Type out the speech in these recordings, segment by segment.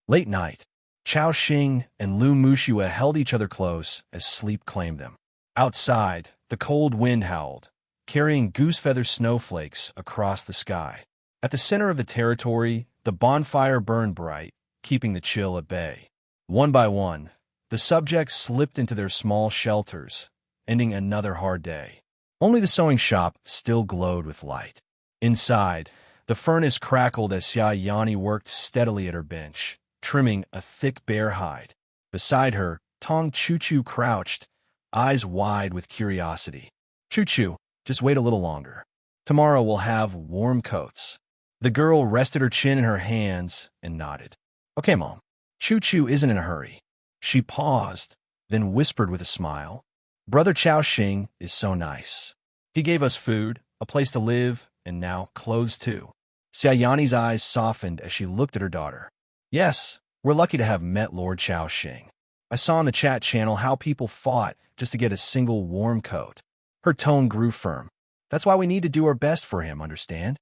Late night. Chao Xing and Lu Muxue held each other close as sleep claimed them. Outside, the cold wind howled, carrying goose-feather snowflakes across the sky. At the center of the territory, the bonfire burned bright, keeping the chill at bay. One by one, the subjects slipped into their small shelters, ending another hard day. Only the sewing shop still glowed with light. Inside, the furnace crackled as Xia Yani worked steadily at her bench, trimming a thick bear hide. Beside her, Tong Chu-Chu crouched, eyes wide with curiosity. Chu-Chu, just wait a little longer. Tomorrow we'll have warm coats. The girl rested her chin in her hands and nodded. Okay, Mom. Chu-Chu isn't in a hurry. She paused, then whispered with a smile. Brother Chao Xing is so nice. He gave us food, a place to live, and now clothes too. Xia Yani's eyes softened as she looked at her daughter. Yes, we're lucky to have met Lord Chao Xing. I saw in the chat channel how people fought just to get a single warm coat. Her tone grew firm. That's why we need to do our best for him, understand?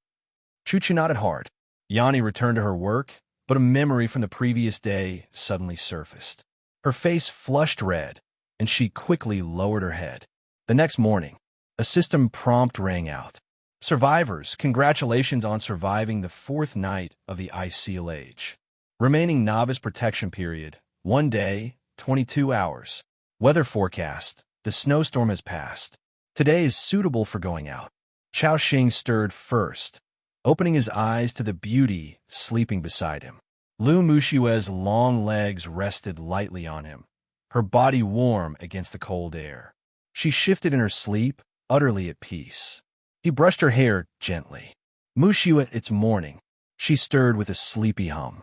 Chu-Chu nodded hard. Yani returned to her work, but a memory from the previous day suddenly surfaced. Her face flushed red, and she quickly lowered her head. The next morning, a system prompt rang out. Survivors, congratulations on surviving the 4th night of the Ice Seal Age. Remaining novice protection period, 1 day, 22 hours. Weather forecast, the snowstorm has passed. Today is suitable for going out. Chao Xing stirred first, opening his eyes to the beauty sleeping beside him. Lu Muxue's long legs rested lightly on him, her body warm against the cold air. She shifted in her sleep, utterly at peace. He brushed her hair gently. Muxue, it's morning. She stirred with a sleepy hum.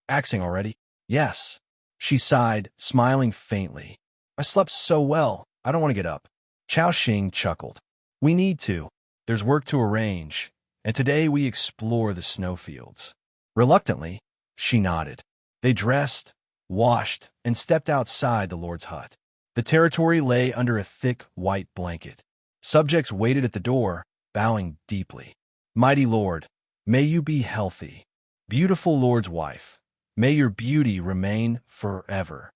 Axing already? Yes. She sighed, smiling faintly. I slept so well, I don't want to get up. Chao Xing chuckled. We need to. There's work to arrange, and today we explore the snowfields. Reluctantly, she nodded. They dressed, washed, and stepped outside the Lord's hut. The territory lay under a thick white blanket. Subjects waited at the door, bowing deeply. Mighty Lord, may you be healthy. Beautiful Lord's wife, may your beauty remain forever.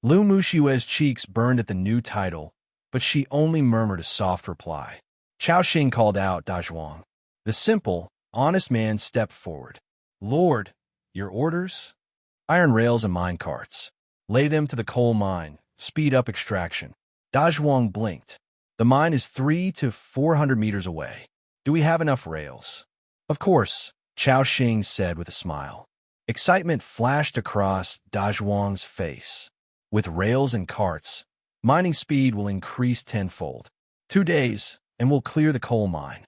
Lu Muxue's cheeks burned at the new title, but she only murmured a soft reply. Chao Xing called out Dazhuang. The simple, honest man stepped forward. Lord, your orders? Iron rails and mine carts. Lay them to the coal mine. Speed up extraction. Dazhuang blinked. The mine is 300 to 400 meters away. Do we have enough rails? Of course, Chao Xing said with a smile. Excitement flashed across Dazhuang's face. With rails and carts, mining speed will increase tenfold. 2 days, and we'll clear the coal mine.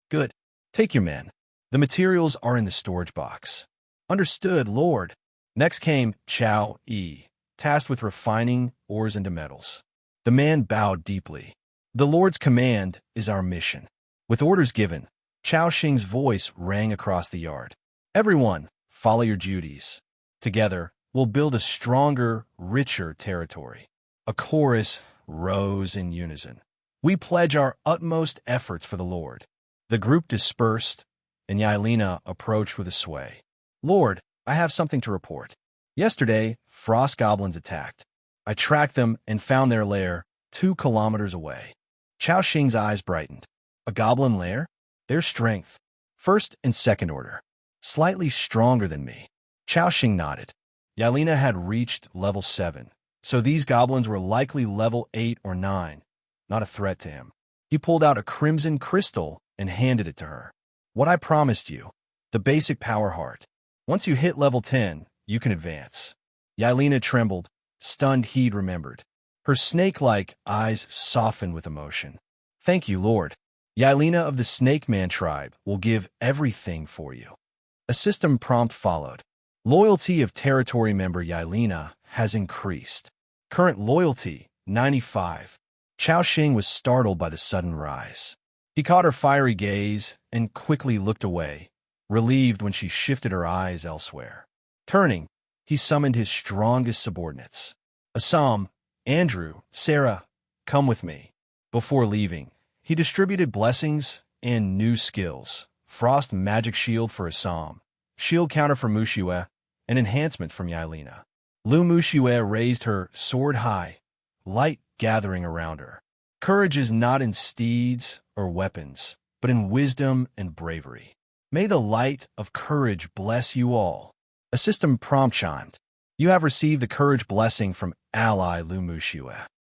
Good. Take your men. The materials are in the storage box. Understood, Lord. Next came Chao Yi, tasked with refining ores into metals. The man bowed deeply. The Lord's command is our mission. With orders given, Chao Xing's voice rang across the yard. Everyone, follow your duties. Together, we'll build a stronger, richer territory. A chorus rose in unison. We pledge our utmost efforts for the Lord. The group dispersed, and Yaelina approached with a sway. Lord, I have something to report. Yesterday, frost goblins attacked. I tracked them and found their lair 2 kilometers away. Chao Xing's eyes brightened. A goblin lair? Their strength, 1st and 2nd order. Slightly stronger than me. Chao Xing nodded. Yaelina had reached level 7, so these goblins were likely level 8 or 9, not a threat to him. He pulled out a crimson crystal and handed it to her. What I promised you, the basic power heart. Once you hit level 10, you can advance. Yaelina trembled, stunned he'd remembered. Her snake-like eyes softened with emotion. Thank you, Lord. Yaelina of the Snake Man tribe will give everything for you. A system prompt followed. Loyalty of territory member Yaelina has increased. Current loyalty, 95. Chao Xing was startled by the sudden rise. He caught her fiery gaze and quickly looked away, relieved when she shifted her eyes elsewhere. Turning, he summoned his strongest subordinates. Assam, Andrew, Sarah, come with me. Before leaving, he distributed blessings and new skills. Frost magic shield for Assam, shield counter for Muxue, an enhancement from Yaelina. Lu Muxue raised her sword high, light gathering around her. Courage is not in steeds or weapons, but in wisdom and bravery. May the light of courage bless you all. A system prompt chimed. You have received the courage blessing from ally Lu Muxue.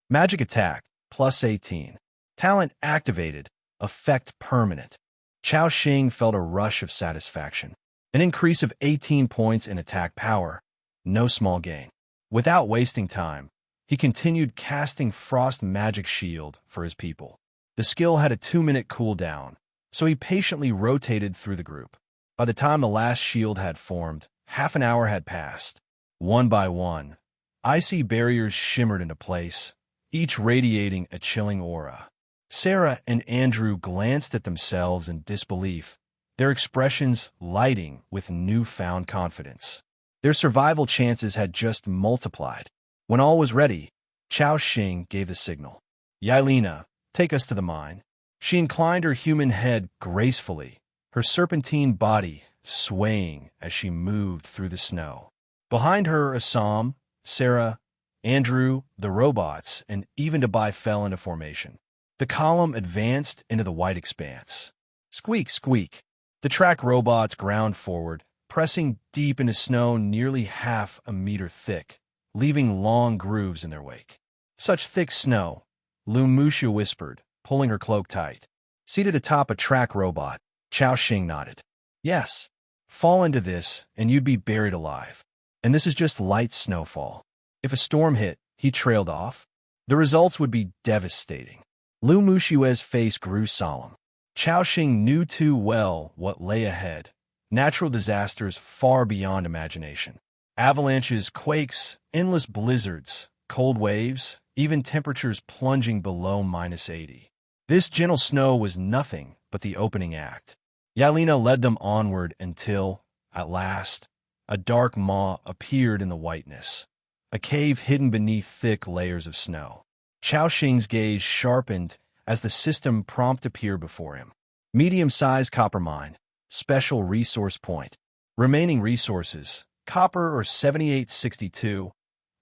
Magic attack, plus 18. Talent activated, effect permanent. Chao Xing felt a rush of satisfaction. An increase of 18 points in attack power, no small gain. Without wasting time, he continued casting Frost Magic Shield for his people. The skill had a 2-minute cooldown, so he patiently rotated through the group. By the time the last shield had formed, half an hour had passed. One by one, icy barriers shimmered into place, each radiating a chilling aura. Sarah and Andrew glanced at themselves in disbelief, their expressions lighting with newfound confidence. Their survival chances had just multiplied. When all was ready, Chao Xing gave the signal. Yaelina, take us to the mine. She inclined her human head gracefully, her serpentine body swaying as she moved through the snow. Behind her, Assam, Sarah, Andrew, the robots, and even Dabai fell into formation. The column advanced into the white expanse. Squeak, squeak. The track robots ground forward, pressing deep into snow nearly half a meter thick, leaving long grooves in their wake. Such thick snow, Lu Muxue whispered, pulling her cloak tight. Seated atop a track robot, Chao Xing nodded. Yes, fall into this and you'd be buried alive. And this is just light snowfall. If a storm hit, he trailed off. The results would be devastating. Lu Muxue's face grew solemn. Chao Xing knew too well what lay ahead. Natural disasters far beyond imagination. Avalanches, quakes, endless blizzards, cold waves, even temperatures plunging below -80. This gentle snow was nothing but the opening act. Yaelina led them onward until, at last, a dark maw appeared in the whiteness, a cave hidden beneath thick layers of snow. Chao Xing's gaze sharpened as the system prompt appeared before him. Medium-sized copper mine, special resource point. Remaining resources, copper or 7862,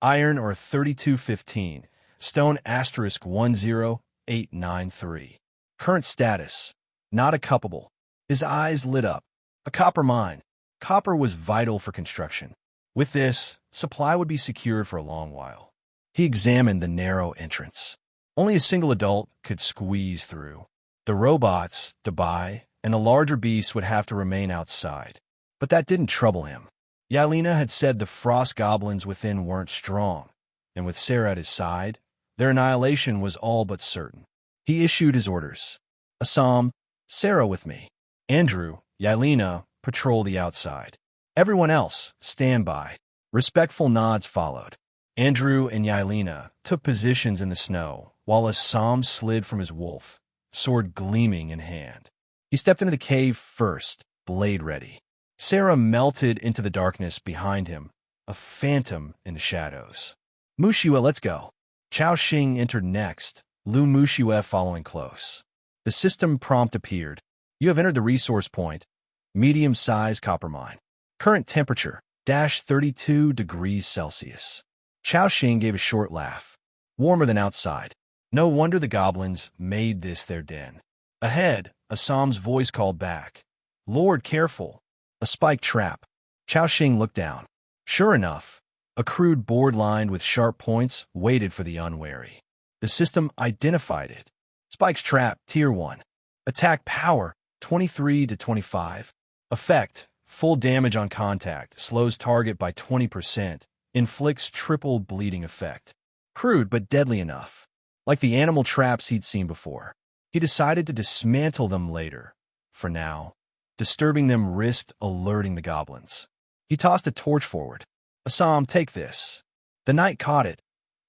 iron or 3215, stone asterisk 10893. Current status, not a cuppable. His eyes lit up. A copper mine. Copper was vital for construction. With this, supply would be secured for a long while. He examined the narrow entrance. Only a single adult could squeeze through. The robots, Dabai, and the larger beasts would have to remain outside. But that didn't trouble him. Yaelina had said the frost goblins within weren't strong, and with Sarah at his side, their annihilation was all but certain. He issued his orders. Assam, Sarah with me. Andrew, Yaelina, patrol the outside. Everyone else, stand by. Respectful nods followed. Andrew and Yaelina took positions in the snow, while Assam slid from his wolf, sword gleaming in hand. He stepped into the cave first, blade ready. Sarah melted into the darkness behind him, a phantom in the shadows. Muxue, let's go. Chao Xing entered next, Lu Muxue following close. The system prompt appeared. You have entered the resource point, medium-sized copper mine. Current temperature, -32 degrees Celsius. Chao Xing gave a short laugh. Warmer than outside. No wonder the goblins made this their den. Ahead, Assam's voice called back. Lord, careful. A spike trap. Chao Xing looked down. Sure enough, a crude board lined with sharp points waited for the unwary. The system identified it. Spike's trap, Tier 1. Attack power, 23 to 25. Effect, full damage on contact, slows target by 20%, inflicts triple bleeding effect. Crude but deadly enough. Like the animal traps he'd seen before. He decided to dismantle them later. For now, disturbing them risked alerting the goblins. He tossed a torch forward. Assam, take this. The knight caught it,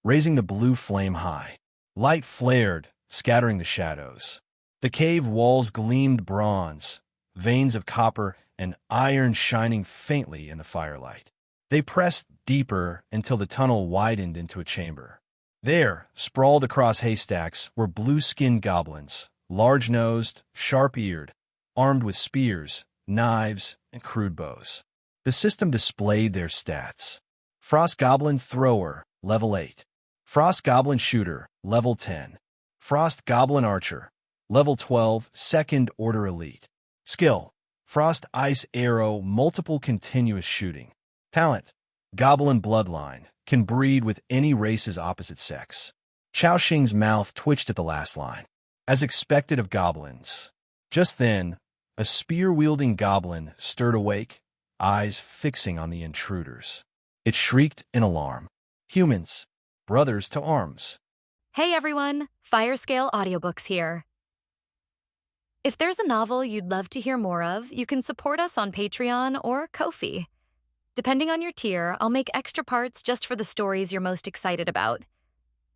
raising the blue flame high. Light flared, scattering the shadows. The cave walls gleamed bronze, veins of copper and iron shining faintly in the firelight. They pressed deeper until the tunnel widened into a chamber. There, sprawled across haystacks, were blue-skinned goblins, large-nosed, sharp-eared, armed with spears, knives, and crude bows. The system displayed their stats. Frost Goblin Thrower, level 8. Frost Goblin Shooter, level 10. Frost Goblin Archer, level 12, second order elite. Skill: Frost Ice Arrow, multiple continuous shooting. Talent: Goblin Bloodline, can breed with any race's opposite sex. Chao Xing's mouth twitched at the last line. As expected of goblins. Just then, a spear-wielding goblin stirred awake, eyes fixing on the intruders. It shrieked in alarm. Humans, brothers to arms. Hey everyone, Firescale Audiobooks here. If there's a novel you'd love to hear more of, you can support us on Patreon or Ko-fi. Depending on your tier, I'll make extra parts just for the stories you're most excited about.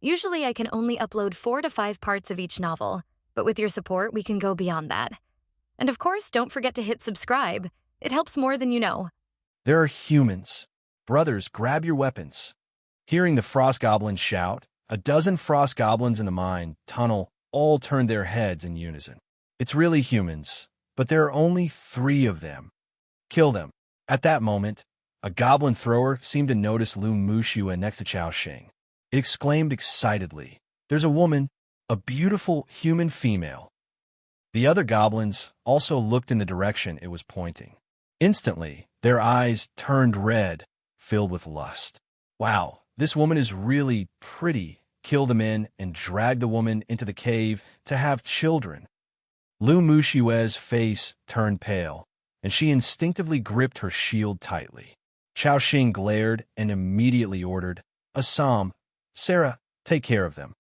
Usually I can only upload 4 to 5 parts of each novel, but with your support we can go beyond that. And of course, don't forget to hit subscribe. It helps more than you know. There are humans. Brothers, grab your weapons. Hearing the Frost Goblins shout, a dozen Frost Goblins in the mine tunnel all turned their heads in unison. It's really humans, but there are only 3 of them. Kill them. At that moment, a goblin thrower seemed to notice Lu Mushua next to Chao Xing. It exclaimed excitedly, "There's a woman, a beautiful human female." The other goblins also looked in the direction it was pointing. Instantly, their eyes turned red, filled with lust. "Wow, this woman is really pretty." Kill the men and drag the woman into the cave to have children. Lu Mushua's face turned pale, and she instinctively gripped her shield tightly. Chao Xing glared and immediately ordered, "Assam, Sarah, take care of them."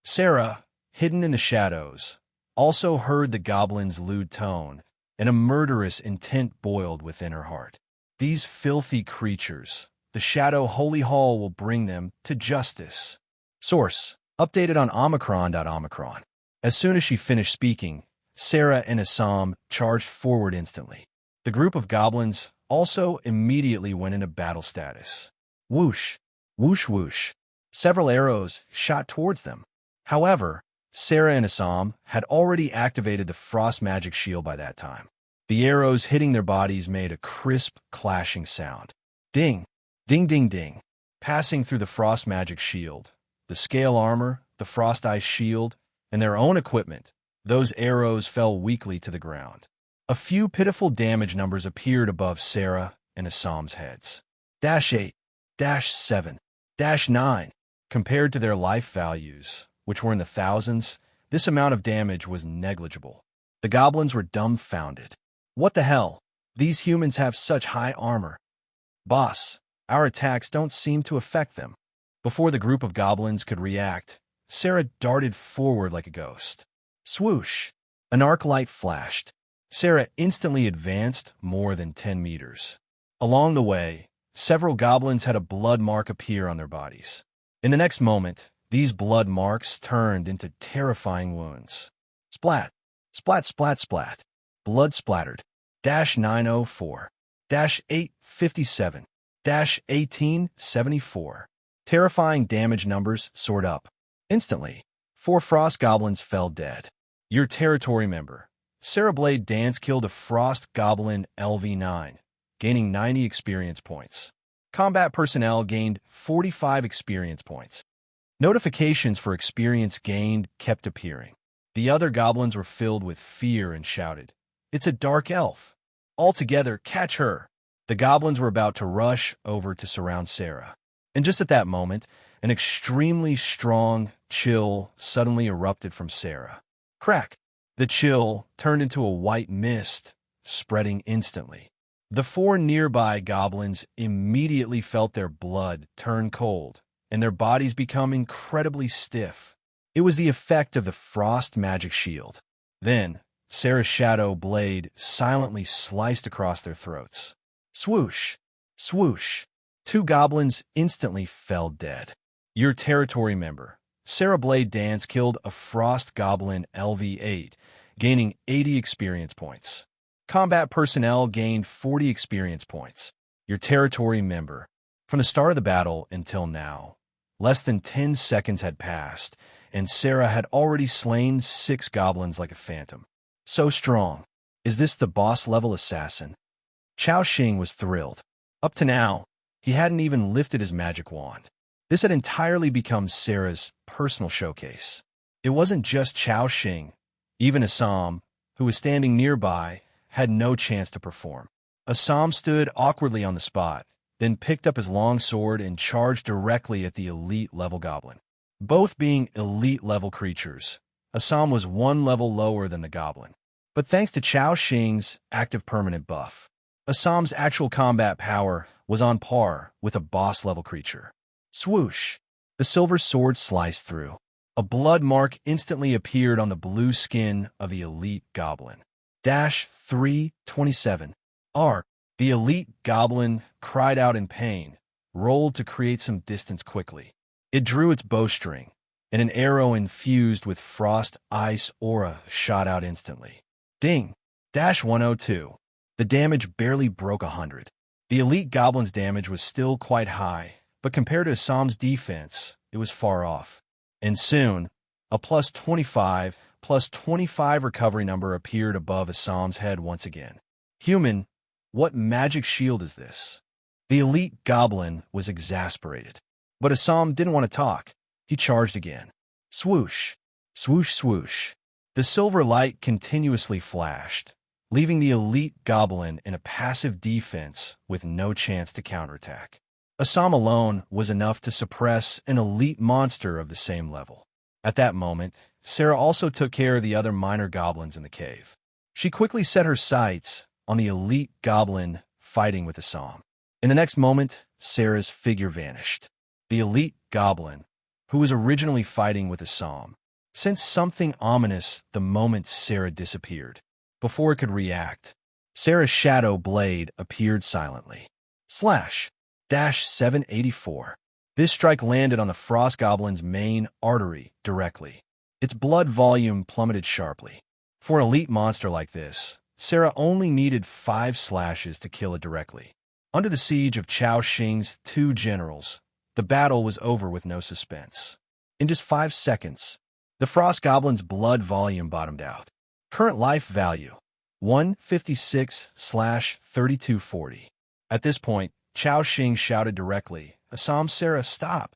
Sarah, hidden in the shadows, also heard the goblin's lewd tone, and a murderous intent boiled within her heart. These filthy creatures, the Shadow Holy Hall will bring them to justice. Source: updated on Omicron.Omicron. As soon as she finished speaking, Sarah and Assam charged forward instantly. The group of goblins also immediately went into battle status. Whoosh, whoosh, whoosh. Several arrows shot towards them. However, Sarah and Assam had already activated the frost magic shield by that time. The arrows hitting their bodies made a crisp, clashing sound. Ding, ding, ding, ding. Passing through the frost magic shield, the scale armor, the frost ice shield, and their own equipment, those arrows fell weakly to the ground. A few pitiful damage numbers appeared above Sarah and Assam's heads. -8, -7, -9. Compared to their life values, which were in the thousands, this amount of damage was negligible. The goblins were dumbfounded. What the hell? These humans have such high armor. Boss, our attacks don't seem to affect them. Before the group of goblins could react, Sarah darted forward like a ghost. Swoosh! An arc light flashed. Sarah instantly advanced more than 10 meters. Along the way, several goblins had a blood mark appear on their bodies. In the next moment, these blood marks turned into terrifying wounds. Splat! Splat, splat, splat. Blood splattered. -904. -857. -1874. Terrifying damage numbers soared up. Instantly, 4 frost goblins fell dead. Your territory member, Sarah Blade Dance, killed a frost goblin LV9, gaining 90 experience points. Combat personnel gained 45 experience points. Notifications for experience gained kept appearing. The other goblins were filled with fear and shouted, "It's a dark elf! Altogether, catch her!" The goblins were about to rush over to surround Sarah. And just at that moment, an extremely strong chill suddenly erupted from Sarah. Crack! The chill turned into a white mist, spreading instantly. The 4 nearby goblins immediately felt their blood turn cold and their bodies become incredibly stiff. It was the effect of the frost magic shield. Then, Sarah's shadow blade silently sliced across their throats. Swoosh! Swoosh! 2 goblins instantly fell dead. Your territory member, Sarah Blade Dance, killed a frost goblin LV8, gaining 80 experience points. Combat personnel gained 40 experience points. Your territory member. From the start of the battle until now, less than 10 seconds had passed, and Sarah had already slain 6 goblins like a phantom. So strong. Is this the boss-level assassin? Chao Xing was thrilled. Up to now, he hadn't even lifted his magic wand. This had entirely become Sarah's personal showcase. It wasn't just Chao Xing. Even Assam, who was standing nearby, had no chance to perform. Assam stood awkwardly on the spot, then picked up his long sword and charged directly at the elite-level goblin. Both being elite-level creatures, Assam was one level lower than the goblin. But thanks to Chao Xing's active permanent buff, Assam's actual combat power was on par with a boss-level creature. Swoosh! The silver sword sliced through. A blood mark instantly appeared on the blue skin of the elite goblin. 327. R. The elite goblin cried out in pain, rolled to create some distance quickly. It drew its bowstring, and an arrow infused with frost ice aura shot out instantly. Ding! 102. The damage barely broke 100. The elite goblin's damage was still quite high, but compared to Assam's defense, it was far off. And soon, a plus 25 recovery number appeared above Assam's head once again. Human, what magic shield is this? The elite goblin was exasperated. But Assam didn't want to talk. He charged again. Swoosh! Swoosh, swoosh. The silver light continuously flashed, leaving the elite goblin in a passive defense with no chance to counterattack. Assam alone was enough to suppress an elite monster of the same level. At that moment, Sarah also took care of the other minor goblins in the cave. She quickly set her sights on the elite goblin fighting with Assam. In the next moment, Sarah's figure vanished. The elite goblin, who was originally fighting with Assam, sensed something ominous the moment Sarah disappeared. Before it could react, Sarah's shadow blade appeared silently. /784. This strike landed on the frost goblin's main artery directly. Its blood volume plummeted sharply. For an elite monster like this, Sarah only needed 5 slashes to kill it directly. Under the siege of Chao Xing's 2 generals, the battle was over with no suspense. In just 5 seconds, the frost goblin's blood volume bottomed out. Current life value, 156/3240. At this point, Chao Xing shouted directly, Assam, Sarah, stop.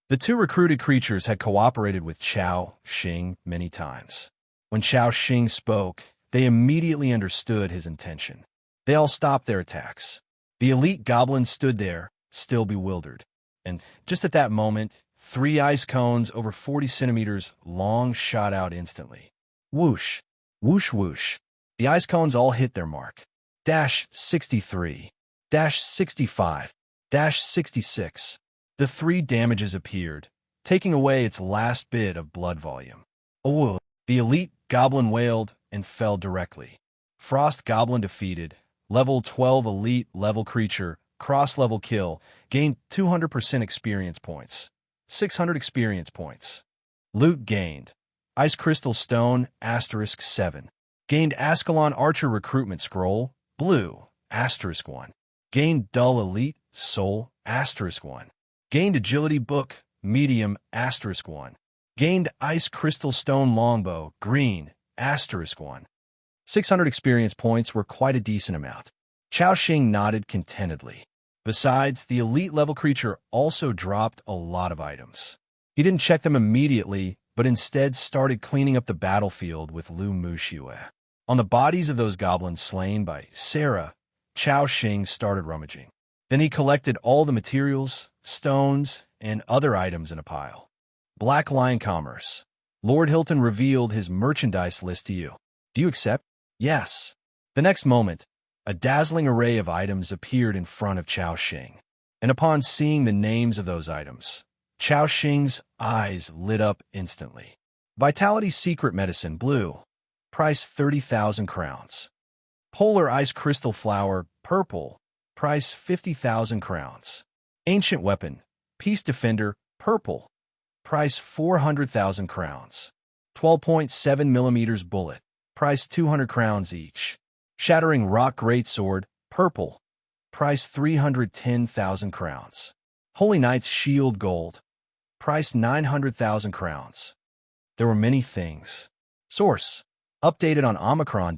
The 2 recruited creatures had cooperated with Chao Xing many times. When Chao Xing spoke, they immediately understood his intention. They all stopped their attacks. The elite goblin stood there, still bewildered. And just at that moment, 3 ice cones over 40 centimeters long shot out instantly. Whoosh! Whoosh whoosh! The ice cones all hit their mark. -63. -65. -66. The 3 damages appeared, taking away its last bit of blood volume. Oh! The elite goblin wailed and fell directly. Frost goblin defeated. Level 12 elite level creature, cross-level kill, gained 200% experience points. 600 experience points. Loot gained. Ice Crystal Stone, *7. Gained Ascalon Archer Recruitment Scroll, blue, *1. Gained Dull Elite, Soul, *1. Gained Agility Book, medium, *1. Gained Ice Crystal Stone Longbow, green, *1. 600 experience points were quite a decent amount. Chao Xing nodded contentedly. Besides, the elite-level creature also dropped a lot of items. He didn't check them immediately, but instead started cleaning up the battlefield with Lu Muxue. On the bodies of those goblins slain by Sarah, Chao Xing started rummaging. Then he collected all the materials, stones, and other items in a pile. Black Lion Commerce. Lord Hilton revealed his merchandise list to you. Do you accept? Yes. The next moment, a dazzling array of items appeared in front of Chao Xing. And upon seeing the names of those items, Chao Xing's eyes lit up instantly. Vitality Secret Medicine, blue. Price 30,000 crowns. Polar Ice Crystal Flower, purple. Price 50,000 crowns. Ancient Weapon, Peace Defender, purple. Price 400,000 crowns. 12.7 millimeters bullet. Price 200 crowns each. Shattering Rock Greatsword, purple. Price 310,000 crowns. Holy Knight's Shield, gold. Price 900,000 crowns. There were many things. Source. Updated on Omicron.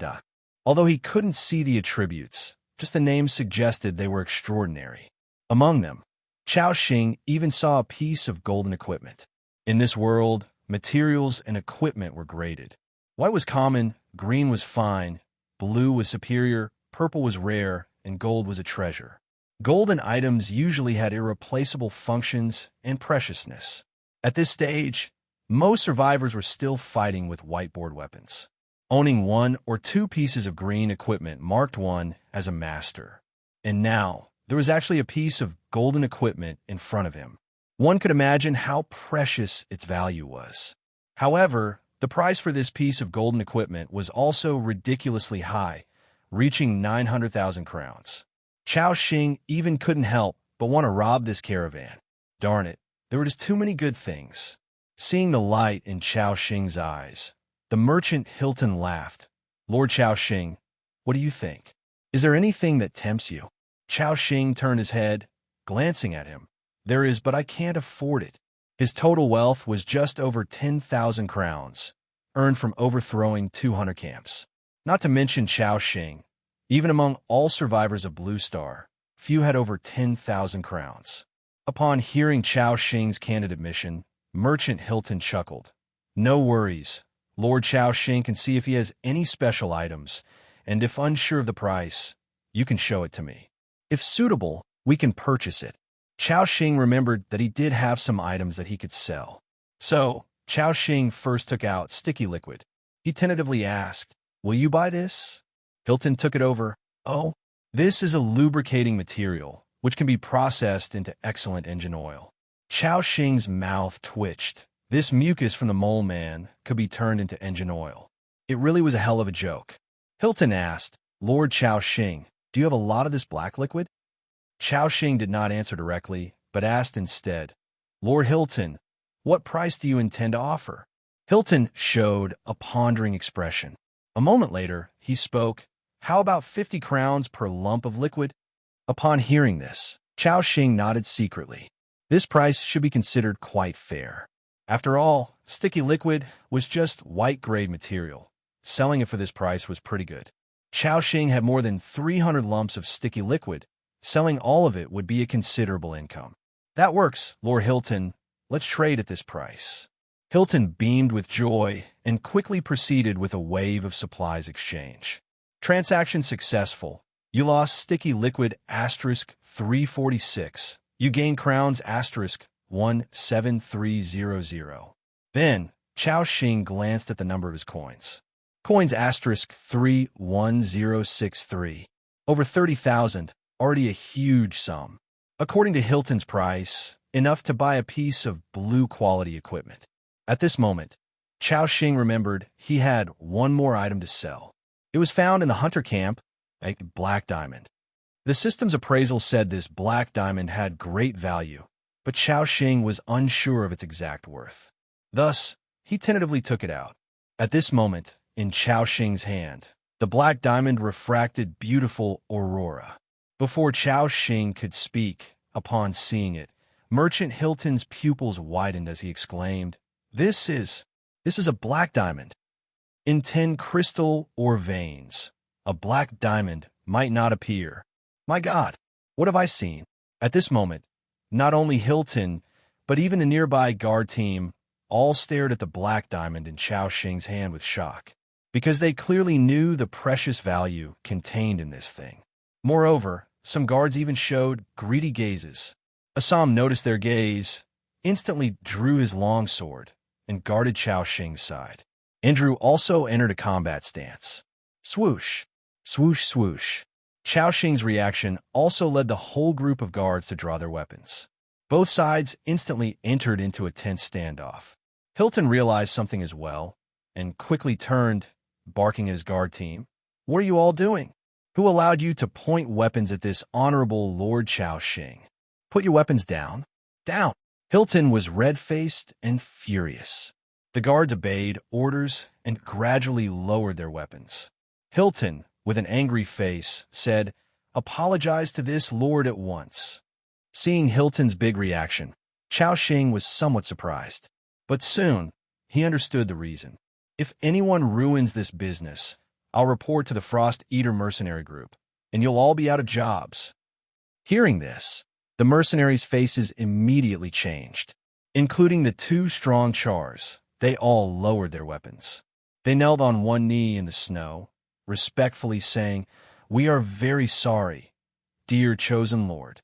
Although he couldn't see the attributes, Just the names suggested they were extraordinary. Among them, Chao Xing even saw a piece of golden equipment. In this world, materials and equipment were graded. White was common, green was fine, blue was superior, purple was rare, and gold was a treasure. Golden items usually had irreplaceable functions and preciousness. At this stage, most survivors were still fighting with whiteboard weapons. Owning one or two pieces of green equipment marked one as a master. And now, there was actually a piece of golden equipment in front of him. One could imagine how precious its value was. However, the price for this piece of golden equipment was also ridiculously high, reaching 900,000 crowns. Chao Xing even couldn't help but want to rob this caravan. Darn it, there were just too many good things. Seeing the light in Chao Xing's eyes, the merchant Hilton laughed. Lord Chao Xing, what do you think? Is there anything that tempts you? Chao Xing turned his head, glancing at him. There is, but I can't afford it. His total wealth was just over 10,000 crowns, earned from overthrowing 200 camps. Not to mention Chao Xing. Even among all survivors of Blue Star, few had over 10,000 crowns. Upon hearing Chao Xing's candid admission, Merchant Hilton chuckled. No worries. Lord Chao Xing can see if he has any special items, and if unsure of the price, you can show it to me. If suitable, we can purchase it. Chao Xing remembered that he did have some items that he could sell. So, Chao Xing first took out sticky liquid. He tentatively asked, will you buy this? Hilton took it over. Oh, this is a lubricating material, which can be processed into excellent engine oil. Chao Xing's mouth twitched. This mucus from the mole man could be turned into engine oil. It really was a hell of a joke. Hilton asked, Lord Chao Xing, do you have a lot of this black liquid? Chao Xing did not answer directly, but asked instead, Lord Hilton, what price do you intend to offer? Hilton showed a pondering expression. A moment later, he spoke, how about 50 crowns per lump of liquid? Upon hearing this, Chao Xing nodded secretly. This price should be considered quite fair. After all, sticky liquid was just white-grade material. Selling it for this price was pretty good. Chao Xing had more than 300 lumps of sticky liquid. Selling all of it would be a considerable income. That works, Lord Hilton. Let's trade at this price. Hilton beamed with joy and quickly proceeded with a wave of supplies exchange. Transaction successful. You lost sticky liquid *346. You gain crowns *17300. Then, Chao Xing glanced at the number of his coins. Coins *31063. Over 30,000, already a huge sum. According to Hilton's price, enough to buy a piece of blue-quality equipment. At this moment, Chao Xing remembered he had one more item to sell. It was found in the hunter camp, a black diamond. The system's appraisal said this black diamond had great value, but Chao Xing was unsure of its exact worth. Thus, he tentatively took it out. At this moment, in Chao Xing's hand, the black diamond refracted beautiful aurora. Before Chao Xing could speak, upon seeing it, Merchant Hilton's pupils widened as he exclaimed, This is a black diamond. In 10 crystal or veins, a black diamond might not appear. My God, what have I seen? At this moment, not only Hilton, but even the nearby guard team, all stared at the black diamond in Chao Xing's hand with shock, because they clearly knew the precious value contained in this thing. Moreover, some guards even showed greedy gazes. Assam noticed their gaze, instantly drew his long sword, and guarded Chao Xing's side. Andrew also entered a combat stance. Swoosh, swoosh, swoosh. Chao Xing's reaction also led the whole group of guards to draw their weapons. Both sides instantly entered into a tense standoff. Hilton realized something as well, and quickly turned, barking at his guard team. What are you all doing? Who allowed you to point weapons at this honorable Lord Chao Xing? Put your weapons down. Down. Hilton was red-faced and furious. The guards obeyed orders and gradually lowered their weapons. Hilton, with an angry face, said, Apologize to this lord at once. Seeing Hilton's big reaction, Chao Xing was somewhat surprised. But soon, he understood the reason. If anyone ruins this business, I'll report to the Frost Eater mercenary group. and you'll all be out of jobs." Hearing this, the mercenaries' faces immediately changed, including the two strong chars. They all lowered their weapons. They knelt on one knee in the snow, respectfully saying, "We are very sorry, dear chosen lord.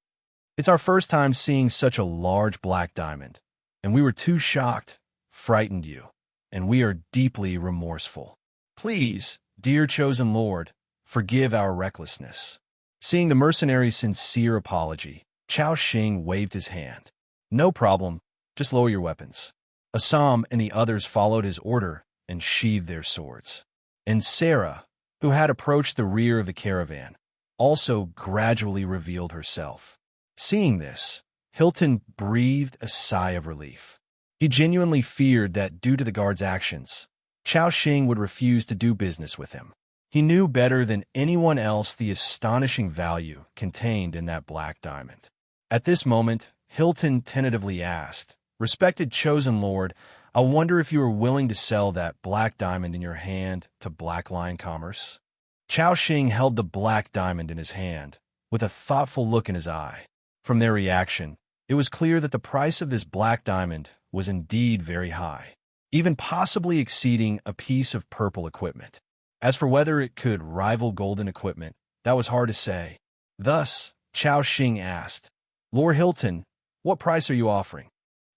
It's our first time seeing such a large black diamond, and we were too shocked, frightened you, and we are deeply remorseful. Please, dear chosen lord, forgive our recklessness." Seeing the mercenary's sincere apology, Chao Xing waved his hand. "No problem, just lower your weapons." Assam and the others followed his order and sheathed their swords. And Sarah, who had approached the rear of the caravan, also gradually revealed herself. Seeing this, Hilton breathed a sigh of relief. He genuinely feared that due to the guard's actions, Chao Xing would refuse to do business with him. He knew better than anyone else the astonishing value contained in that black diamond. At this moment, Hilton tentatively asked, "Respected chosen lord, I wonder if you are willing to sell that black diamond in your hand to Black Lion Commerce?" Chao Xing held the black diamond in his hand, with a thoughtful look in his eye. From their reaction, it was clear that the price of this black diamond was indeed very high, even possibly exceeding a piece of purple equipment. As for whether it could rival golden equipment, that was hard to say. Thus, Chao Xing asked, "Lord Hilton, what price are you offering?"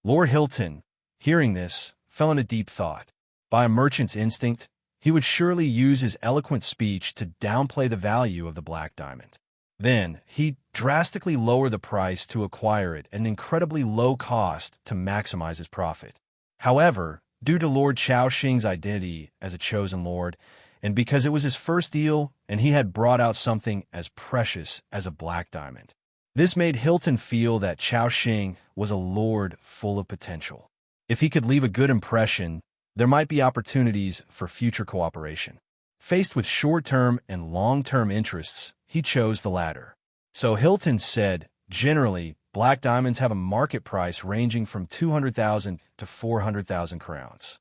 Lord Hilton, hearing this, fell into deep thought. By a merchant's instinct, he would surely use his eloquent speech to downplay the value of the black diamond. Then, he drastically lowered the price to acquire it at an incredibly low cost to maximize his profit. However, due to Lord Chao Xing's identity as a chosen lord, and because it was his first deal and he had brought out something as precious as a black diamond, this made Hilton feel that Chao Xing was a lord full of potential. If he could leave a good impression, there might be opportunities for future cooperation. Faced with short-term and long-term interests, he chose the latter. So Hilton said, "Generally, black diamonds have a market price ranging from 200,000 to 400,000 crowns.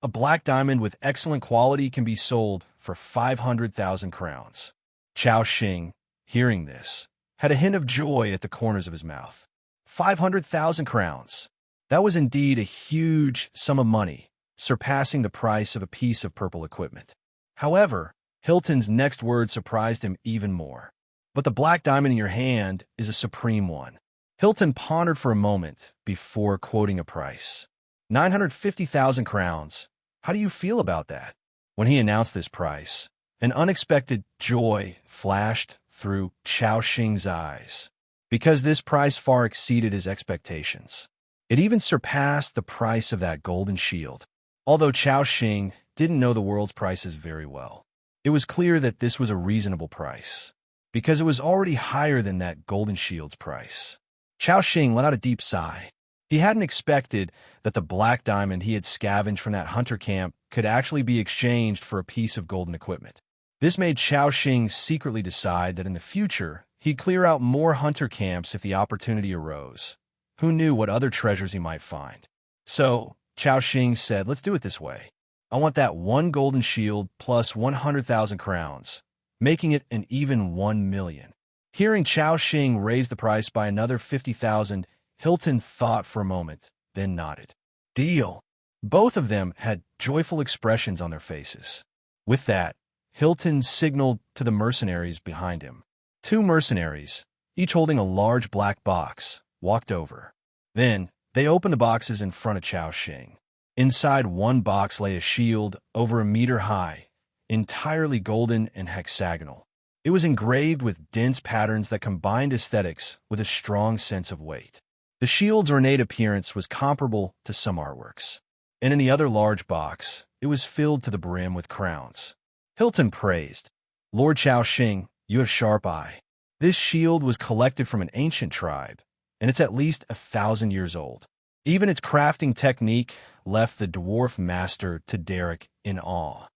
A black diamond with excellent quality can be sold for 500,000 crowns." Chao Xing, hearing this, had a hint of joy at the corners of his mouth. 500,000 crowns. That was indeed a huge sum of money, surpassing the price of a piece of purple equipment. However, Hilton's next word surprised him even more. "But the black diamond in your hand is a supreme one." Hilton pondered for a moment before quoting a price. 950,000 crowns. How do you feel about that?" When he announced this price, an unexpected joy flashed through Chao Xing's eyes, because this price far exceeded his expectations. It even surpassed the price of that golden shield. Although Chao Xing didn't know the world's prices very well, it was clear that this was a reasonable price, because it was already higher than that golden shield's price. Chao Xing let out a deep sigh. He hadn't expected that the black diamond he had scavenged from that hunter camp could actually be exchanged for a piece of golden equipment. This made Chao Xing secretly decide that in the future, he'd clear out more hunter camps if the opportunity arose. Who knew what other treasures he might find? So, Chao Xing said, "Let's do it this way. I want that one golden shield plus 100,000 crowns, making it an even 1 million. Hearing Chao Xing raise the price by another 50,000, Hilton thought for a moment, then nodded. "Deal." Both of them had joyful expressions on their faces. With that, Hilton signaled to the mercenaries behind him. Two mercenaries, each holding a large black box, walked over. Then, they opened the boxes in front of Chao Xing. Inside one box lay a shield over a meter high, entirely golden and hexagonal. It was engraved with dense patterns that combined aesthetics with a strong sense of weight. The shield's ornate appearance was comparable to some artworks. And in the other large box, it was filled to the brim with crowns. Hilton praised, "Lord Chao Xing, you have sharp eye. This shield was collected from an ancient tribe, and it's at least 1,000 years old. Even its crafting technique left the dwarf Master Tadaric in awe."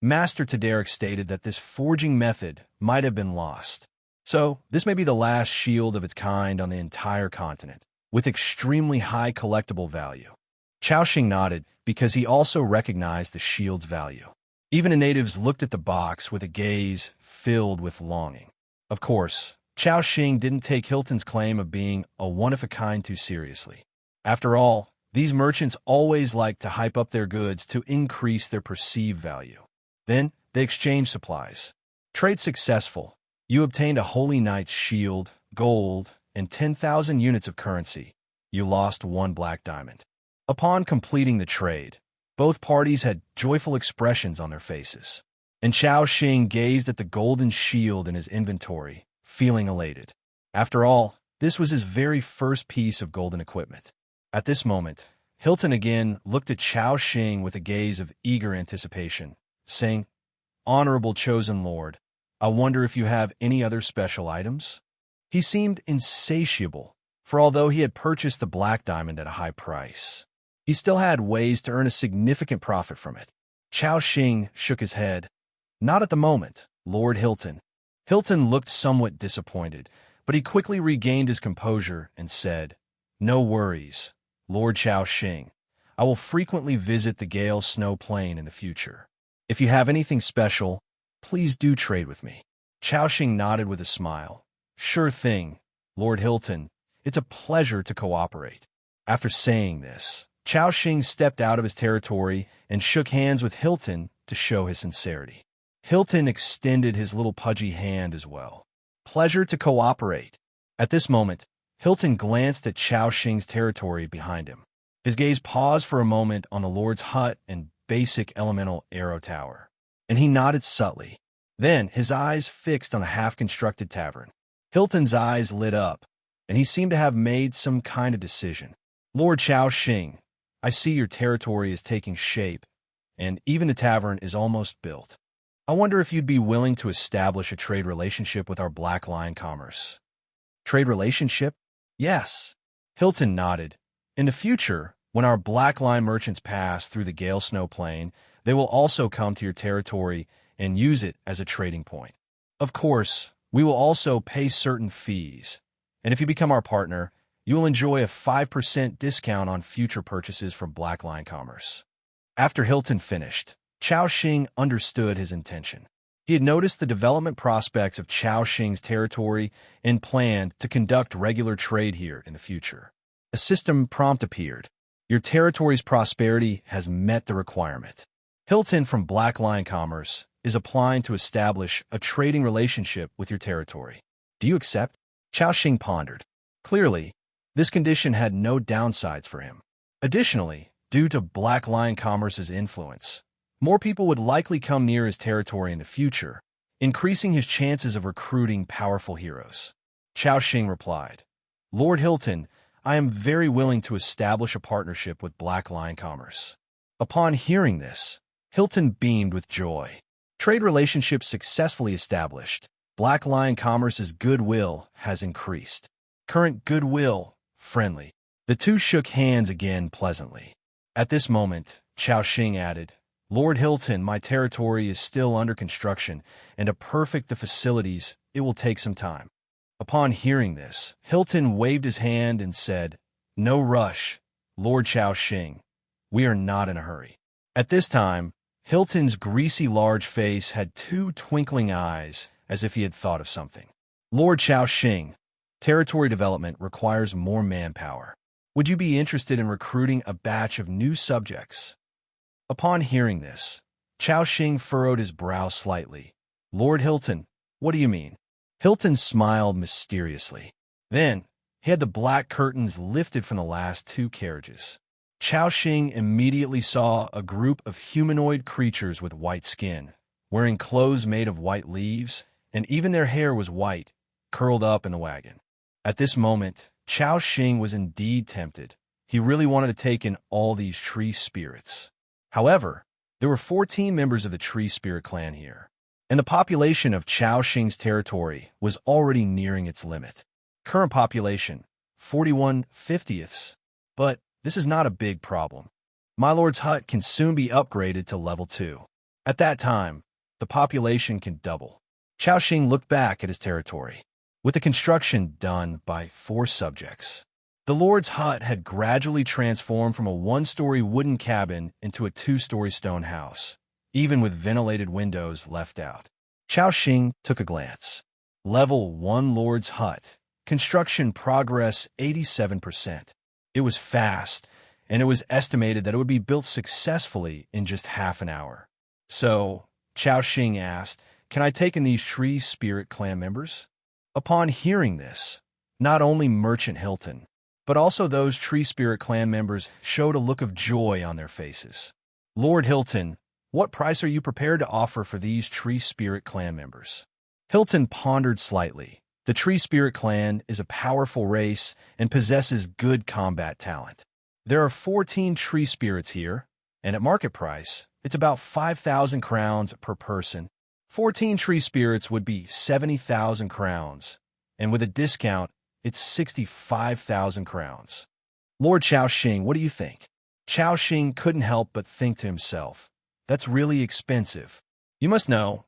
Master Tadaric stated that this forging method might have been lost. So, this may be the last shield of its kind on the entire continent, with extremely high collectible value. Chao Xing nodded because he also recognized the shield's value. Even the natives looked at the box with a gaze filled with longing. Of course, Chao Xing didn't take Hilton's claim of being a one-of-a-kind too seriously. After all, these merchants always like to hype up their goods to increase their perceived value. Then, they exchanged supplies. Trade successful. You obtained a Holy Knight's shield, gold, and 10,000 units of currency. You lost 1 black diamond. Upon completing the trade, both parties had joyful expressions on their faces, and Chao Xing gazed at the golden shield in his inventory, feeling elated. After all, this was his very first piece of golden equipment. At this moment, Hilton again looked at Chao Xing with a gaze of eager anticipation, saying, "Honorable chosen lord, I wonder if you have any other special items?" He seemed insatiable, for although he had purchased the black diamond at a high price, he still had ways to earn a significant profit from it. Chao Xing shook his head. "Not at the moment, Lord Hilton." Hilton looked somewhat disappointed, but he quickly regained his composure and said, "No worries, Lord Chao Xing. I will frequently visit the Gale Snow Plain in the future. If you have anything special, please do trade with me." Chao Xing nodded with a smile. "Sure thing, Lord Hilton. It's a pleasure to cooperate." After saying this, Chao Xing stepped out of his territory and shook hands with Hilton to show his sincerity. Hilton extended his little pudgy hand as well. "Pleasure to cooperate." At this moment, Hilton glanced at Chao Xing's territory behind him. His gaze paused for a moment on the Lord's hut and basic elemental arrow tower, and he nodded subtly. Then his eyes fixed on the half-constructed tavern. Hilton's eyes lit up, and he seemed to have made some kind of decision. "Lord Chao Xing, I see your territory is taking shape, and even the tavern is almost built. I wonder if you'd be willing to establish a trade relationship with our Black Lion Commerce." "Trade relationship?" "Yes." Hilton nodded. "In the future, when our Black Lion merchants pass through the Gale Snow Plain, they will also come to your territory and use it as a trading point. Of course, we will also pay certain fees, and if you become our partner, you will enjoy a 5% discount on future purchases from Black Lion Commerce." After Hilton finished, Chao Xing understood his intention. He had noticed the development prospects of Chao Xing's territory and planned to conduct regular trade here in the future. A system prompt appeared. "Your territory's prosperity has met the requirement. Hilton from Black Lion Commerce is applying to establish a trading relationship with your territory. Do you accept?" Chao Xing pondered. Clearly, this condition had no downsides for him. Additionally, due to Black Lion Commerce's influence, more people would likely come near his territory in the future, increasing his chances of recruiting powerful heroes. Chao Xing replied, "Lord Hilton, I am very willing to establish a partnership with Black Lion Commerce." Upon hearing this, Hilton beamed with joy. Trade relationships successfully established. Black Lion Commerce's goodwill has increased. Current goodwill, friendly. The two shook hands again pleasantly. At this moment, Chao Xing added, "Lord Hilton, my territory is still under construction, and to perfect the facilities, it will take some time." Upon hearing this, Hilton waved his hand and said, "No rush, Lord Chao Xing. We are not in a hurry." At this time, Hilton's greasy large face had 2 twinkling eyes, as if he had thought of something. "Lord Chao Xing, territory development requires more manpower. Would you be interested in recruiting a batch of new subjects?" Upon hearing this, Chao Xing furrowed his brow slightly. "Lord Hilton, what do you mean?" Hilton smiled mysteriously. Then, he had the black curtains lifted from the last 2 carriages. Chao Xing immediately saw a group of humanoid creatures with white skin, wearing clothes made of white leaves, and even their hair was white, curled up in the wagon. At this moment, Chao Xing was indeed tempted. He really wanted to take in all these tree spirits. However, there were 14 members of the Tree Spirit clan here, and the population of Chao Xing's territory was already nearing its limit. Current population, 41/50ths. But this is not a big problem. My lord's hut can soon be upgraded to level 2. At that time, the population can double. Chao Xing looked back at his territory. With the construction done by 4 subjects, the lord's hut had gradually transformed from a 1-story wooden cabin into a 2-story stone house, even with ventilated windows left out. Chao Xing took a glance. Level 1 Lord's Hut. Construction progress 87%. It was fast, and it was estimated that it would be built successfully in just half an hour. So, Chao Xing asked, "Can I take in these tree spirit clan members?" Upon hearing this, not only Merchant Hilton, but also those tree spirit clan members showed a look of joy on their faces. "Lord Hilton, what price are you prepared to offer for these tree spirit clan members?" Hilton pondered slightly. The tree spirit clan is a powerful race and possesses good combat talent. There are 14 tree spirits here, and at market price, it's about 5,000 crowns per person. 14 tree spirits would be 70,000 crowns, and with a discount, it's 65,000 crowns. Lord Chao Xing, what do you think? Chao Xing couldn't help but think to himself, that's really expensive. You must know,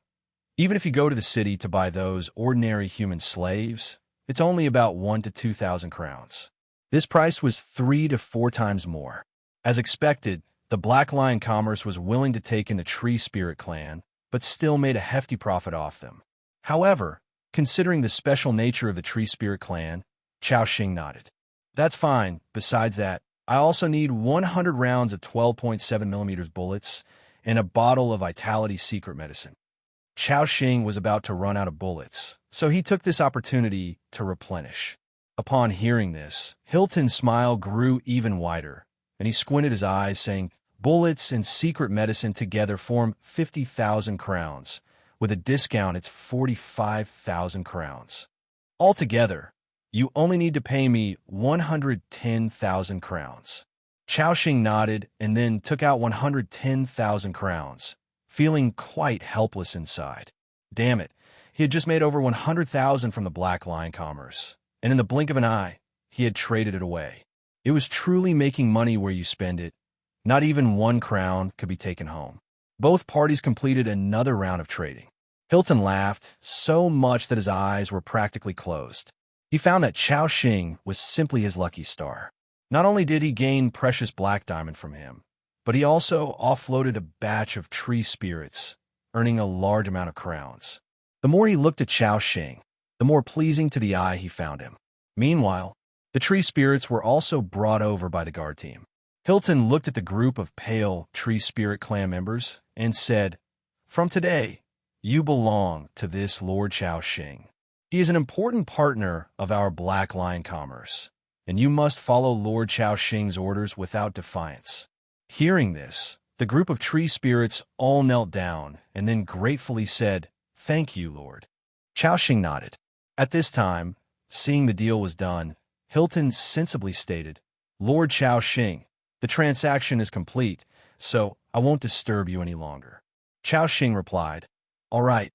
even if you go to the city to buy those ordinary human slaves, it's only about 1,000 to 2,000 crowns. This price was 3 to 4 times more. As expected, the Black Lion Commerce was willing to take in the Tree Spirit clan, but still made a hefty profit off them. However, considering the special nature of the Tree Spirit clan, Chao Xing nodded. That's fine. Besides that, I also need 100 rounds of 12.7mm bullets and a bottle of Vitality secret medicine. Chao Xing was about to run out of bullets, so he took this opportunity to replenish. Upon hearing this, Hilton's smile grew even wider, and he squinted his eyes, saying, "Bullets and secret medicine together form 50,000 crowns. With a discount, it's 45,000 crowns. Altogether, you only need to pay me 110,000 crowns." Chao Xing nodded and then took out 110,000 crowns, feeling quite helpless inside. Damn it, he had just made over 100,000 from the Black Lion Commerce, and in the blink of an eye, he had traded it away. It was truly making money where you spend it. Not even 1 crown could be taken home. Both parties completed another round of trading. Hilton laughed so much that his eyes were practically closed. He found that Chao Xing was simply his lucky star. Not only did he gain precious black diamond from him, but he also offloaded a batch of tree spirits, earning a large amount of crowns. The more he looked at Chao Xing, the more pleasing to the eye he found him. Meanwhile, the tree spirits were also brought over by the guard team. Hilton looked at the group of pale tree spirit clan members and said, "From today, you belong to this Lord Chao Xing. He is an important partner of our Black Lion Commerce, and you must follow Lord Chao Xing's orders without defiance." Hearing this, the group of tree spirits all knelt down and then gratefully said, "Thank you, Lord." Chao Xing nodded. At this time, seeing the deal was done, Hilton sensibly stated, "Lord Chao Xing, the transaction is complete, so I won't disturb you any longer." Chao Xing replied, "All right,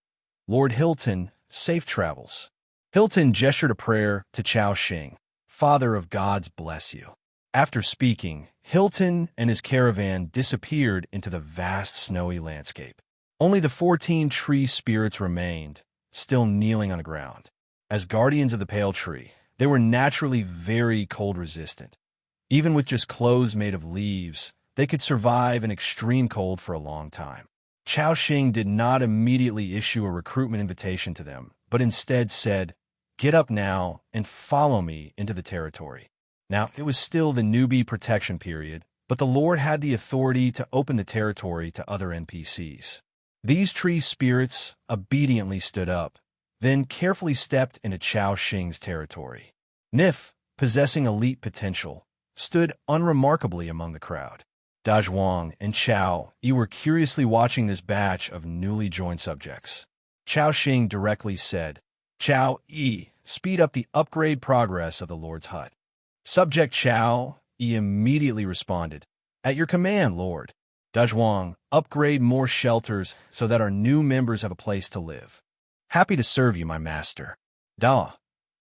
Lord Hilton, safe travels." Hilton gestured a prayer to Chao Xing. "Father of gods bless you." After speaking, Hilton and his caravan disappeared into the vast snowy landscape. Only the 14 tree spirits remained, still kneeling on the ground. As guardians of the pale tree, they were naturally very cold-resistant. Even with just clothes made of leaves, they could survive an extreme cold for a long time. Chao Xing did not immediately issue a recruitment invitation to them, but instead said, "Get up now and follow me into the territory." Now, it was still the newbie protection period, but the Lord had the authority to open the territory to other NPCs. These tree spirits obediently stood up, then carefully stepped into Chao Xing's territory. Nif, possessing elite potential, stood unremarkably among the crowd. Dazhuang and Chao Yi were curiously watching this batch of newly joined subjects. Chao Xing directly said, "Chao Yi, speed up the upgrade progress of the Lord's hut." Subject Chao Yi immediately responded, "At your command, Lord." Dazhuang, upgrade more shelters so that our new members have a place to live. "Happy to serve you, my master." Da,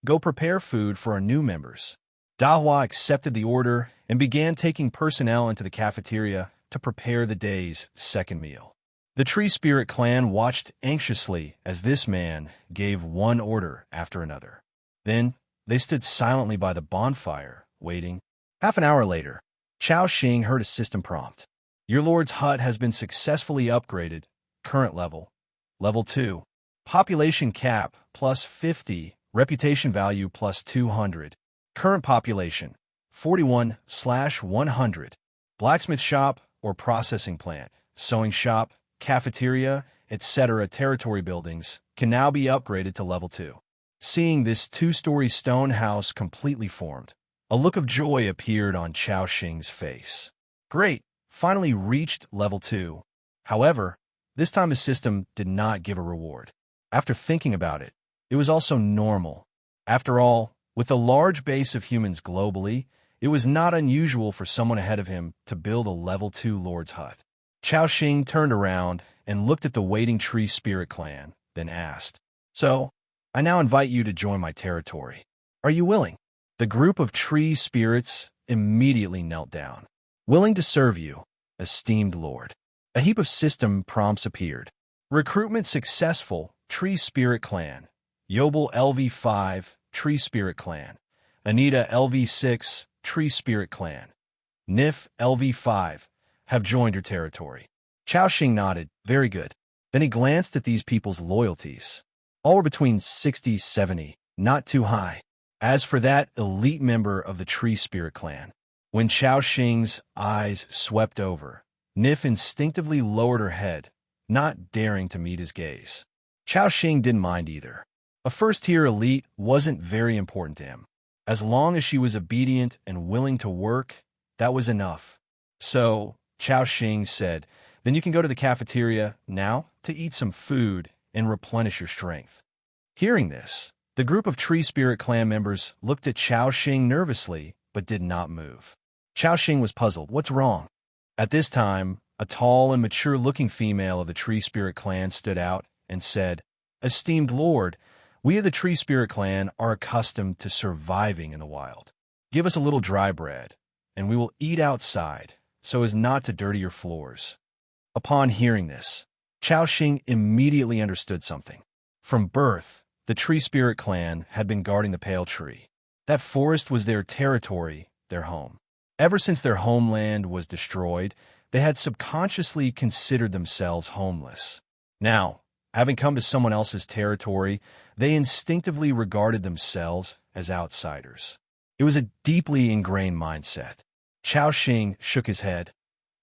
go prepare food for our new members. Dahua accepted the order and began taking personnel into the cafeteria to prepare the day's second meal. The Tree Spirit clan watched anxiously as this man gave one order after another. Then they stood silently by the bonfire, waiting. Half an hour later, Chao Xing heard a system prompt. "Your lord's hut has been successfully upgraded. Current level, level 2. Population cap plus 50, reputation value plus 200. Current population 41/100. Blacksmith shop or processing plant, sewing shop, cafeteria, etc. territory buildings can now be upgraded to level 2. Seeing this two-story stone house completely formed, a look of joy appeared on Chao Xing's face. Great, finally reached level 2. However, this time the system did not give a reward. After thinking about it, it was also normal. After all, with a large base of humans globally, it was not unusual for someone ahead of him to build a level 2 Lord's hut. Chao Xing turned around and looked at the waiting tree spirit clan, then asked, "So, I now invite you to join my territory. Are you willing?" The group of tree spirits immediately knelt down. "Willing to serve you, esteemed Lord." A heap of system prompts appeared. Recruitment successful, Tree Spirit Clan. Yobel LV5, Tree Spirit Clan. Anita LV6, Tree Spirit Clan. Nif LV5 have joined your territory. Chao Xing nodded, very good. Then he glanced at these people's loyalties. All were between 60, 70, not too high. As for that elite member of the Tree Spirit Clan, when Chao Xing's eyes swept over, Nif instinctively lowered her head, not daring to meet his gaze. Chao Xing didn't mind either. A first-tier elite wasn't very important to him. As long as she was obedient and willing to work, that was enough. So, Chao Xing said, "Then you can go to the cafeteria now to eat some food and replenish your strength." Hearing this, the group of Tree Spirit Clan members looked at Chao Xing nervously, but did not move. Chao Xing was puzzled. What's wrong? At this time, a tall and mature-looking female of the Tree Spirit Clan stood out and said, "Esteemed Lord, we of the Tree Spirit Clan are accustomed to surviving in the wild. Give us a little dry bread, and we will eat outside, so as not to dirty your floors." Upon hearing this, Chao Xing immediately understood something. From birth, the Tree Spirit Clan had been guarding the Pale Tree. That forest was their territory, their home. Ever since their homeland was destroyed, they had subconsciously considered themselves homeless. Now, having come to someone else's territory, they instinctively regarded themselves as outsiders. It was a deeply ingrained mindset. Chao Xing shook his head.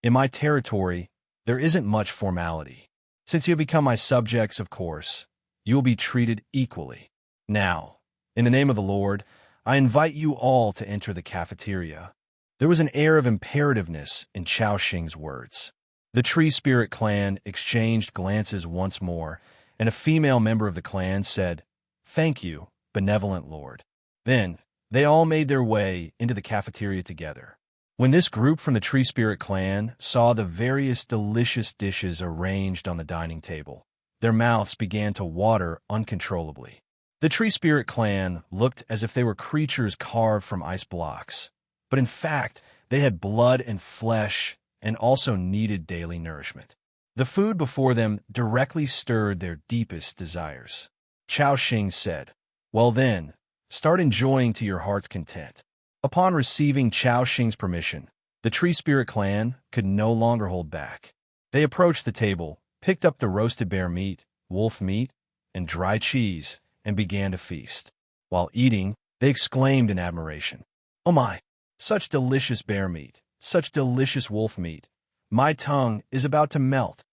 "In my territory, there isn't much formality. Since you have become my subjects, of course, you will be treated equally. Now, in the name of the Lord, I invite you all to enter the cafeteria." There was an air of imperativeness in Chao Xing's words. The Tree Spirit Clan exchanged glances once more, and a female member of the clan said, "Thank you, benevolent Lord." Then, they all made their way into the cafeteria together. When this group from the Tree Spirit Clan saw the various delicious dishes arranged on the dining table, their mouths began to water uncontrollably. The Tree Spirit Clan looked as if they were creatures carved from ice blocks, but in fact, they had blood and flesh and also needed daily nourishment. The food before them directly stirred their deepest desires. Chao Xing said, "Well then, start enjoying to your heart's content." Upon receiving Chao Xing's permission, the Tree Spirit Clan could no longer hold back. They approached the table, picked up the roasted bear meat, wolf meat, and dry cheese, and began to feast. While eating, they exclaimed in admiration, "Oh my! Such delicious bear meat, such delicious wolf meat. My tongue is about to melt.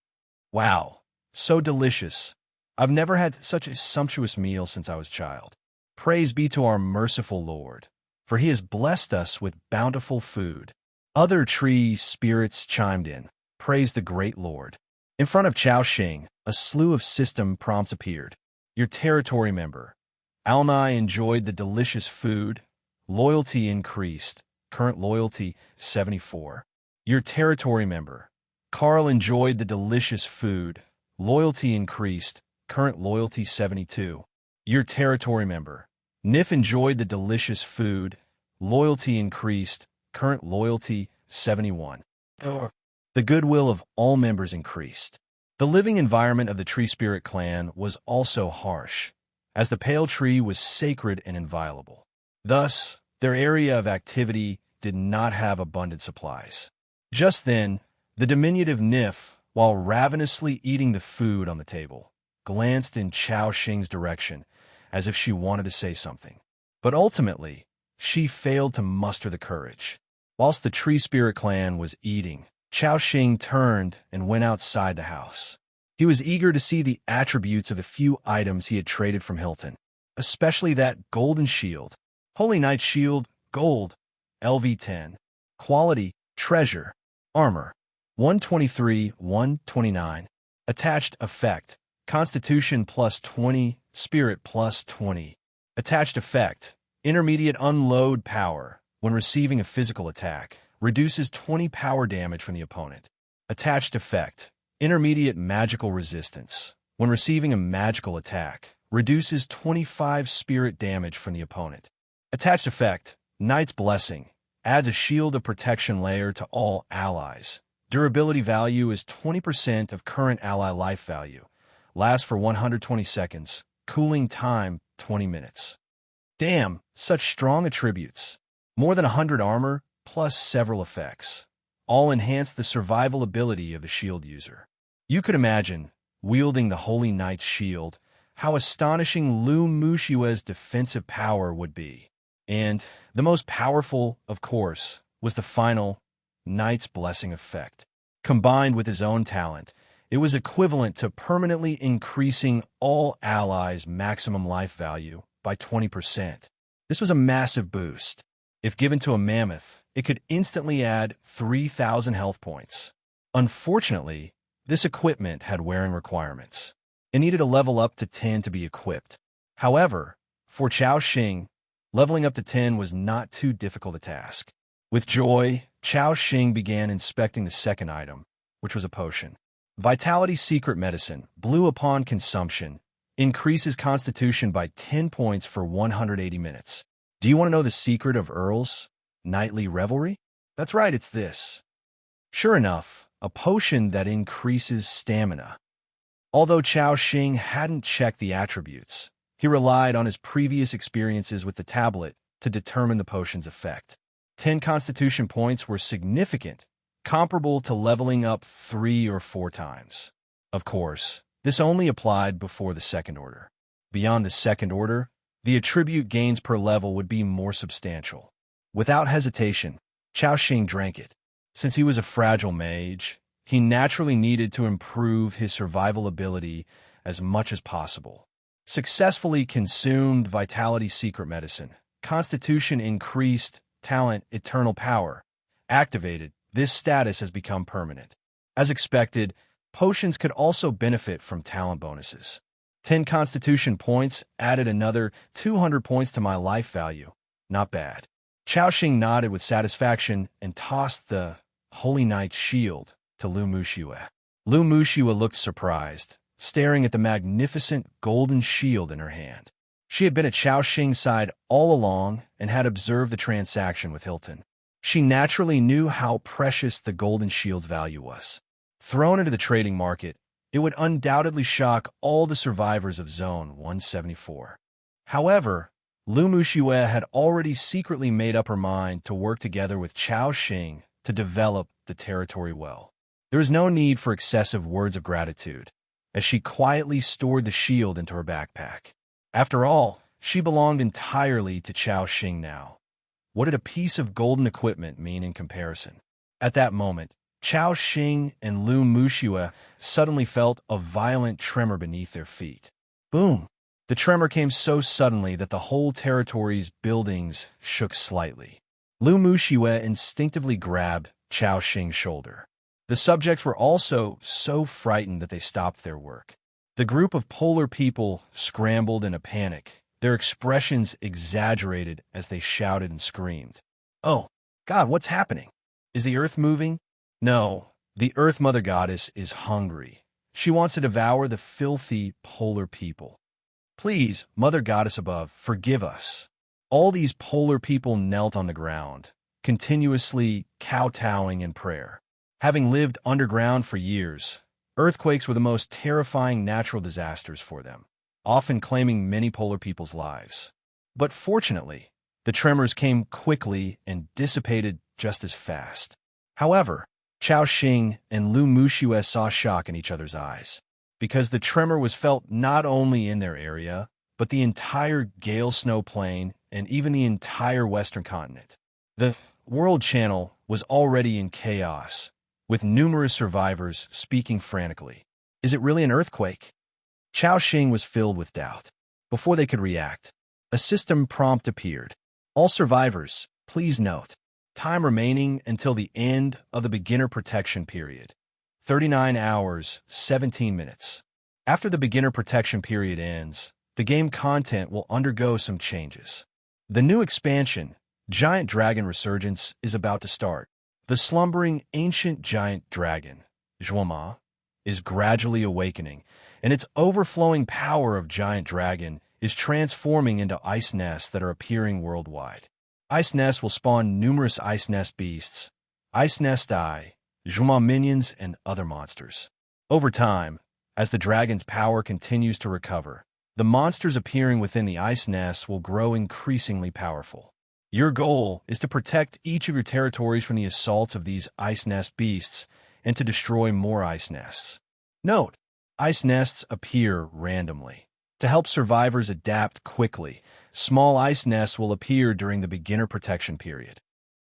Wow, so delicious. I've never had such a sumptuous meal since I was a child. Praise be to our merciful Lord, for he has blessed us with bountiful food." Other tree spirits chimed in, "Praise the great Lord." In front of Chao Xing, a slew of system prompts appeared. Your territory member. Alnai enjoyed the delicious food. Loyalty increased. Current loyalty 74. Your territory member. Carl enjoyed the delicious food. Loyalty increased. Current loyalty 72. Your territory member. Nif enjoyed the delicious food. Loyalty increased. Current loyalty 71. The goodwill of all members increased. The living environment of the Tree Spirit Clan was also harsh, as the Pale Tree was sacred and inviolable. Thus, their area of activity did not have abundant supplies. Just then, the diminutive Nif, while ravenously eating the food on the table, glanced in Chao Xing's direction, as if she wanted to say something. But ultimately, she failed to muster the courage. Whilst the Tree Spirit clan was eating, Chao Xing turned and went outside the house. He was eager to see the attributes of the few items he had traded from Hilton, especially that golden shield. Holy Knight Shield, gold, LV10. Quality, treasure, armor. 123, 129. Attached effect, Constitution plus 20, Spirit plus 20. Attached effect, intermediate unload power. When receiving a physical attack, reduces 20 power damage from the opponent. Attached effect, intermediate magical resistance. When receiving a magical attack, reduces 25 spirit damage from the opponent. Attached effect, Knight's Blessing. Adds a shield of protection layer to all allies. Durability value is 20% of current ally life value. Lasts for 120 seconds. Cooling time, 20 minutes. Damn, such strong attributes. More than 100 armor, plus several effects. All enhance the survival ability of the shield user. You could imagine, wielding the Holy Knight's shield, how astonishing Lu Mushue's defensive power would be. And the most powerful, of course, was the final Knight's Blessing effect. Combined with his own talent, it was equivalent to permanently increasing all allies' maximum life value by 20%. This was a massive boost. If given to a mammoth, it could instantly add 3,000 health points. Unfortunately, this equipment had wearing requirements. It needed a level up to 10 to be equipped. However, for Chao Xing, leveling up to 10 was not too difficult a task. With joy, Chao Xing began inspecting the second item, which was a potion. Vitality Secret Medicine, blue upon consumption, increases constitution by 10 points for 180 minutes. Do you want to know the secret of Earl's nightly revelry? That's right, it's this. Sure enough, a potion that increases stamina. Although Chao Xing hadn't checked the attributes, he relied on his previous experiences with the tablet to determine the potion's effect. 10 constitution points were significant, comparable to leveling up 3 or 4 times. Of course, this only applied before the second order. Beyond the second order, the attribute gains per level would be more substantial. Without hesitation, Chao Xing drank it. Since he was a fragile mage, he naturally needed to improve his survival ability as much as possible. Successfully consumed Vitality Secret Medicine. Constitution increased, talent Eternal Power. Activated, this status has become permanent. As expected, potions could also benefit from talent bonuses. 10 Constitution points added another 200 points to my life value. Not bad. Chao Xing nodded with satisfaction and tossed the Holy Knight's shield to Lu Mushue. Lu Mushue looked surprised, staring at the magnificent golden shield in her hand. She had been at Chao Xing's side all along and had observed the transaction with Hilton. She naturally knew how precious the golden shield's value was. Thrown into the trading market, it would undoubtedly shock all the survivors of Zone 174. However, Lu Mushue had already secretly made up her mind to work together with Chao Xing to develop the territory well. There was no need for excessive words of gratitude, as she quietly stored the shield into her backpack. After all, she belonged entirely to Chao Xing now. What did a piece of golden equipment mean in comparison? At that moment, Chao Xing and Lu Mushue suddenly felt a violent tremor beneath their feet. Boom! The tremor came so suddenly that the whole territory's buildings shook slightly. Lu Mushue instinctively grabbed Chao Xing's shoulder. The subjects were also so frightened that they stopped their work. The group of polar people scrambled in a panic, their expressions exaggerated as they shouted and screamed. Oh, God, what's happening? Is the earth moving? No, the Earth Mother Goddess is hungry. She wants to devour the filthy polar people. Please, Mother Goddess above, forgive us. All these polar people knelt on the ground, continuously kowtowing in prayer. Having lived underground for years, earthquakes were the most terrifying natural disasters for them, often claiming many polar people's lives. But fortunately, the tremors came quickly and dissipated just as fast. However, Chao Xing and Lu Mushue saw shock in each other's eyes. because the tremor was felt not only in their area, but the entire Gale Snow Plain and even the entire Western continent. The World Channel was already in chaos, with numerous survivors speaking frantically. Is it really an earthquake? Chao Xing was filled with doubt. Before they could react, a system prompt appeared. All survivors, please note, time remaining until the end of the beginner protection period. 39 hours, 17 minutes. After the beginner protection period ends, the game content will undergo some changes. The new expansion, Giant Dragon Resurgence, is about to start. The slumbering ancient giant dragon, Zhuoma, is gradually awakening, and its overflowing power of giant dragon is transforming into ice nests that are appearing worldwide. Ice nests will spawn numerous ice nest beasts, ice nest eye, Zhuoma minions, and other monsters. Over time, as the dragon's power continues to recover, the monsters appearing within the ice nests will grow increasingly powerful. Your goal is to protect each of your territories from the assaults of these ice nest beasts and to destroy more ice nests. Note, ice nests appear randomly. To help survivors adapt quickly, small ice nests will appear during the beginner protection period.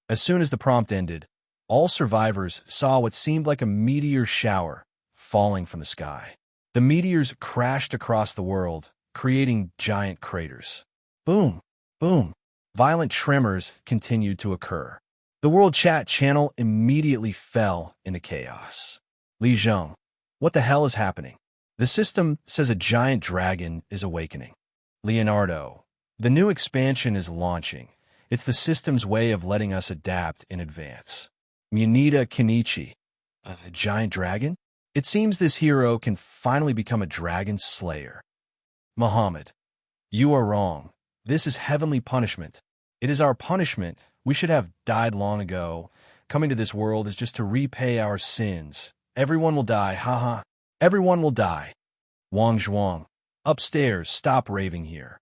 As soon as the prompt ended, all survivors saw what seemed like a meteor shower falling from the sky. The meteors crashed across the world, creating giant craters. Boom, boom. Violent tremors continued to occur. The World Chat channel immediately fell into chaos. Li Zheng, what the hell is happening? The system says a giant dragon is awakening. Leonardo, the new expansion is launching. It's the system's way of letting us adapt in advance. Munita Kenichi, a giant dragon? It seems this hero can finally become a dragon slayer. Muhammad, you are wrong. This is heavenly punishment. It is our punishment. We should have died long ago. Coming to this world is just to repay our sins. Everyone will die, haha. Everyone will die. Wang Zhuang, upstairs, stop raving here.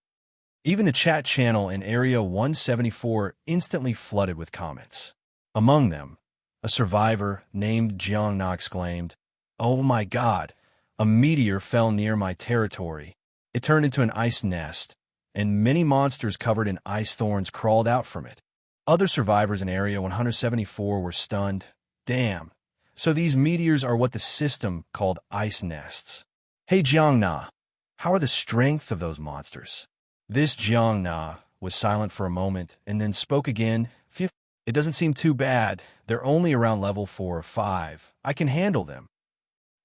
Even the chat channel in Area 174 instantly flooded with comments. Among them, a survivor named Jiang Na exclaimed, "Oh my God, a meteor fell near my territory. It turned into an ice nest, and many monsters covered in ice thorns crawled out from it. Other survivors in Area 174 were stunned. Damn. So these meteors are what the system called ice nests. Hey Jiang Na, how are the strength of those monsters?" This Jiang Na was silent for a moment and then spoke again. "Phew, it doesn't seem too bad. They're only around level 4 or 5. I can handle them."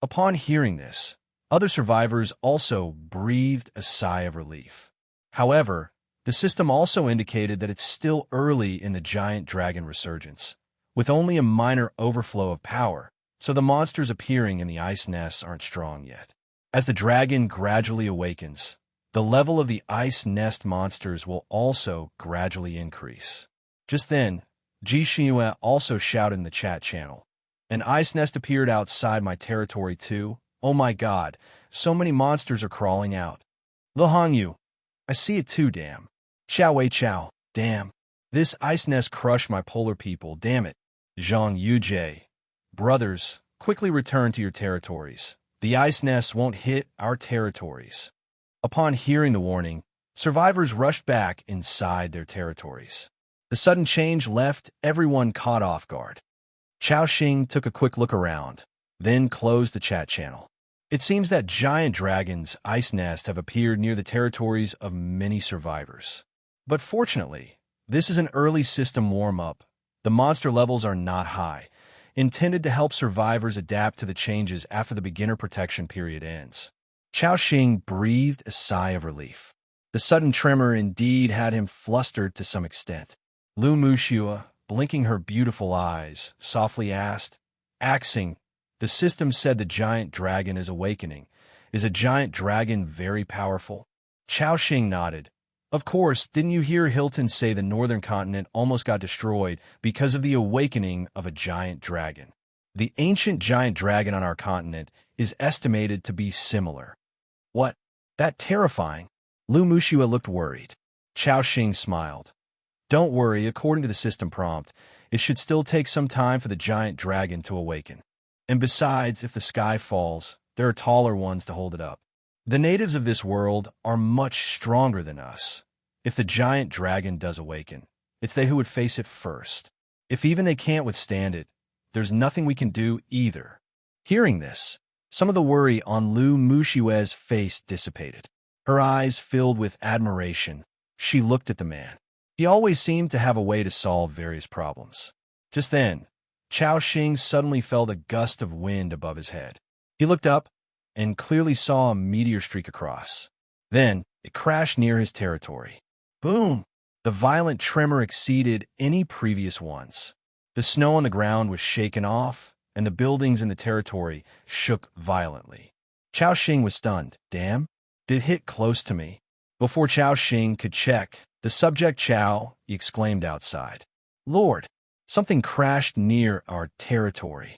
Upon hearing this, other survivors also breathed a sigh of relief. However, the system also indicated that it's still early in the giant dragon resurgence, with only a minor overflow of power, so the monsters appearing in the ice nests aren't strong yet. As the dragon gradually awakens, the level of the ice nest monsters will also gradually increase. Just then, Ji Xinhua also shouted in the chat channel, "An ice nest appeared outside my territory too. Oh my God, so many monsters are crawling out. Le Hongyu, I see it too, damn. Xiao Wei Chao, damn. This ice nest crushed my polar people, damn it. Zhang Yujie, brothers, quickly return to your territories. The ice nests won't hit our territories." Upon hearing the warning, survivors rushed back inside their territories. The sudden change left everyone caught off guard. Chao Xing took a quick look around, then closed the chat channel. It seems that giant dragons' ice nests have appeared near the territories of many survivors. But fortunately, this is an early system warm-up. The monster levels are not high, intended to help survivors adapt to the changes after the beginner protection period ends. Chao Xing breathed a sigh of relief. The sudden tremor indeed had him flustered to some extent. Lu Muxua, blinking her beautiful eyes, softly asked, "Axing, the system said the giant dragon is awakening. Is a giant dragon very powerful?" Chao Xing nodded. "Of course, didn't you hear Hilton say the northern continent almost got destroyed because of the awakening of a giant dragon? The ancient giant dragon on our continent is estimated to be similar." "What? That terrifying?" Lu Muxua looked worried. Chao Xing smiled. "Don't worry, according to the system prompt, it should still take some time for the giant dragon to awaken. And besides, if the sky falls, there are taller ones to hold it up. The natives of this world are much stronger than us. If the giant dragon does awaken, it's they who would face it first. If even they can't withstand it, there's nothing we can do either. Hearing this, some of the worry on Lu Mushiwe's face dissipated. Her eyes filled with admiration. She looked at the man. He always seemed to have a way to solve various problems. Just then, Chao Xing suddenly felt a gust of wind above his head. He looked up and clearly saw a meteor streak across. Then, it crashed near his territory. Boom! The violent tremor exceeded any previous ones. The snow on the ground was shaken off, and the buildings in the territory shook violently. Chao Xing was stunned. Damn, it hit close to me. Before Chao Xing could check, the subject Chao exclaimed outside. Lord, something crashed near our territory.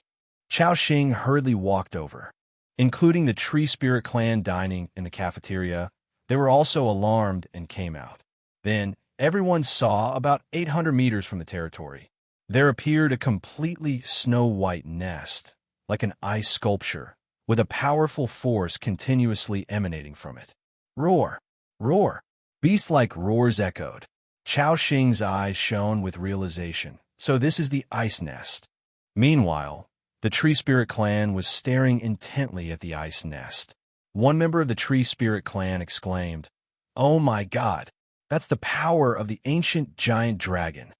Chao Xing hurriedly walked over. Including the Tree Spirit clan dining in the cafeteria, they were also alarmed and came out. Then, everyone saw about 800 meters from the territory. There appeared a completely snow-white nest, like an ice sculpture, with a powerful force continuously emanating from it. Roar! Roar! Beast-like roars echoed. Chao Xing's eyes shone with realization. So this is the ice nest. Meanwhile, the Tree Spirit clan was staring intently at the ice nest. One member of the Tree Spirit clan exclaimed, "Oh my God, that's the power of the ancient giant dragon."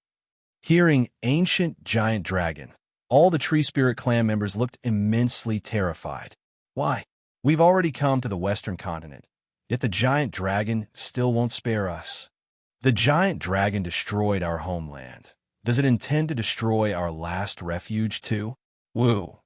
Hearing ancient giant dragon, all the Tree Spirit clan members looked immensely terrified. Why? We've already come to the Western continent, yet the giant dragon still won't spare us. The giant dragon destroyed our homeland. Does it intend to destroy our last refuge too? Woo!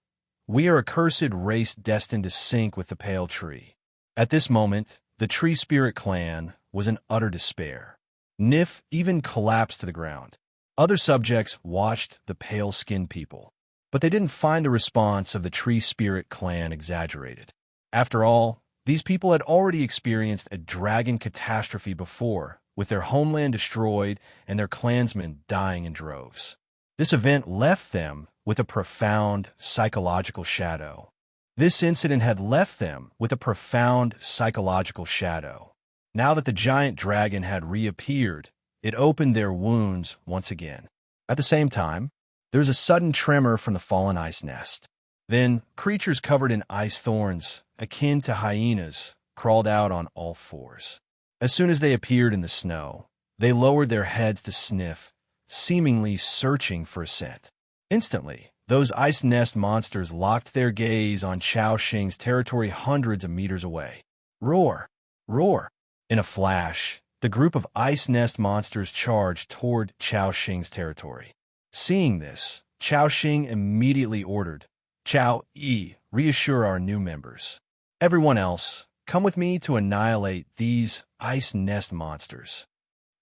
We are a cursed race destined to sink with the pale tree. At this moment, the Tree Spirit clan was in utter despair. Nif even collapsed to the ground. Other subjects watched the pale-skinned people, but they didn't find the response of the Tree Spirit clan exaggerated. After all, these people had already experienced a dragon catastrophe before, with their homeland destroyed and their clansmen dying in droves. This event left them with a profound psychological shadow. This incident had left them with a profound psychological shadow. Now that the giant dragon had reappeared, it opened their wounds once again. At the same time, there was a sudden tremor from the fallen ice nest. Then, creatures covered in ice thorns, akin to hyenas, crawled out on all fours. As soon as they appeared in the snow, they lowered their heads to sniff, seemingly searching for a scent. Instantly, those ice nest monsters locked their gaze on Chao Xing's territory hundreds of meters away. Roar! Roar! In a flash, the group of ice nest monsters charged toward Chao Xing's territory. Seeing this, Chao Xing immediately ordered, Chao Yi, reassure our new members. Everyone else, come with me to annihilate these ice nest monsters.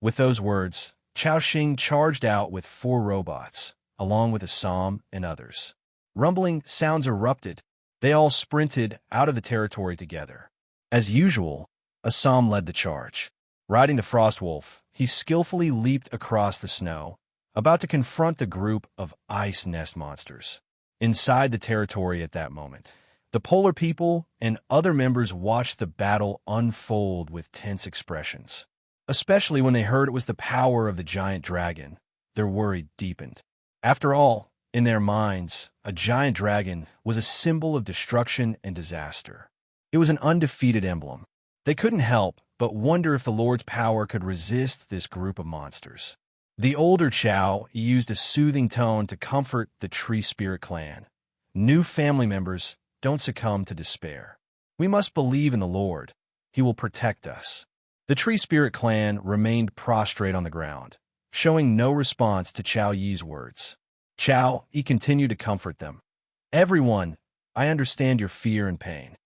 With those words, Chao Xing charged out with 4 robots, along with Assam and others. Rumbling sounds erupted. They all sprinted out of the territory together. As usual, Assam led the charge. Riding the Frostwolf, he skillfully leaped across the snow, about to confront the group of ice nest monsters. Inside the territory at that moment, the Polar people and other members watched the battle unfold with tense expressions. Especially when they heard it was the power of the giant dragon, their worry deepened. After all, in their minds, a giant dragon was a symbol of destruction and disaster. It was an undefeated emblem. They couldn't help but wonder if the Lord's power could resist this group of monsters. The older Chao used a soothing tone to comfort the Tree Spirit clan. New family members, don't succumb to despair. We must believe in the Lord. He will protect us. The Tree Spirit clan remained prostrate on the ground, showing no response to Chao Yi's words. Chao Yi continued to comfort them. Everyone, I understand your fear and pain.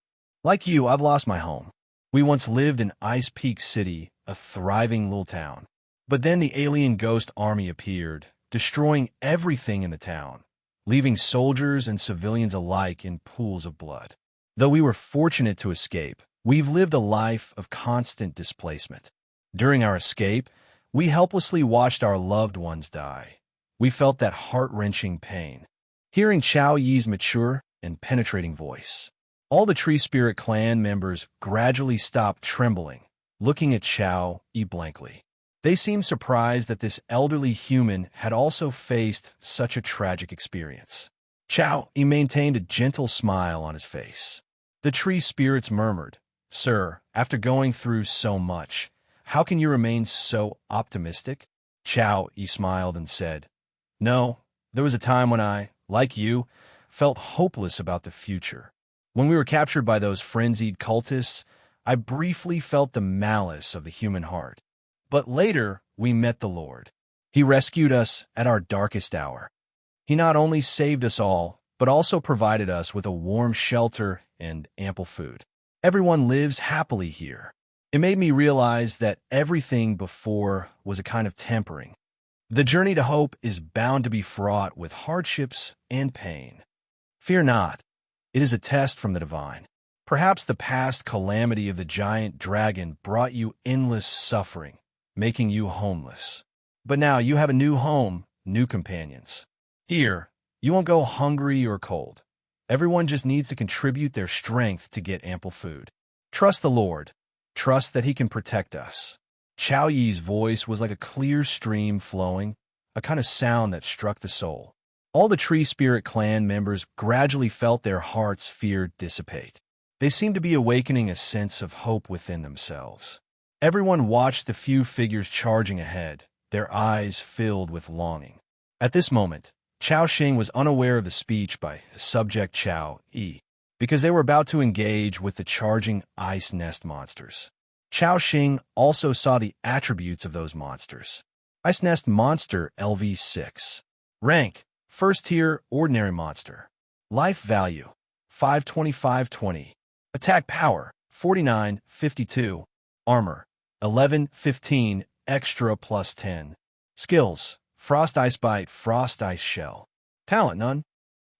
Like you, I've lost my home. We once lived in Ice Peak City, a thriving little town. But then the alien ghost army appeared, destroying everything in the town, leaving soldiers and civilians alike in pools of blood. Though we were fortunate to escape, we've lived a life of constant displacement. During our escape, we helplessly watched our loved ones die. We felt that heart-wrenching pain. Hearing Chao Yi's mature and penetrating voice, All the Tree Spirit clan members gradually stopped trembling, looking at Chow Yi blankly. They seemed surprised that this elderly human had also faced such a tragic experience. Chow Yi maintained a gentle smile on his face. The Tree Spirits murmured, "Sir, after going through so much, how can you remain so optimistic?" Chow Yi smiled and said, "No, there was a time when I, like you, felt hopeless about the future. When we were captured by those frenzied cultists, I briefly felt the malice of the human heart. But later, we met the Lord. He rescued us at our darkest hour. He not only saved us all, but also provided us with a warm shelter and ample food. Everyone lives happily here. It made me realize that everything before was a kind of tempering. The journey to hope is bound to be fraught with hardships and pain. Fear not. It is a test from the divine. Perhaps the past calamity of the giant dragon brought you endless suffering, making you homeless. But now you have a new home, new companions. Here, you won't go hungry or cold. Everyone just needs to contribute their strength to get ample food. Trust the Lord. Trust that He can protect us." Chow Yi's voice was like a clear stream flowing, a kind of sound that struck the soul. All the Tree Spirit clan members gradually felt their hearts' fear dissipate. They seemed to be awakening a sense of hope within themselves. Everyone watched the few figures charging ahead, their eyes filled with longing. At this moment, Chao Xing was unaware of the speech by his subject Chow Yi, because they were about to engage with the charging ice nest monsters. Chao Xing also saw the attributes of those monsters. Ice Nest Monster LV6. Rank: First Tier Ordinary Monster. Life Value: 52520. Attack Power: 4952. Armor: 1115 extra plus 10. Skills: Frost Ice Bite, Frost Ice Shell. Talent: None.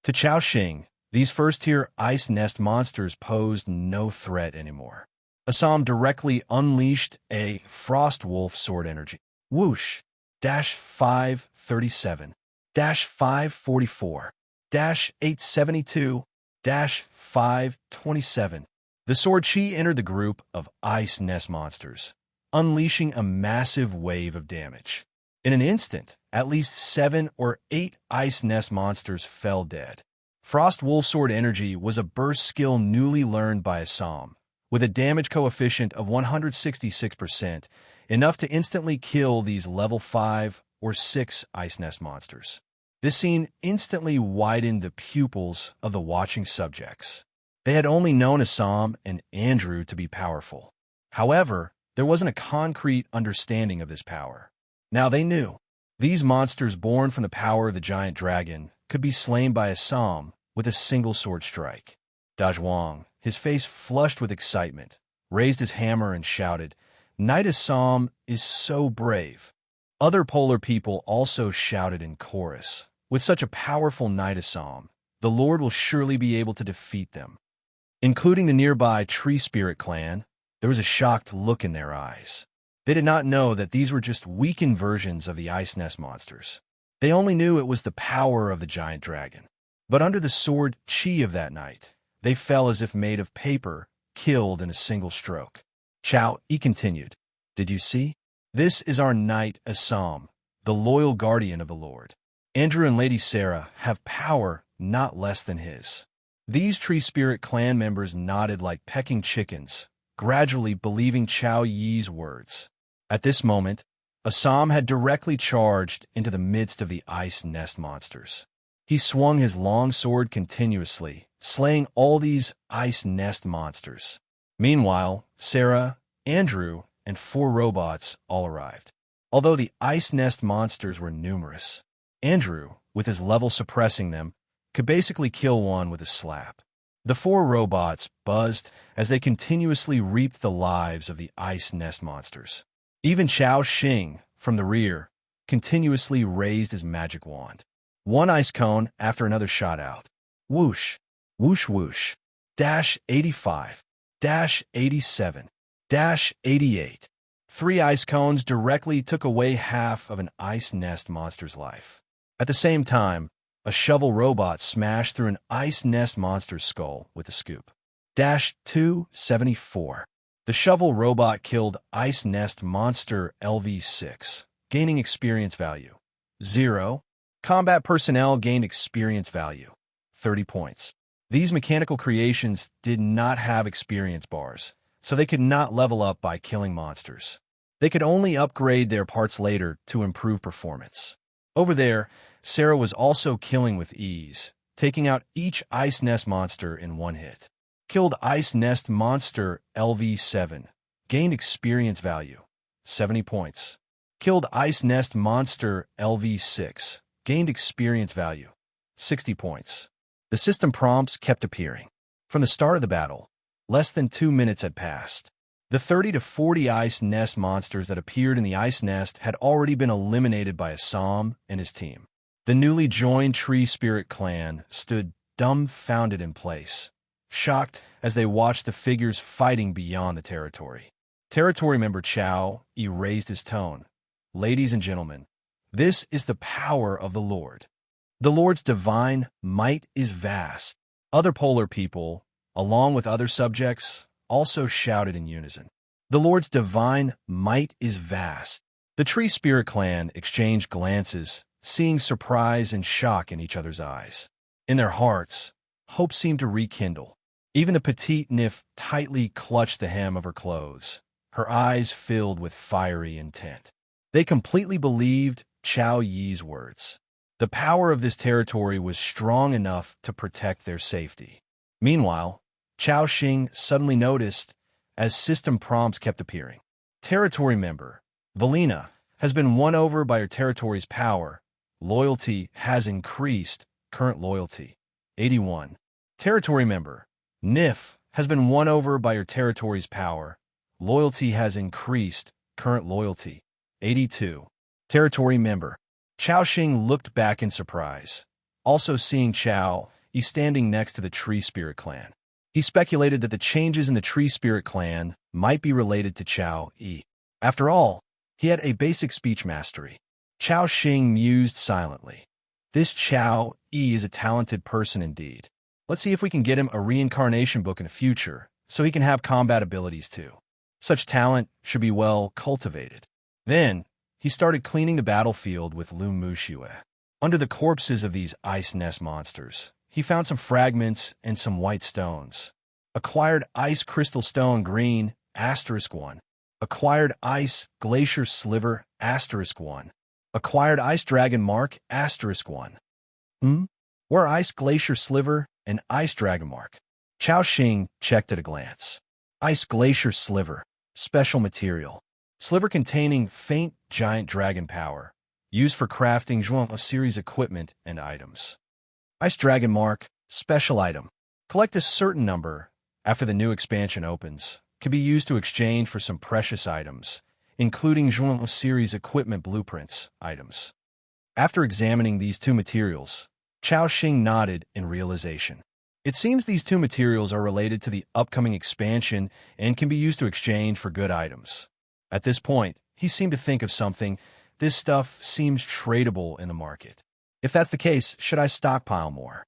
To Chao Xing, these first-tier ice nest monsters posed no threat anymore. Assam directly unleashed a Frost Wolf Sword Energy. Whoosh! -537. -544. -872. -527. The Sword Chi entered the group of ice nest monsters, unleashing a massive wave of damage. In an instant, at least 7 or 8 ice nest monsters fell dead. Frost Wolf Sword Energy was a burst skill newly learned by Assam, with a damage coefficient of 166%, enough to instantly kill these level 5 or 6 ice nest monsters. This scene instantly widened the pupils of the watching subjects. They had only known Assam and Andrew to be powerful. However, there wasn't a concrete understanding of this power. Now they knew. These monsters born from the power of the giant dragon could be slain by Assam with a single sword strike. Dazhuang, his face flushed with excitement, raised his hammer and shouted, "Knight Assam is so brave." Other polar people also shouted in chorus, "With such a powerful Knight Assam, the Lord will surely be able to defeat them." Including the nearby Tree Spirit clan, there was a shocked look in their eyes. They did not know that these were just weakened versions of the ice nest monsters. They only knew it was the power of the giant dragon. But under the sword chi of that night, they fell as if made of paper, killed in a single stroke. Chow Yi continued, "Did you see? This is our knight Assam, the loyal guardian of the Lord. Andrew and Lady Sarah have power not less than his." These Tree Spirit clan members nodded like pecking chickens, gradually believing Chow Yi's words. At this moment, Assam had directly charged into the midst of the ice nest monsters. He swung his long sword continuously, slaying all these ice nest monsters. Meanwhile, Sarah, Andrew, and 4 robots all arrived. Although the ice nest monsters were numerous, Andrew, with his level suppressing them, could basically kill one with a slap. The 4 robots buzzed as they continuously reaped the lives of the ice nest monsters. Even Chao Xing, from the rear, continuously raised his magic wand. One ice cone after another shot out. Whoosh, whoosh whoosh, -85, -87, -88. 3 ice cones directly took away half of an ice nest monster's life. At the same time, a shovel robot smashed through an ice nest monster's skull with a scoop. 274. The shovel robot killed Ice Nest Monster LV6, gaining experience value 0. Combat personnel gained experience value 30 points. These mechanical creations did not have experience bars, so they could not level up by killing monsters. They could only upgrade their parts later to improve performance. Over there, Sarah was also killing with ease, taking out each Ice Nest monster in one hit. Killed Ice Nest Monster LV7, gained experience value 70 points. Killed Ice Nest Monster LV6, gained experience value 60 points. The system prompts kept appearing. From the start of the battle, less than 2 minutes had passed. The 30 to 40 Ice Nest monsters that appeared in the Ice Nest had already been eliminated by Assam and his team. The newly joined Tree Spirit clan stood dumbfounded in place, shocked as they watched the figures fighting beyond the territory. Territory member Chow raised his tone. Ladies and gentlemen, this is the power of the Lord. The Lord's divine might is vast. Other polar people, along with other subjects, also shouted in unison. The Lord's divine might is vast. The Tree Spirit clan exchanged glances, seeing surprise and shock in each other's eyes. In their hearts, hope seemed to rekindle. Even the petite nymph tightly clutched the hem of her clothes, her eyes filled with fiery intent. They completely believed Chow Yi's words. The power of this territory was strong enough to protect their safety. Meanwhile, Chao Xing suddenly noticed, as system prompts kept appearing. Territory member, Valina, has been won over by your territory's power. Loyalty has increased. Current loyalty, 81. Territory member, Nif, has been won over by your territory's power. Loyalty has increased. Current loyalty, 82. Territory member, Chao Xing looked back in surprise, also seeing Chao Yi standing next to the Tree Spirit clan. He speculated that the changes in the Tree Spirit clan might be related to Chao Yi. After all, he had a basic speech mastery. Chao Xing mused silently. This Chao Yi is a talented person indeed. Let's see if we can get him a reincarnation book in the future, so he can have combat abilities too. Such talent should be well cultivated. Then, he started cleaning the battlefield with Lu Muxue. Under the corpses of these Ice Nest monsters, he found some fragments and some white stones. Acquired Ice Crystal Stone Green, *1. Acquired Ice Glacier Sliver, *1. Acquired Ice Dragon Mark, *1. Where Ice Glacier Sliver and Ice Dragon Mark? Chao Xing checked at a glance. Ice Glacier Sliver, special material. Sliver containing faint giant dragon power, used for crafting Zhuang series equipment and items. Ice Dragon Mark, special item. Collect a certain number after the new expansion opens. Can be used to exchange for some precious items, including Zhuang series equipment blueprints items. After examining these two materials, Chao Xing nodded in realization. It seems these two materials are related to the upcoming expansion and can be used to exchange for good items. At this point, he seemed to think of something. This stuff seems tradable in the market. If that's the case, should I stockpile more?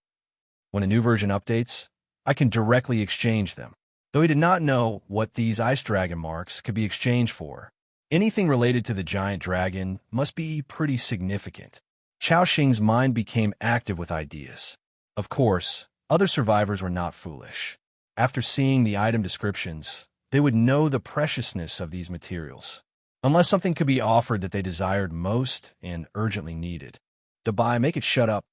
When a new version updates, I can directly exchange them. Though he did not know what these Ice Dragon marks could be exchanged for, anything related to the giant dragon must be pretty significant. Chao Xing's mind became active with ideas. Of course, other survivors were not foolish. After seeing the item descriptions, they would know the preciousness of these materials. Unless something could be offered that they desired most and urgently needed. Dabai, make it shut up.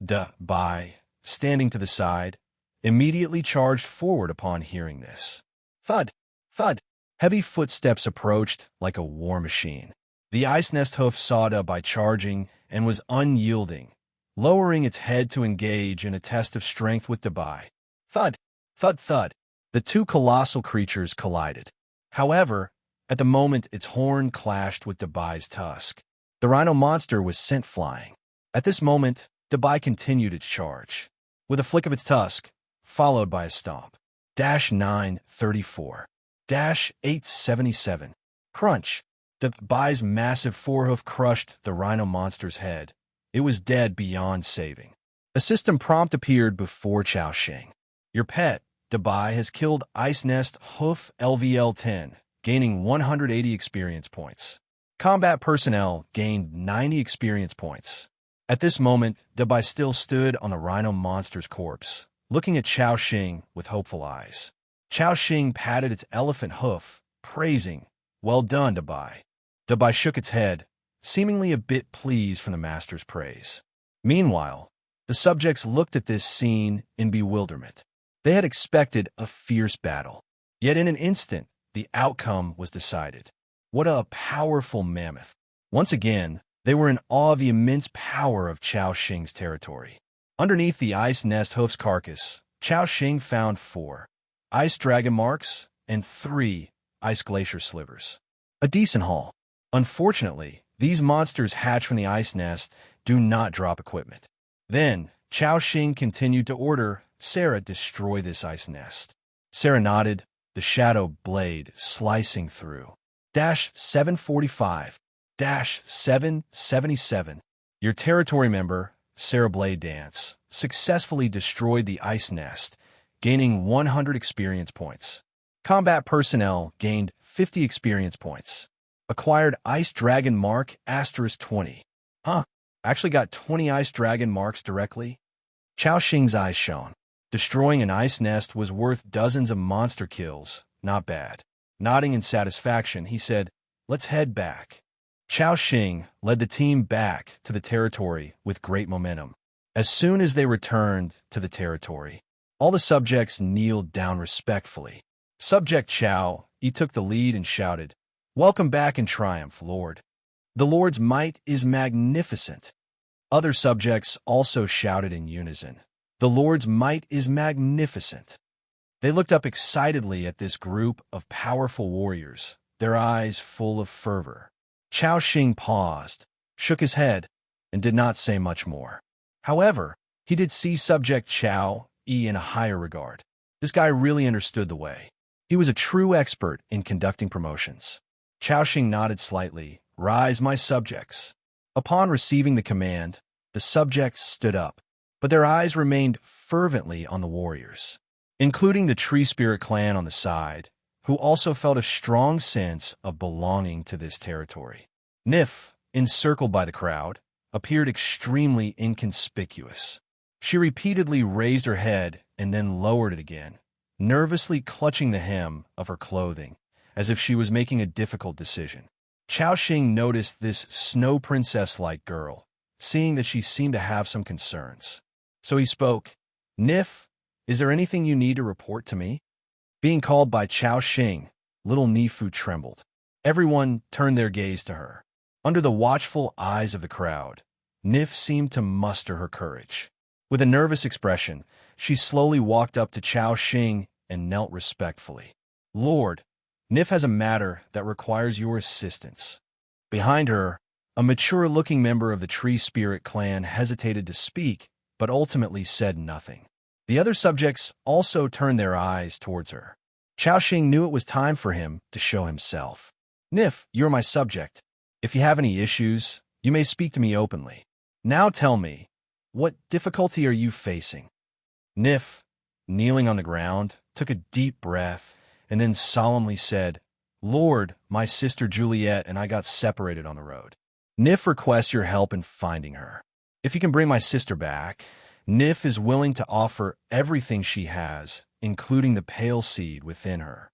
Dabai, standing to the side, immediately charged forward upon hearing this. Thud! Thud! Heavy footsteps approached like a war machine. The Ice Nest hoof saw Dabai charging and was unyielding, lowering its head to engage in a test of strength with Dabai. Thud! Thud! Thud! The two colossal creatures collided. However, at the moment its horn clashed with Dabai's tusk, the rhino monster was sent flying. At this moment, Dabai continued its charge, with a flick of its tusk, followed by a stomp. -934. -877. Crunch! Dabai's massive forehoof crushed the rhino monster's head. It was dead beyond saving. A system prompt appeared before Chao Xing. Your pet, Dabai has killed Ice Nest Hoof LVL-10, gaining 180 experience points. Combat personnel gained 90 experience points. At this moment, Dabai still stood on the rhino monster's corpse, looking at Chao Xing with hopeful eyes. Chao Xing patted its elephant hoof, praising, "Well done, Dabai." Dabai shook its head, seemingly a bit pleased from the master's praise. Meanwhile, the subjects looked at this scene in bewilderment. They had expected a fierce battle, yet in an instant, the outcome was decided. What a powerful mammoth! Once again, they were in awe of the immense power of Chao Xing's territory. Underneath the ice nest hoof's carcass, Chao Xing found 4 ice dragon marks and 3 ice glacier slivers. A decent haul. Unfortunately, these monsters hatched from the ice nest do not drop equipment. Then, Chao Xing continued to order Sarah destroy this ice nest. Sarah nodded, the shadow blade slicing through. -745, -777. Your territory member, Sarah Blade Dance, successfully destroyed the ice nest, gaining 100 experience points. Combat personnel gained 50 experience points. Acquired Ice Dragon Mark *20. Huh, actually got 20 Ice Dragon Marks directly? Chao Xing's eyes shone. Destroying an ice nest was worth dozens of monster kills. Not bad. Nodding in satisfaction, he said, "Let's head back." Chao Xing led the team back to the territory with great momentum. As soon as they returned to the territory, all the subjects kneeled down respectfully. Subject Chao, he took the lead and shouted, "Welcome back in triumph, Lord. The Lord's might is magnificent." Other subjects also shouted in unison, "The Lord's might is magnificent." They looked up excitedly at this group of powerful warriors, their eyes full of fervor. Chao Xing paused, shook his head, and did not say much more. However, he did see subject Chao Yi in a higher regard. This guy really understood the way. He was a true expert in conducting promotions. Chao Xing nodded slightly. "Rise, my subjects." Upon receiving the command, the subjects stood up, but their eyes remained fervently on the warriors, including the Tree Spirit clan on the side, who also felt a strong sense of belonging to this territory. Nif, encircled by the crowd, appeared extremely inconspicuous. She repeatedly raised her head and then lowered it again, nervously clutching the hem of her clothing, as if she was making a difficult decision. Chao Xing noticed this snow princess-like girl, seeing that she seemed to have some concerns. So he spoke, "Nif, is there anything you need to report to me?" Being called by Chao Xing, little Nifu trembled. Everyone turned their gaze to her. Under the watchful eyes of the crowd, Nif seemed to muster her courage. With a nervous expression, she slowly walked up to Chao Xing and knelt respectfully. "Lord, Nif has a matter that requires your assistance." Behind her, a mature-looking member of the Tree Spirit clan hesitated to speak, but ultimately said nothing. The other subjects also turned their eyes towards her. Chao Xing knew it was time for him to show himself. "Nif, you are my subject. If you have any issues, you may speak to me openly. Now tell me, what difficulty are you facing?" Nif, kneeling on the ground, took a deep breath and then solemnly said, "Lord, my sister Juliet and I got separated on the road. Nif requests your help in finding her. If you can bring my sister back, Nif is willing to offer everything she has, including the pale seed within her."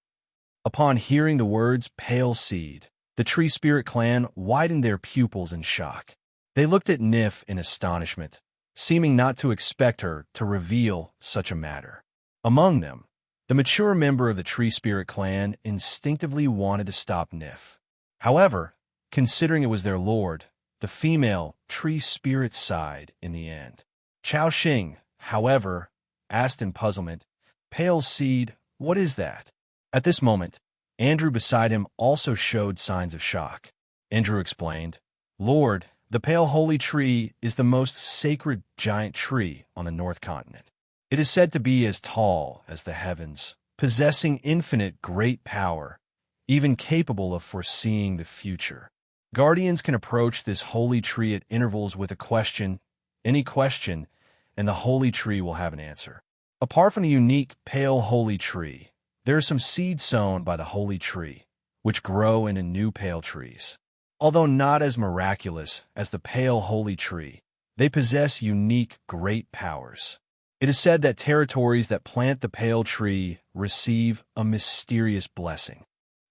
Upon hearing the words "pale seed," the Tree Spirit clan widened their pupils in shock. They looked at Nif in astonishment, seeming not to expect her to reveal such a matter. Among them, the mature member of the Tree Spirit clan instinctively wanted to stop Nif. However, considering it was their lord, the female Tree Spirit sighed in the end. Chao Xing, however, asked in puzzlement, "Pale seed, what is that?" At this moment, Andrew beside him also showed signs of shock. Andrew explained, "Lord, the pale holy tree is the most sacred giant tree on the North Continent. It is said to be as tall as the heavens, possessing infinite great power, even capable of foreseeing the future. Guardians can approach this holy tree at intervals with a question, any question, and the holy tree will have an answer. Apart from the unique pale holy tree, there are some seeds sown by the holy tree, which grow into new pale trees. Although not as miraculous as the pale holy tree, they possess unique great powers. It is said that territories that plant the pale tree receive a mysterious blessing.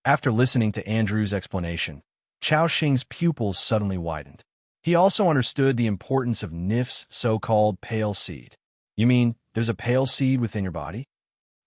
After listening to Andrew's explanation, Chao Xing's pupils suddenly widened. He also understood the importance of Nif's so-called pale seed. You mean there's a pale seed within your body?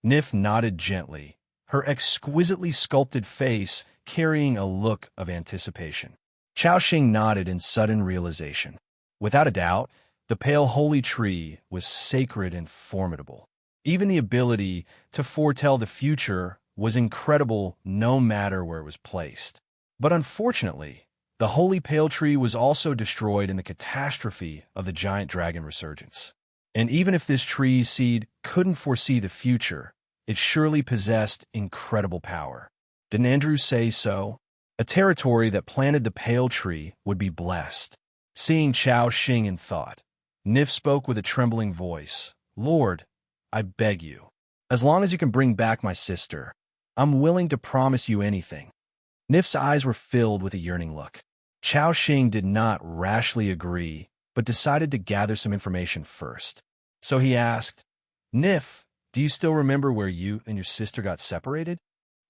Nif nodded gently, her exquisitely sculpted face carrying a look of anticipation. Chao Xing nodded in sudden realization. Without a doubt, the pale holy tree was sacred and formidable. Even the ability to foretell the future was incredible no matter where it was placed. But unfortunately, the holy pale tree was also destroyed in the catastrophe of the giant dragon resurgence. And even if this tree's seed couldn't foresee the future, it surely possessed incredible power. Didn't Andrew say so? A territory that planted the pale tree would be blessed. Seeing Chao Xing in thought, Nif spoke with a trembling voice. Lord, I beg you, as long as you can bring back my sister, I'm willing to promise you anything. Nif's eyes were filled with a yearning look. Chao Xing did not rashly agree, but decided to gather some information first. So he asked, Nif, do you still remember where you and your sister got separated?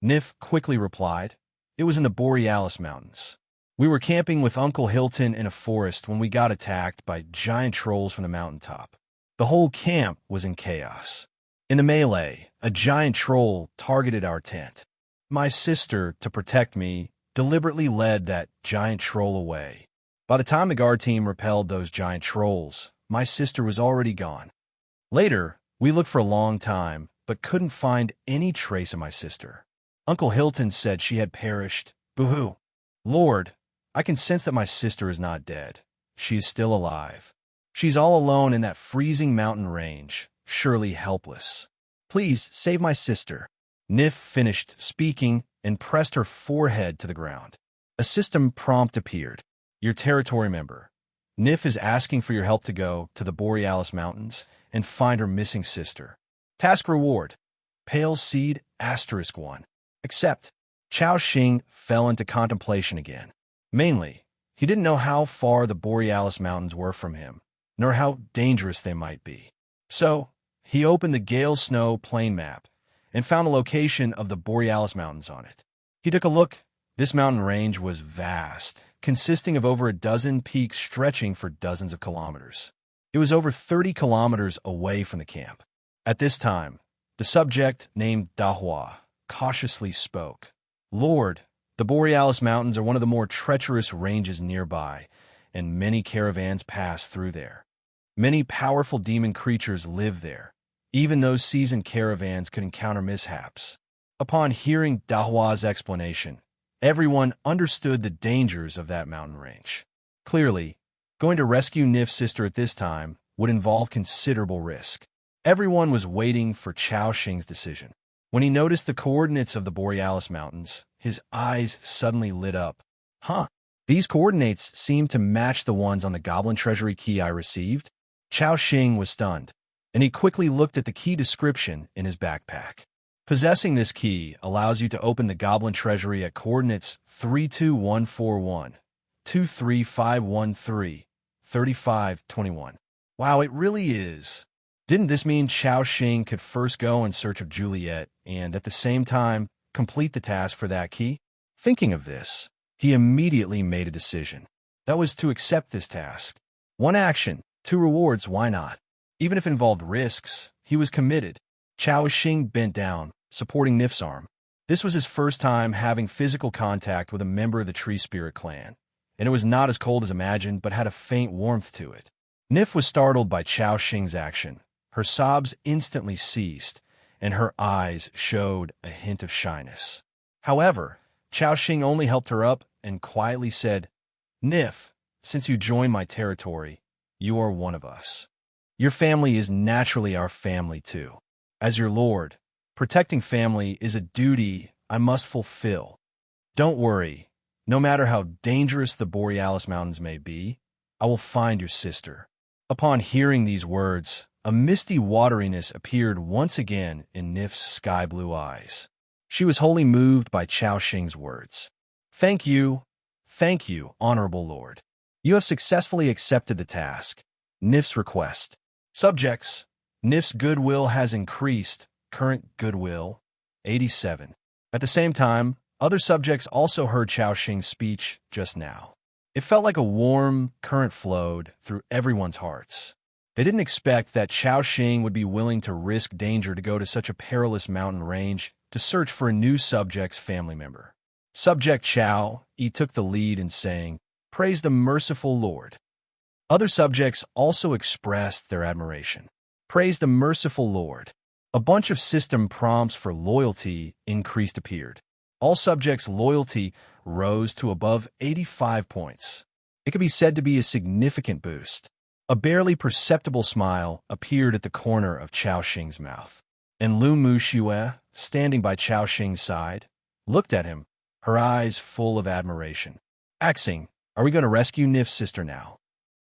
Nif quickly replied, it was in the Borealis Mountains. We were camping with Uncle Hilton in a forest when we got attacked by giant trolls from the mountaintop. The whole camp was in chaos. In the melee, a giant troll targeted our tent. My sister, to protect me, deliberately led that giant troll away. By the time the guard team repelled those giant trolls, my sister was already gone. Later, we looked for a long time, but couldn't find any trace of my sister. Uncle Hilton said she had perished. Boo-hoo. Lord, I can sense that my sister is not dead. She is still alive. She's all alone in that freezing mountain range, surely helpless. Please save my sister. Nif finished speaking and pressed her forehead to the ground. A system prompt appeared. Your territory member. Nif is asking for your help to go to the Borealis Mountains and find her missing sister. Task reward. Pale seed *1. Accept. Chao Xing fell into contemplation again. Mainly, he didn't know how far the Borealis Mountains were from him, nor how dangerous they might be. So, he opened the Gale Snow Plain map and found the location of the Borealis Mountains on it. He took a look. This mountain range was vast, consisting of over a dozen peaks stretching for dozens of kilometers. It was over 30 kilometers away from the camp. At this time, the subject, named Dahua, cautiously spoke. Lord, the Borealis Mountains are one of the more treacherous ranges nearby, and many caravans pass through there. Many powerful demon creatures live there. Even those seasoned caravans could encounter mishaps. Upon hearing Dahua's explanation, everyone understood the dangers of that mountain range. Clearly, going to rescue Nif's sister at this time would involve considerable risk. Everyone was waiting for Chao Xing's decision. When he noticed the coordinates of the Borealis Mountains, his eyes suddenly lit up. These coordinates seem to match the ones on the Goblin Treasury key I received. Chao Xing was stunned, and he quickly looked at the key description in his backpack. Possessing this key allows you to open the Goblin Treasury at coordinates 32141, 23513, 3521. Wow, it really is. Didn't this mean Chao Xing could first go in search of Juliet and, at the same time, complete the task for that key? Thinking of this, he immediately made a decision. That was to accept this task. One action, 2 rewards, why not? Even if it involved risks, he was committed. Chao Xing bent down, supporting Nif's arm. This was his first time having physical contact with a member of the Tree Spirit clan, and it was not as cold as imagined, but had a faint warmth to it. Nif was startled by Chao Xing's action. Her sobs instantly ceased, and her eyes showed a hint of shyness. However, Chao Xing only helped her up and quietly said, Nif, since you joined my territory, you are one of us. Your family is naturally our family too. As your lord, protecting family is a duty I must fulfill. Don't worry, no matter how dangerous the Borealis Mountains may be, I will find your sister. Upon hearing these words, a misty wateriness appeared once again in Nif's sky-blue eyes. She was wholly moved by Chao Xing's words. Thank you, honorable lord. You have successfully accepted the task. Nif's request. Subjects. Nif's goodwill has increased. Current goodwill, 87. At the same time, other subjects also heard Chao Xing's speech just now. It felt like a warm current flowed through everyone's hearts. They didn't expect that Chao Xing would be willing to risk danger to go to such a perilous mountain range to search for a new subject's family member. Subject Chao took the lead in saying, "Praise the merciful Lord." Other subjects also expressed their admiration. Praise the merciful Lord. A bunch of system prompts for loyalty increased appeared. All subjects' loyalty rose to above 85 points. It could be said to be a significant boost. A barely perceptible smile appeared at the corner of Chao Xing's mouth. And Lu Muxue, standing by Chao Xing's side, looked at him, her eyes full of admiration. Axing, are we going to rescue Nif's sister now?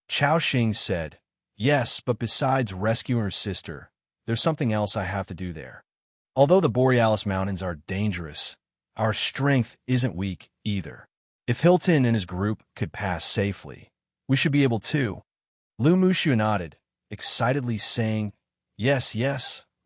Chao Xing said, yes, but besides rescuing her sister, there's something else I have to do there. Although the Borealis Mountains are dangerous, our strength isn't weak either. If Hilton and his group could pass safely, we should be able to. Lu Muxue nodded, excitedly saying, yes,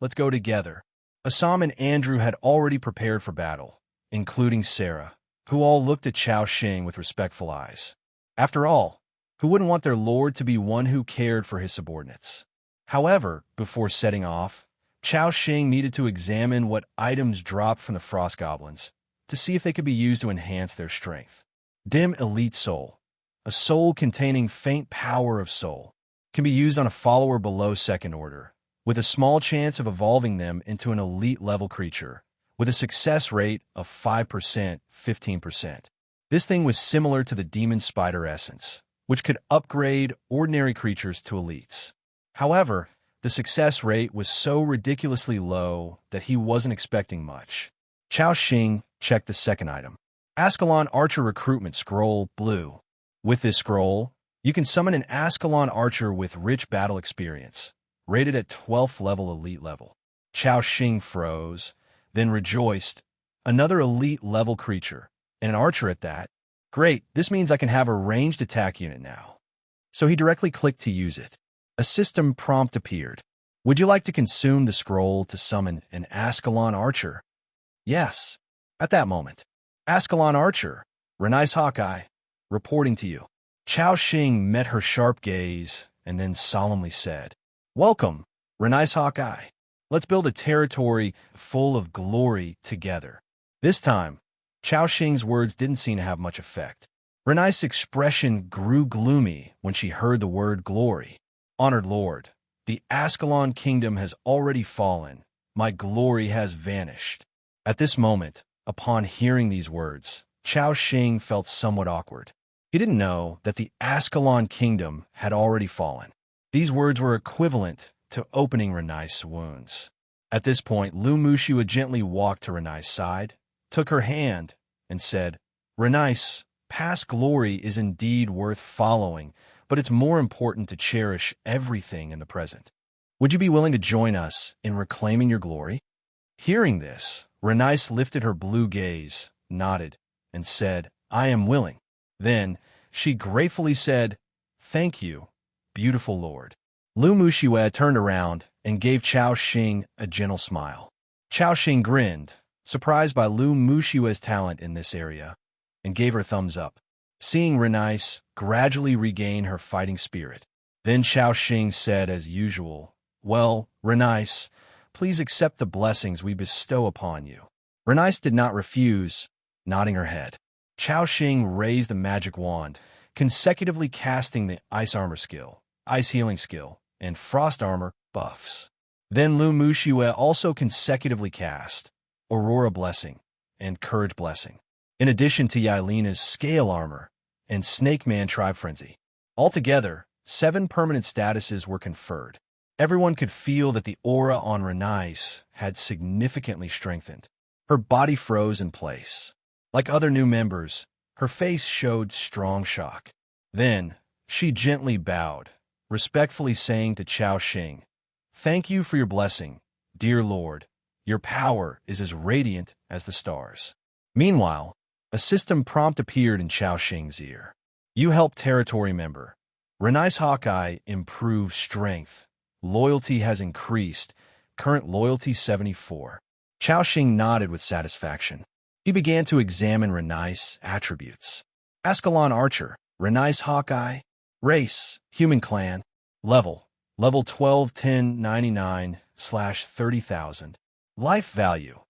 let's go together. Assam and Andrew had already prepared for battle, including Sarah, who all looked at Chao Xing with respectful eyes. After all, who wouldn't want their lord to be one who cared for his subordinates? However, before setting off, Chao Xing needed to examine what items dropped from the frost goblins to see if they could be used to enhance their strength. Dim Elite Soul, a soul containing faint power of soul, can be used on a follower below second order, with a small chance of evolving them into an elite level creature, with a success rate of 5%, 15%. This thing was similar to the Demon Spider Essence, which could upgrade ordinary creatures to elites. However, the success rate was so ridiculously low that he wasn't expecting much. Chao Xing checked the second item. Ascalon Archer Recruitment Scroll Blue. With this scroll, you can summon an Ascalon Archer with rich battle experience, rated at 12th level elite level. Chao Xing froze, then rejoiced. Another elite level creature, and an archer at that. Great, this means I can have a ranged attack unit now. So he directly clicked to use it. A system prompt appeared. Would you like to consume the scroll to summon an Ascalon Archer? Yes. At that moment, Ascalon Archer, Renai's Hawkeye, reporting to you. Chao Xing met her sharp gaze and then solemnly said, welcome, Renai's Hawkeye. Let's build a territory full of glory together. This time, Chao Xing's words didn't seem to have much effect. Renai's expression grew gloomy when she heard the word glory. Honored Lord, the Ascalon Kingdom has already fallen. My glory has vanished. At this moment, upon hearing these words, Chao Xing felt somewhat awkward. He didn't know that the Ascalon Kingdom had already fallen. These words were equivalent to opening Renai's wounds. At this point, Lu Muxue gently walked to Renai's side, took her hand, and said, Renais, past glory is indeed worth following, but it's more important to cherish everything in the present. Would you be willing to join us in reclaiming your glory? Hearing this, Renais lifted her blue gaze, nodded, and said, I am willing. Then, she gratefully said, Thank you, beautiful Lord. Lu Muxue turned around and gave Chao Xing a gentle smile. Chao Xing grinned, surprised by Lu Muxue's talent in this area, and gave her thumbs up, seeing Renais gradually regain her fighting spirit. Then Chao Xing said as usual, Well, Renais, please accept the blessings we bestow upon you. Renais did not refuse, nodding her head. Chao Xing raised the magic wand, consecutively casting the Ice Armor skill, Ice Healing skill, and Frost Armor buffs. Then Lu Muxue also consecutively cast Aurora Blessing and Courage Blessing, in addition to Yelena's Scale Armor and Snake Man Tribe Frenzy. Altogether, 7 permanent statuses were conferred. Everyone could feel that the aura on Renais had significantly strengthened. Her body froze in place. Like other new members, her face showed strong shock. Then, she gently bowed, respectfully saying to Chao Xing, Thank you for your blessing, dear Lord. Your power is as radiant as the stars. Meanwhile, a system prompt appeared in Chao Xing's ear. You help territory member. Renai's Hawkeye improved strength. Loyalty has increased. Current loyalty 74. Chao Xing nodded with satisfaction. He began to examine Renai's attributes. Ascalon Archer, Renai's Hawkeye, race, human clan, level 12-10-99/30,000. Life value,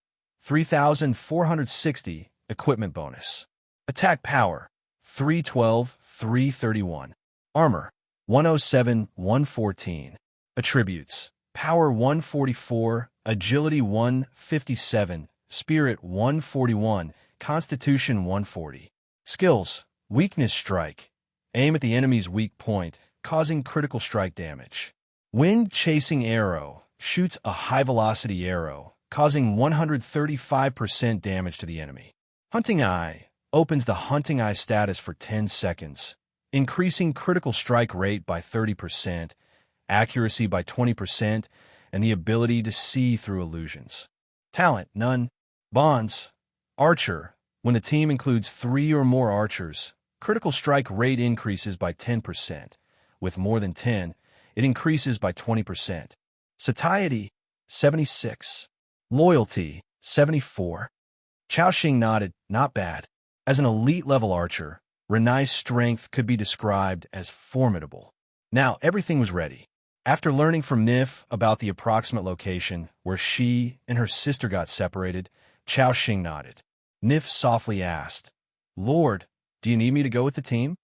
3,460, equipment bonus. Attack power, 312-331. Armor, 107-114. Attributes, power 144, agility 157, spirit 141, constitution 140. Skills, weakness strike. Aim at the enemy's weak point, causing critical strike damage. Wind chasing arrow, shoots a high-velocity arrow, causing 135% damage to the enemy. Hunting Eye opens the Hunting Eye status for 10 seconds, increasing critical strike rate by 30%, accuracy by 20%, and the ability to see through illusions. Talent, none. Bonds, Archer. When the team includes 3 or more archers, critical strike rate increases by 10%. With more than 10, it increases by 20%. Satiety, 76. Loyalty, 74. Chao Xing nodded, not bad. As an elite-level archer, Renai's strength could be described as formidable. Now, everything was ready. After learning from Nif about the approximate location where she and her sister got separated, Chao Xing nodded. Nif softly asked, Lord, do you need me to go with the team?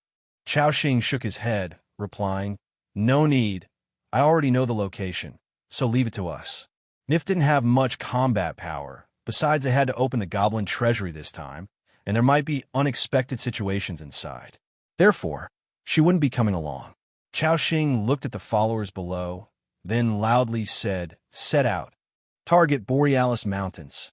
Chao Xing shook his head, replying, No need. I already know the location, so leave it to us. Nif didn't have much combat power. Besides, they had to open the goblin treasury this time, and there might be unexpected situations inside. Therefore, she wouldn't be coming along. Chao Xing looked at the followers below, then loudly said, Set out. Target Borealis Mountains.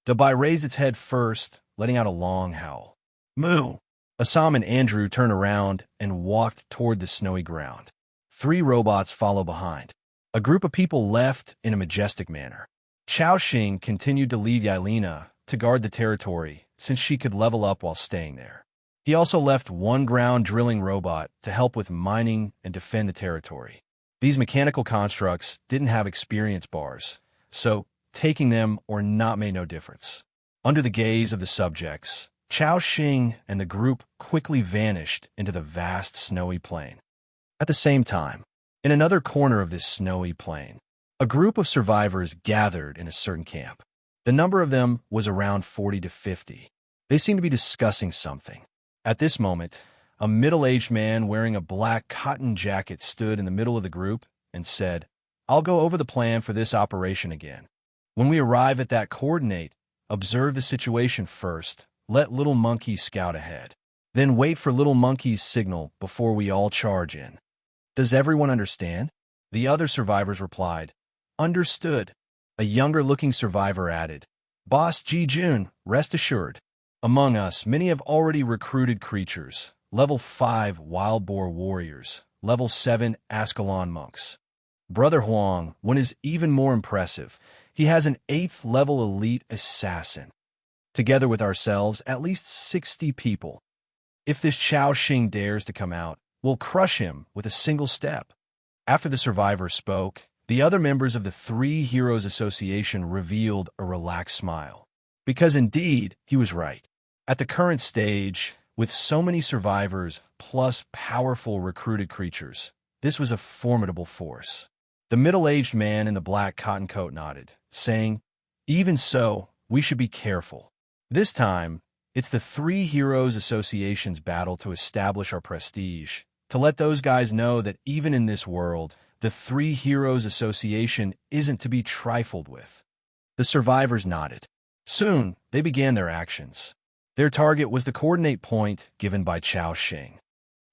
Dubai raised its head first, letting out a long howl. Moo! Assam and Andrew turned around and walked toward the snowy ground. 3 robots follow behind. A group of people left in a majestic manner. Chao Xing continued to lead Yelena to guard the territory, since she could level up while staying there. He also left 1 ground drilling robot to help with mining and defend the territory. These mechanical constructs didn't have experience bars, so taking them or not made no difference. Under the gaze of the subjects, Chao Xing and the group quickly vanished into the vast snowy plain. At the same time, in another corner of this snowy plain, a group of survivors gathered in a certain camp. The number of them was around 40 to 50. They seemed to be discussing something. At this moment, a middle-aged man wearing a black cotton jacket stood in the middle of the group and said, I'll go over the plan for this operation again. When we arrive at that coordinate, observe the situation first, let Little Monkey scout ahead. Then wait for Little Monkey's signal before we all charge in. Does everyone understand? The other survivors replied, Understood. A younger-looking survivor added, Boss Ji-Jun, rest assured. Among us, many have already recruited creatures, level 5 wild boar warriors, level 7 Ascalon monks. Brother Huang, one is even more impressive. He has an 8th level elite assassin. Together with ourselves, at least 60 people. If this Chao Xing dares to come out, we'll crush him with a single step. After the survivor spoke, the other members of the 3 Heroes Association revealed a relaxed smile. Because indeed, he was right. At the current stage, with so many survivors plus powerful recruited creatures, this was a formidable force. The middle-aged man in the black cotton coat nodded, saying, Even so, we should be careful. This time, it's the 3 Heroes Association's battle to establish our prestige, to let those guys know that even in this world, the 3 Heroes Association isn't to be trifled with. The survivors nodded. Soon, they began their actions. Their target was the coordinate point given by Chao Xing.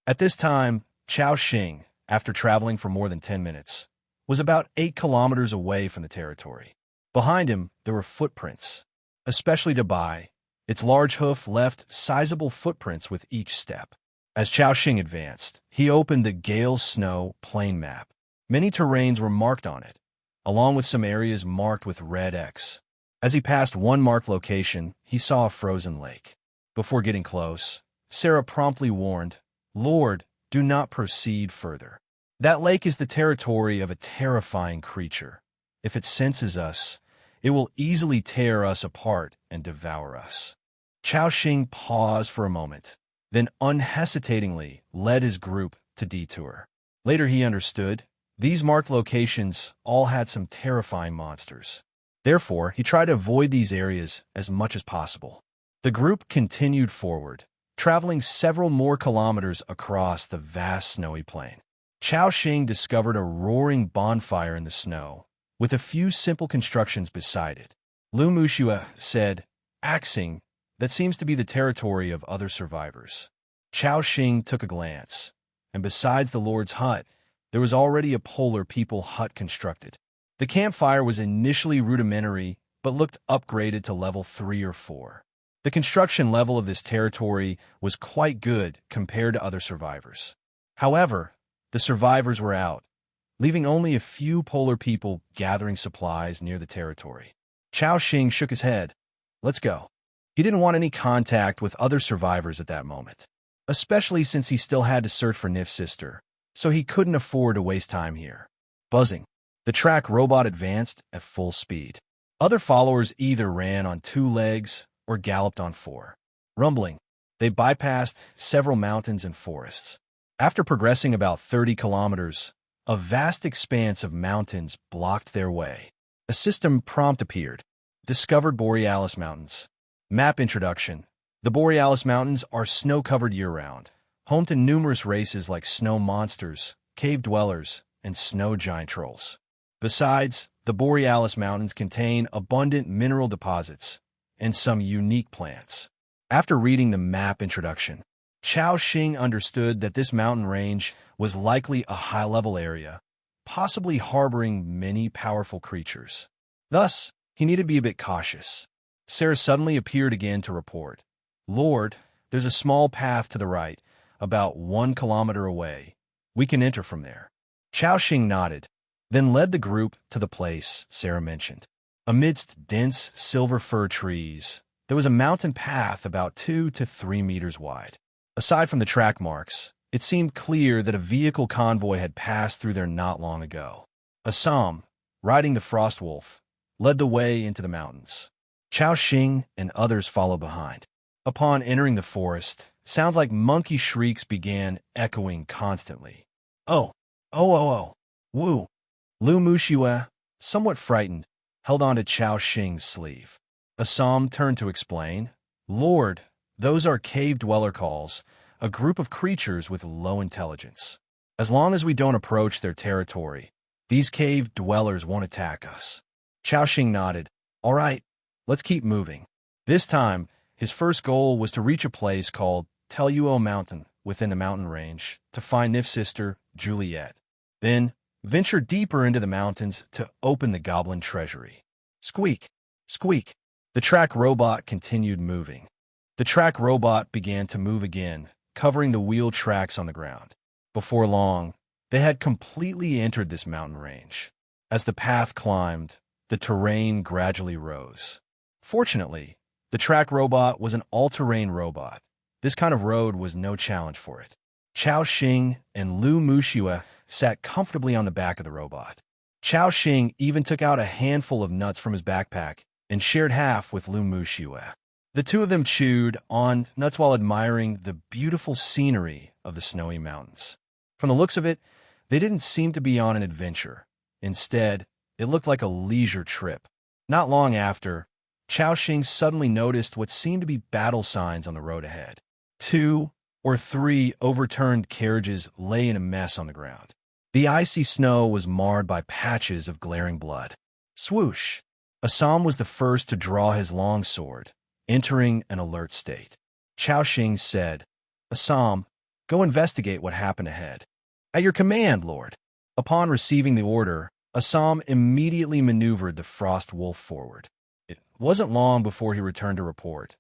At this time, Chao Xing, after traveling for more than 10 minutes, was about 8 kilometers away from the territory. Behind him, there were footprints, especially Dubai. Its large hoof left sizable footprints with each step. As Chao Xing advanced, he opened the Gale Snow plain map. Many terrains were marked on it, along with some areas marked with red X. As he passed one marked location, he saw a frozen lake. Before getting close, Sarah promptly warned, "Lord, do not proceed further. That lake is the territory of a terrifying creature. If it senses us, it will easily tear us apart and devour us." Chao Xing paused for a moment, then unhesitatingly led his group to detour. Later he understood, these marked locations all had some terrifying monsters. Therefore, he tried to avoid these areas as much as possible. The group continued forward, traveling several more kilometers across the vast snowy plain. Chao Xing discovered a roaring bonfire in the snow, with a few simple constructions beside it. Lu Muxue said, "Axing, that seems to be the territory of other survivors." Chao Xing took a glance, and besides the Lord's hut, there was already a polar people hut constructed. The campfire was initially rudimentary, but looked upgraded to level 3 or 4. The construction level of this territory was quite good compared to other survivors. However, the survivors were out, leaving only a few polar people gathering supplies near the territory. Chao Xing shook his head. "Let's go." He didn't want any contact with other survivors at that moment, especially since he still had to search for Nif's sister, so he couldn't afford to waste time here. Buzzing, the track robot advanced at full speed. Other followers either ran on 2 legs or galloped on 4. Rumbling, they bypassed several mountains and forests. After progressing about 30 kilometers, a vast expanse of mountains blocked their way. A system prompt appeared. Discovered Borealis Mountains. Map introduction. The Borealis Mountains are snow-covered year-round, home to numerous races like snow monsters, cave dwellers, and snow giant trolls. Besides, the Borealis Mountains contain abundant mineral deposits and some unique plants. After reading the map introduction, Chao Xing understood that this mountain range was likely a high-level area, possibly harboring many powerful creatures. Thus, he needed to be a bit cautious. Sarah suddenly appeared again to report, "Lord, there's a small path to the right, about 1 kilometer away. We can enter from there." Chao Xing nodded, then led the group to the place Sarah mentioned. Amidst dense silver fir trees, there was a mountain path about 2 to 3 meters wide. Aside from the track marks, it seemed clear that a vehicle convoy had passed through there not long ago. Assam, riding the Frost Wolf, led the way into the mountains. Chao Xing and others followed behind. Upon entering the forest, sounds like monkey shrieks began echoing constantly. "Oh, oh, oh, oh, woo!" Lu Muxue, somewhat frightened, held on to Chao Xing's sleeve. Assam turned to explain, "Lord, those are cave dweller calls, a group of creatures with low intelligence. As long as we don't approach their territory, these cave dwellers won't attack us." Chao Xing nodded. "All right, let's keep moving." This time, his first goal was to reach a place called Teluo Mountain within the mountain range to find Nif's sister, Juliet. Then, venture deeper into the mountains to open the goblin treasury. Squeak, squeak. The track robot continued moving. The track robot began to move again, covering the wheel tracks on the ground. Before long, they had completely entered this mountain range. As the path climbed, the terrain gradually rose. Fortunately, the track robot was an all-terrain robot. This kind of road was no challenge for it. Chao Xing and Lu Muxue sat comfortably on the back of the robot. Chao Xing even took out a handful of nuts from his backpack and shared half with Lu Muxue. The two of them chewed on nuts while admiring the beautiful scenery of the snowy mountains. From the looks of it, they didn't seem to be on an adventure. Instead, it looked like a leisure trip. Not long after, Chao Xing suddenly noticed what seemed to be battle signs on the road ahead. 2 or 3 overturned carriages lay in a mess on the ground. The icy snow was marred by patches of glaring blood. Swoosh! Assam was the first to draw his long sword, entering an alert state. Chao Xing said, "Assam, go investigate what happened ahead." "At your command, Lord." Upon receiving the order, Assam immediately maneuvered the Frost Wolf forward. It wasn't long before he returned to report.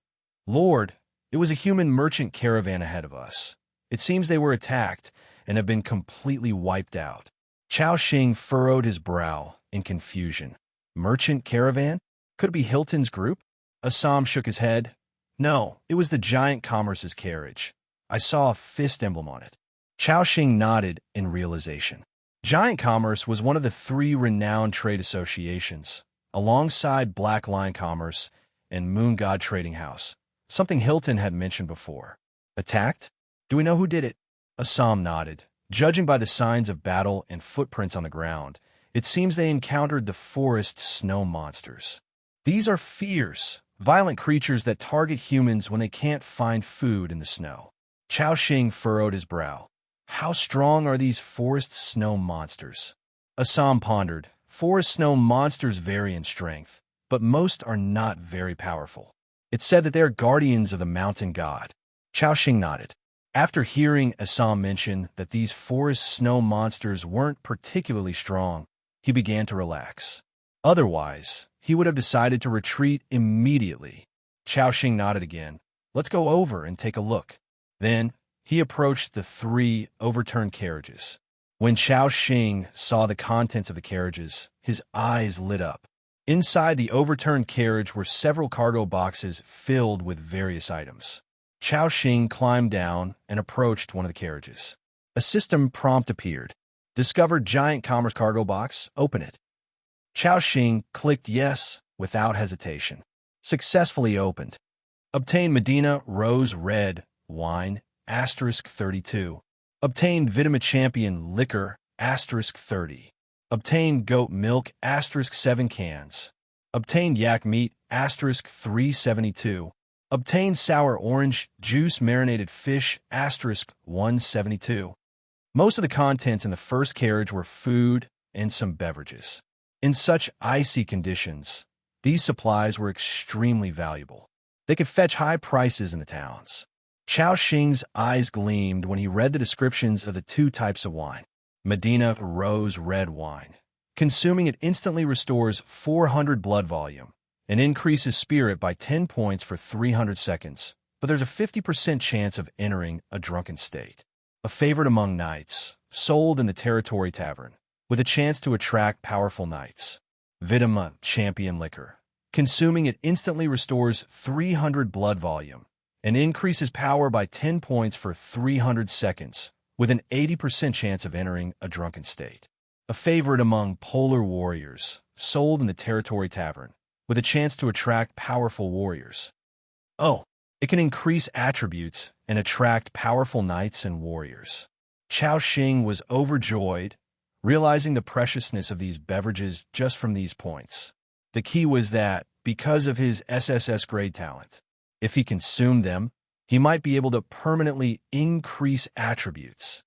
"Lord, it was a human merchant caravan ahead of us. It seems they were attacked and have been completely wiped out." Chao Xing furrowed his brow, in confusion. Merchant caravan? Could it be Hilton's group? Assam shook his head. No, it was the Giant Commerce's carriage. I saw a fist emblem on it. Chao Xing nodded in realization. Giant Commerce was one of the three renowned trade associations, alongside Black Lion Commerce and Moon God Trading House, something Hilton had mentioned before. Attacked? Do we know who did it? Assam nodded. Judging by the signs of battle and footprints on the ground, it seems they encountered the forest snow monsters. These are fierce, violent creatures that target humans when they can't find food in the snow. Chao Xing furrowed his brow. How strong are these forest snow monsters? Assam pondered. Forest snow monsters vary in strength, but most are not very powerful. It's said that they are guardians of the mountain god. Chao Xing nodded. After hearing Assam mention that these forest snow monsters weren't particularly strong, he began to relax. Otherwise, he would have decided to retreat immediately. Chao Xing nodded again. Let's go over and take a look. Then, he approached the three overturned carriages. When Chao Xing saw the contents of the carriages, his eyes lit up. Inside the overturned carriage were several cargo boxes filled with various items. Chao Xing climbed down and approached one of the carriages. A system prompt appeared. Discovered Giant Commerce cargo box. Open it. Chao Xing clicked yes without hesitation. Successfully opened. Obtained Medina Rose Red Wine, *32. Obtained Vitama Champion Liquor, *30. Obtained Goat Milk, *7 cans. Obtained Yak Meat, *372. Obtained Sour Orange Juice Marinated Fish, *172. Most of the contents in the first carriage were food and some beverages. In such icy conditions, these supplies were extremely valuable. They could fetch high prices in the towns. Chao Xing's eyes gleamed when he read the descriptions of the two types of wine. Medina Rose Red Wine. Consuming it instantly restores 400 blood volume and increases spirit by 10 points for 300 seconds, but there's a 50% chance of entering a drunken state. A favorite among knights, sold in the Territory Tavern, with a chance to attract powerful knights. Vitama Champion Liquor. Consuming it instantly restores 300 blood volume and increases power by 10 points for 300 seconds, with an 80% chance of entering a drunken state. A favorite among polar warriors, sold in the Territory Tavern, with a chance to attract powerful warriors. Oh, it can increase attributes and attract powerful knights and warriors. Chao Xing was overjoyed, realizing the preciousness of these beverages just from these points. The key was that, because of his SSS grade talent, if he consumed them, he might be able to permanently increase attributes.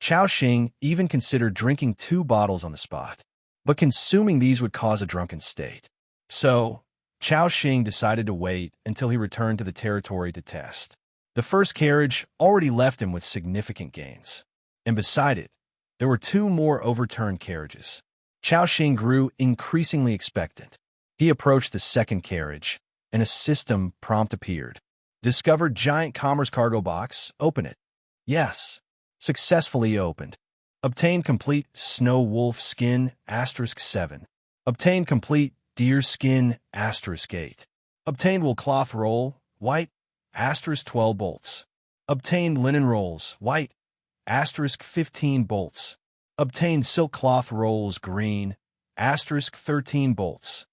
Chao Xing even considered drinking 2 bottles on the spot, but consuming these would cause a drunken state. So, Chao Xing decided to wait until he returned to the territory to test. The first carriage already left him with significant gains, and beside it, there were 2 more overturned carriages. Chao Xing grew increasingly expectant. He approached the second carriage, and a system prompt appeared. Discovered Giant Commerce cargo box. Open it. Yes. Successfully opened. Obtained complete Snow Wolf Skin, *7. Obtained complete Deer Skin, *8. Obtained Wool Cloth Roll, white, *12 bolts. Obtained Linen Rolls, white, *15 bolts. Obtained Silk Cloth Rolls, green, *13 bolts.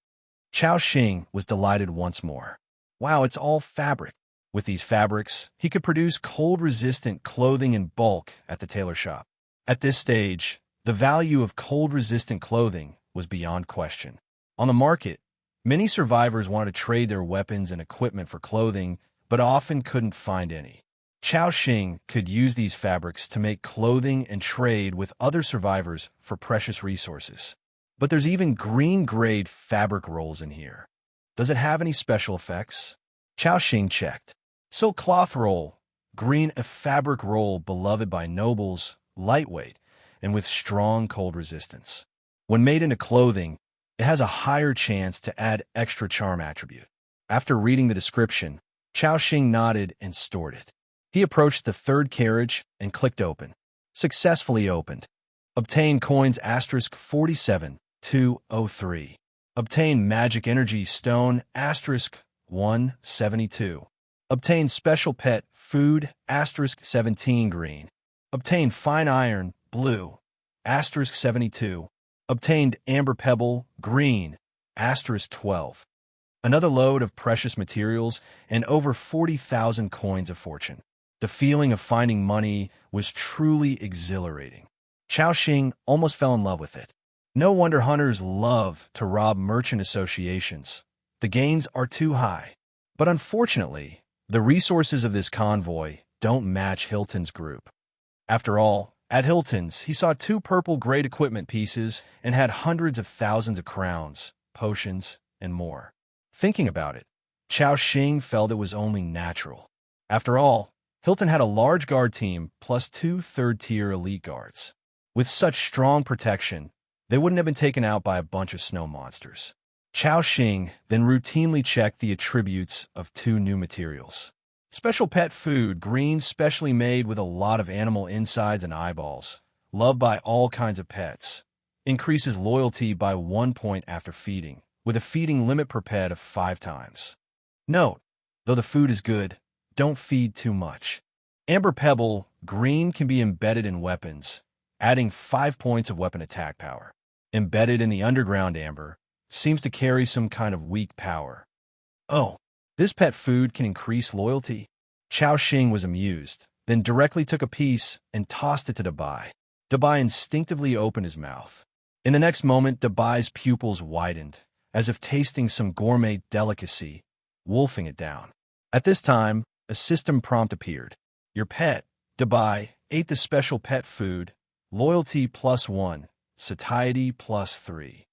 Chao Xing was delighted once more. Wow, it's all fabric. With these fabrics, he could produce cold-resistant clothing in bulk at the tailor shop. At this stage, the value of cold-resistant clothing was beyond question. On the market, many survivors wanted to trade their weapons and equipment for clothing, but often couldn't find any. Chao Xing could use these fabrics to make clothing and trade with other survivors for precious resources. But there's even green-grade fabric rolls in here. Does it have any special effects? Chao Xing checked. Silk cloth roll, green, a fabric roll beloved by nobles, lightweight, and with strong cold resistance. When made into clothing, it has a higher chance to add extra charm attribute. After reading the description, Chao Xing nodded and stored it. He approached the third carriage and clicked open. Successfully opened. Obtained coins *47 203. Obtain Magic Energy Stone asterisk 172. Obtain Special Pet Food asterisk 17 green. Obtain Fine Iron blue asterisk 72. Obtained Amber Pebble green asterisk 12. Another load of precious materials and over 40,000 coins of fortune. The feeling of finding money was truly exhilarating. Chao Xing almost fell in love with it. No wonder hunters love to rob merchant associations. The gains are too high. But unfortunately, the resources of this convoy don't match Hilton's group. After all, at Hilton's, he saw 2 purple-grade equipment pieces and had hundreds of thousands of crowns, potions, and more. Thinking about it, Chao Xing felt it was only natural. After all, Hilton had a large guard team plus 2 third-tier elite guards. With such strong protection, they wouldn't have been taken out by a bunch of snow monsters. Chao Xing then routinely checked the attributes of 2 new materials. Special Pet Food, green, specially made with a lot of animal insides and eyeballs, loved by all kinds of pets. Increases loyalty by 1 point after feeding, with a feeding limit per pet of 5 times. Note, though the food is good, don't feed too much. Amber Pebble, green, can be embedded in weapons, adding 5 points of weapon attack power. Embedded in the underground amber, seems to carry some kind of weak power. Oh, this pet food can increase loyalty? Chao Xing was amused, then directly took a piece and tossed it to Dabai. Dabai instinctively opened his mouth. In the next moment, Dabai's pupils widened, as if tasting some gourmet delicacy, wolfing it down. At this time, a system prompt appeared. Your pet, Dabai, ate the special pet food, loyalty +1, satiety +3.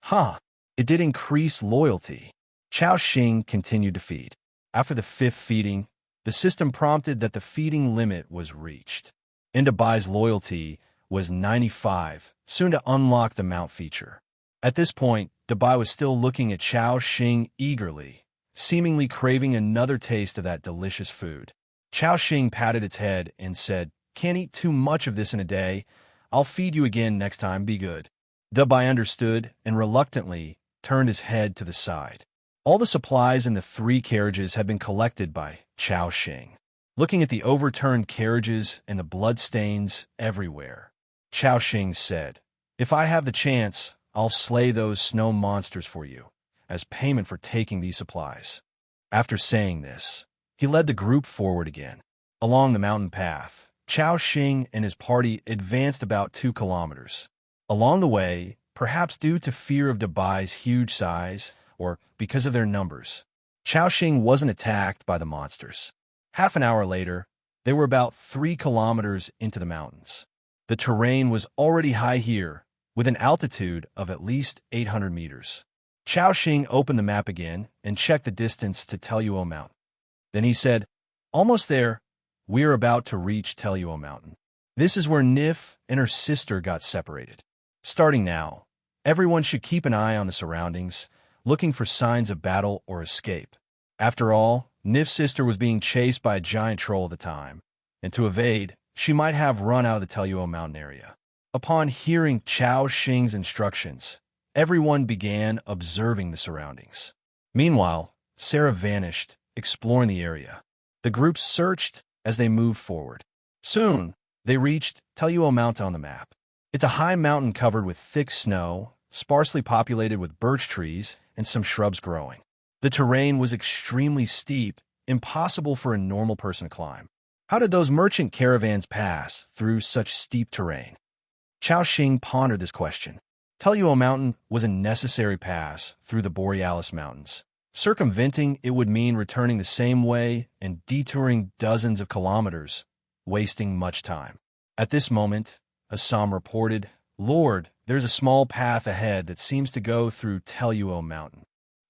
Huh, it did increase loyalty. Chao Xing continued to feed. After the 5th feeding, the system prompted that the feeding limit was reached. Dabai's loyalty was 95, soon to unlock the mount feature. At this point, Dabai was still looking at Chao Xing eagerly, seemingly craving another taste of that delicious food. Chao Xing patted its head and said, "Can't eat too much of this in a day. I'll feed you again next time, be good." Dabai understood and reluctantly turned his head to the side. All the supplies in the 3 carriages had been collected by Chao Xing. Looking at the overturned carriages and the bloodstains everywhere, Chao Xing said, "If I have the chance, I'll slay those snow monsters for you, as payment for taking these supplies." After saying this, he led the group forward again. Along the mountain path, Chao Xing and his party advanced about 2 kilometers. Along the way, perhaps due to fear of Dabai's huge size, or because of their numbers, Chao Xing wasn't attacked by the monsters. Half an hour later, they were about 3 kilometers into the mountains. The terrain was already high here, with an altitude of at least 800 meters. Chao Xing opened the map again and checked the distance to Teluo Mountain. Then he said, "Almost there. We're about to reach Teluo Mountain. This is where Nif and her sister got separated. Starting now, everyone should keep an eye on the surroundings, looking for signs of battle or escape. After all, Nif's sister was being chased by a giant troll at the time, and to evade, she might have run out of the Teluo Mountain area." Upon hearing Chao Xing's instructions, everyone began observing the surroundings. Meanwhile, Sarah vanished, exploring the area. The group searched as they moved forward. Soon, they reached Teluo Mountain on the map. It's a high mountain covered with thick snow, sparsely populated with birch trees and some shrubs growing. The terrain was extremely steep, impossible for a normal person to climb. How did those merchant caravans pass through such steep terrain? Chao Xing pondered this question. Teluo Mountain was a necessary pass through the Borealis Mountains. Circumventing it would mean returning the same way and detouring dozens of kilometers, wasting much time. At this moment, Assam reported, "Lord, there's a small path ahead that seems to go through Teluo Mountain.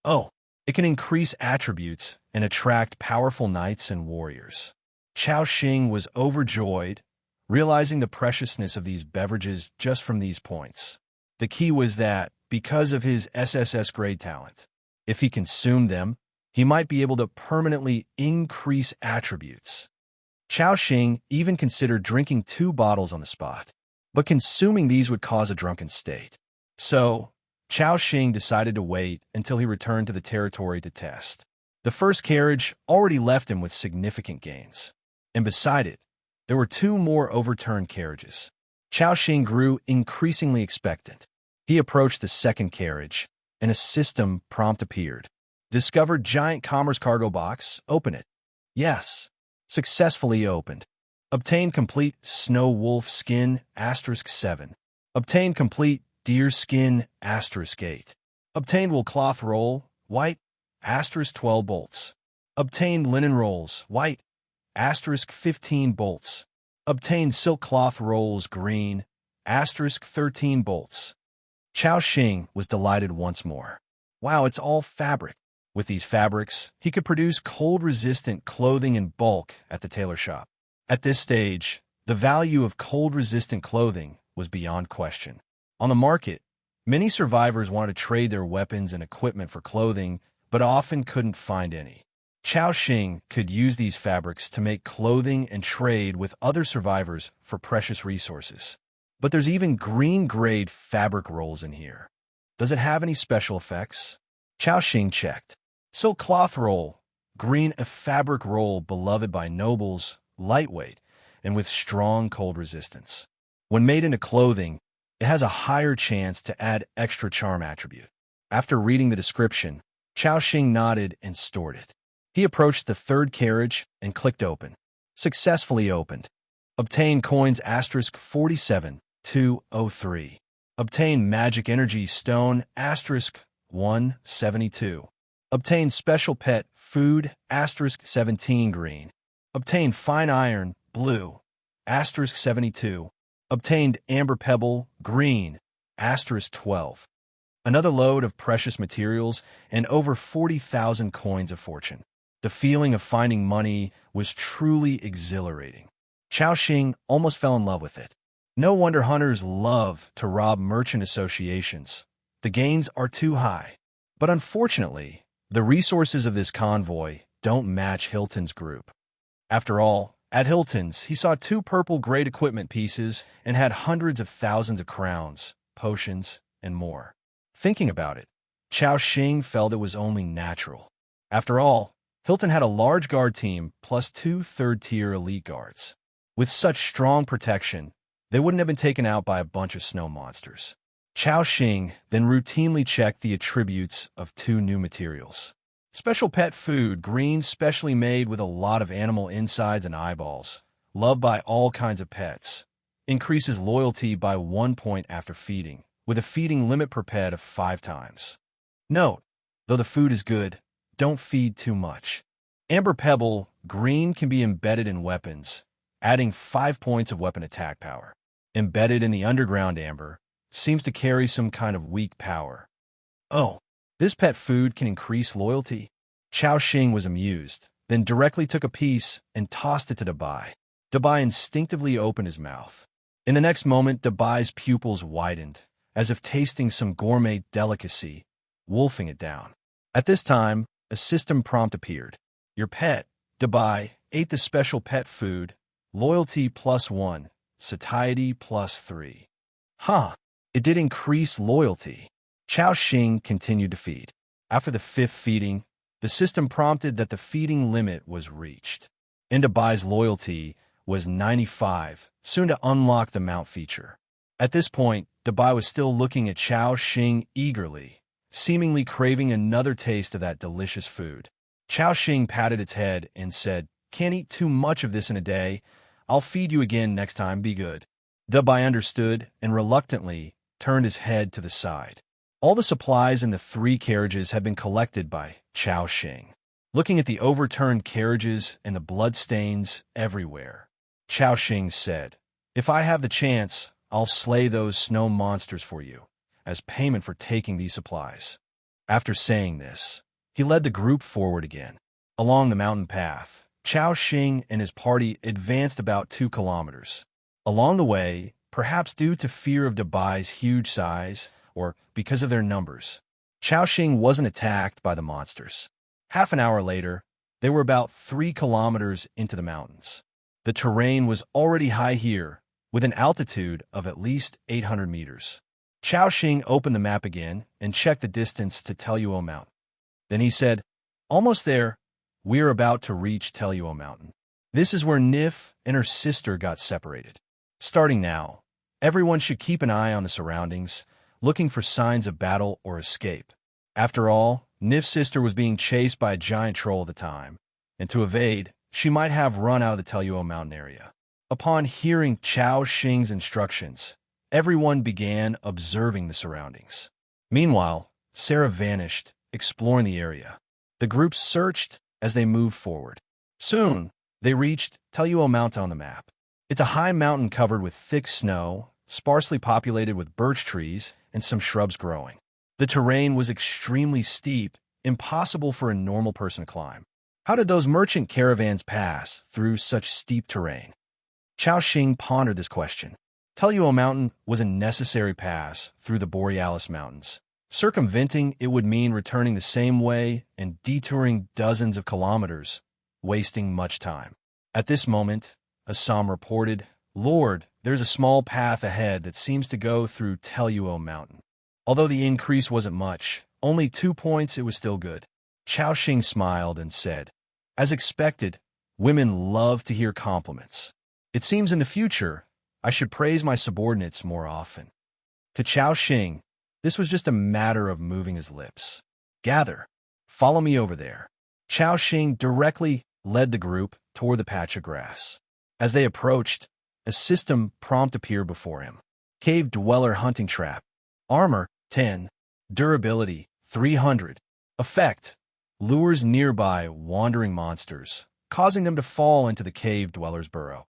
Oh, it can increase attributes and attract powerful knights and warriors." Chao Xing was overjoyed, realizing the preciousness of these beverages just from these points. The key was that, because of his SSS grade talent, if he consumed them, he might be able to permanently increase attributes. Chao Xing even considered drinking 2 bottles on the spot, but consuming these would cause a drunken state. So, Chao Xing decided to wait until he returned to the territory to test. The first carriage already left him with significant gains, and beside it, there were two more overturned carriages. Chao Xing grew increasingly expectant. He approached the second carriage, and a system prompt appeared. Discovered giant commerce cargo box, open it. Yes, successfully opened. Obtained complete snow wolf skin, *7. Obtained complete deer skin, *8. Obtained wool cloth roll, white, *12 bolts. Obtained linen rolls, white, *15 bolts. Obtained silk cloth rolls, green, *13 bolts. Chao Xing was delighted once more. Wow, it's all fabric. With these fabrics, he could produce cold-resistant clothing in bulk at the tailor shop. At this stage, the value of cold-resistant clothing was beyond question. On the market, many survivors wanted to trade their weapons and equipment for clothing, but often couldn't find any. Chao Xing could use these fabrics to make clothing and trade with other survivors for precious resources. But there's even green-grade fabric rolls in here. Does it have any special effects? Chao Xing checked. Silk cloth roll, green, a fabric roll beloved by nobles, lightweight, and with strong cold resistance. When made into clothing, it has a higher chance to add extra charm attribute. After reading the description, Chao Xing nodded and stored it. He approached the third carriage and clicked open. Successfully opened. Obtained coins *47-203. Obtained magic energy stone *172. Obtained special pet food *17 green. Obtained fine iron blue *72. Obtained amber pebble green *12. Another load of precious materials and over 40,000 coins of fortune. The feeling of finding money was truly exhilarating. Chao Xing almost fell in love with it. No wonder hunters love to rob merchant associations. The gains are too high. But unfortunately, the resources of this convoy don't match Hilton's group. After all, at Hilton's, he saw 2 purple-grade equipment pieces and had hundreds of thousands of crowns, potions, and more. Thinking about it, Chao Xing felt it was only natural. After all, Hilton had a large guard team plus 2 third-tier elite guards. With such strong protection, they wouldn't have been taken out by a bunch of snow monsters. Chao Xing then routinely checked the attributes of 2 new materials. Special pet food, green, specially made with a lot of animal insides and eyeballs. Loved by all kinds of pets. Increases loyalty by 1 point after feeding, with a feeding limit per pet of 5 times. Note, though the food is good, don't feed too much. Amber pebble, green, can be embedded in weapons, adding 5 points of weapon attack power. Embedded in the underground amber, seems to carry some kind of weak power. Oh, this pet food can increase loyalty? Chao Xing was amused, then directly took a piece and tossed it to Dabai. Dabai instinctively opened his mouth. In the next moment, Dabai's pupils widened, as if tasting some gourmet delicacy, wolfing it down. At this time, a system prompt appeared. Your pet, Dabai, ate the special pet food, loyalty +1, satiety +3. Huh, it did increase loyalty. Chao Xing continued to feed. After the 5th feeding, the system prompted that the feeding limit was reached. And Dabai's loyalty was 95, soon to unlock the mount feature. At this point, Dabai was still looking at Chao Xing eagerly, seemingly craving another taste of that delicious food. Chao Xing patted its head and said, "Can't eat too much of this in a day. I'll feed you again next time, be good." Dabai understood and reluctantly turned his head to the side. All the supplies in the 3 carriages had been collected by Chao Xing. Looking at the overturned carriages and the bloodstains everywhere, Chao Xing said, "If I have the chance, I'll slay those snow monsters for you, as payment for taking these supplies." After saying this, he led the group forward again. Along the mountain path, Chao Xing and his party advanced about 2 kilometers. Along the way, perhaps due to fear of Dabai's huge size, or because of their numbers, Chao Xing wasn't attacked by the monsters. Half an hour later, they were about 3 kilometers into the mountains. The terrain was already high here, with an altitude of at least 800 meters. Chao Xing opened the map again and checked the distance to Teluo Mountain. Then he said, "Almost there. We're about to reach Teluo Mountain. This is where Nif and her sister got separated. Starting now, everyone should keep an eye on the surroundings, looking for signs of battle or escape. After all, Nif's sister was being chased by a giant troll at the time, and to evade, she might have run out of the Teluo Mountain area." Upon hearing Chao Xing's instructions, everyone began observing the surroundings. Meanwhile, Sarah vanished, exploring the area. The group searched as they moved forward. Soon, they reached Teluo Mountain on the map. It's a high mountain covered with thick snow, sparsely populated with birch trees and some shrubs growing. The terrain was extremely steep, impossible for a normal person to climb. How did those merchant caravans pass through such steep terrain? Chao Xing pondered this question. Teluo Mountain was a necessary pass through the Borealis Mountains. Circumventing it would mean returning the same way and detouring dozens of kilometers, wasting much time. At this moment, Assam reported, "Lord, there's a small path ahead that seems to go through Teluo Mountain." Although the increase wasn't much, only 2 points, it was still good. Chao Xing smiled and said, "As expected, women love to hear compliments. It seems in the future, I should praise my subordinates more often." To Chao Xing, this was just a matter of moving his lips. "Gather. Follow me over there." Chao Xing directly led the group toward the patch of grass. As they approached, a system prompt appeared before him. Cave Dweller Hunting Trap. Armor, 10. Durability, 300. Effect: lures nearby wandering monsters, causing them to fall into the cave dweller's burrow.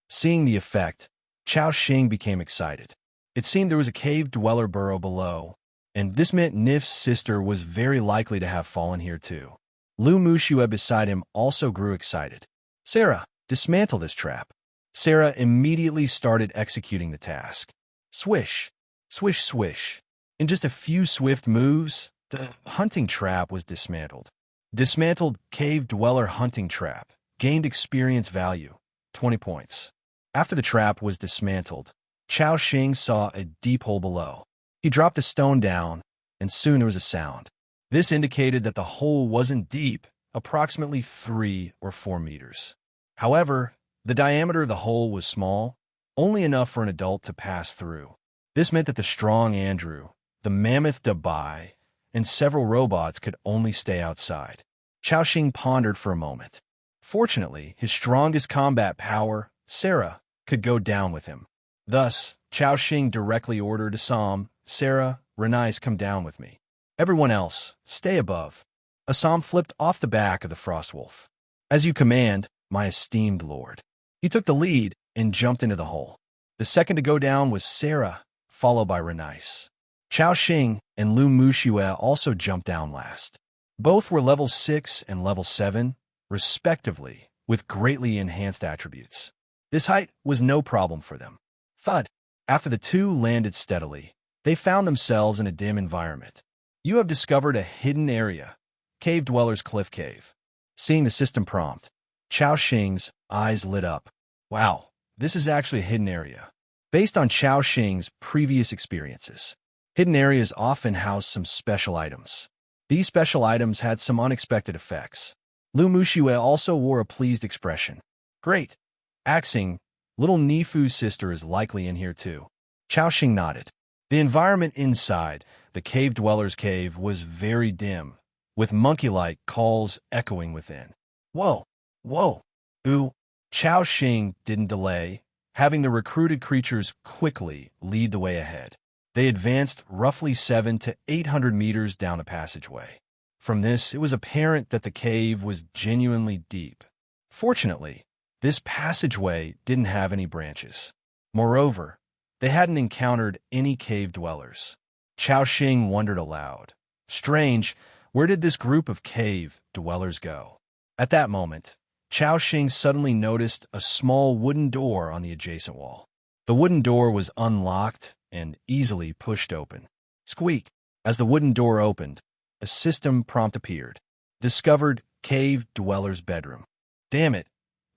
Seeing the effect, Chao Xing became excited. It seemed there was a cave dweller burrow below, and this meant Nif's sister was very likely to have fallen here too. Lu Mushue beside him also grew excited. "Sarah, dismantle this trap." Sarah immediately started executing the task. Swish, swish, swish. In just a few swift moves, the hunting trap was dismantled. Dismantled cave dweller hunting trap. Gained experience value, 20 points. After the trap was dismantled, Chao Xing saw a deep hole below. He dropped a stone down, and soon there was a sound. This indicated that the hole wasn't deep, approximately 3 or 4 meters. However, the diameter of the hole was small, only enough for an adult to pass through. This meant that the strong Andrew, the mammoth Dabai, and several robots could only stay outside. Chao Xing pondered for a moment. Fortunately, his strongest combat power, Sarah, could go down with him. Thus, Chao Xing directly ordered Assam, "Sarah, Renais, come down with me. Everyone else, stay above." Assam flipped off the back of the Frostwolf. "As you command, my esteemed lord." He took the lead and jumped into the hole. The second to go down was Sarah, followed by Renais. Chao Xing and Lu Mushue also jumped down last. Both were level 6 and level 7, respectively, with greatly enhanced attributes. This height was no problem for them. Thud. After the two landed steadily, they found themselves in a dim environment. "You have discovered a hidden area. Cave Dweller's Cliff Cave." Seeing the system prompt, Chao Xing's eyes lit up. Wow, this is actually a hidden area. Based on Chao Xing's previous experiences, hidden areas often house some special items. These special items had some unexpected effects. Lu Mushue also wore a pleased expression. "Great. Axing, little Nifu's sister is likely in here too." Chao Xing nodded. The environment inside the cave dweller's cave was very dim, with monkey-like calls echoing within. "Whoa, whoa, ooh." Chao Xing didn't delay, having the recruited creatures quickly lead the way ahead. They advanced roughly 700 to 800 meters down a passageway. From this, it was apparent that the cave was genuinely deep. Fortunately, this passageway didn't have any branches. Moreover, they hadn't encountered any cave dwellers. Chao Xing wondered aloud. Strange, where did this group of cave dwellers go? At that moment, Chao Xing suddenly noticed a small wooden door on the adjacent wall. The wooden door was unlocked and easily pushed open. Squeak! As the wooden door opened, a system prompt appeared. Discovered cave dweller's bedroom. Damn it,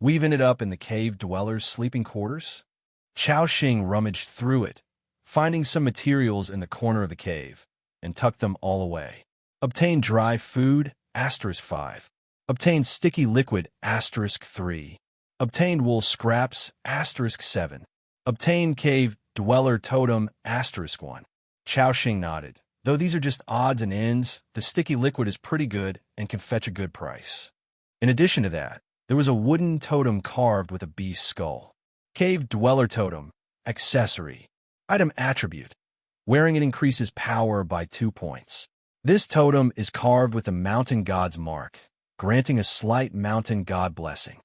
we've ended up in the cave dweller's sleeping quarters? Chao Xing rummaged through it, finding some materials in the corner of the cave, and tucked them all away. Obtained dry food, *5. Obtained sticky liquid, *3. Obtained wool scraps, *7. Obtained cave dweller totem, *1. Chao-Shing nodded. Though these are just odds and ends, the sticky liquid is pretty good and can fetch a good price. In addition to that, there was a wooden totem carved with a beast skull. Cave dweller totem, accessory. Item attribute. Wearing it increases power by 2 points. This totem is carved with the mountain god's mark, granting a slight mountain god blessing.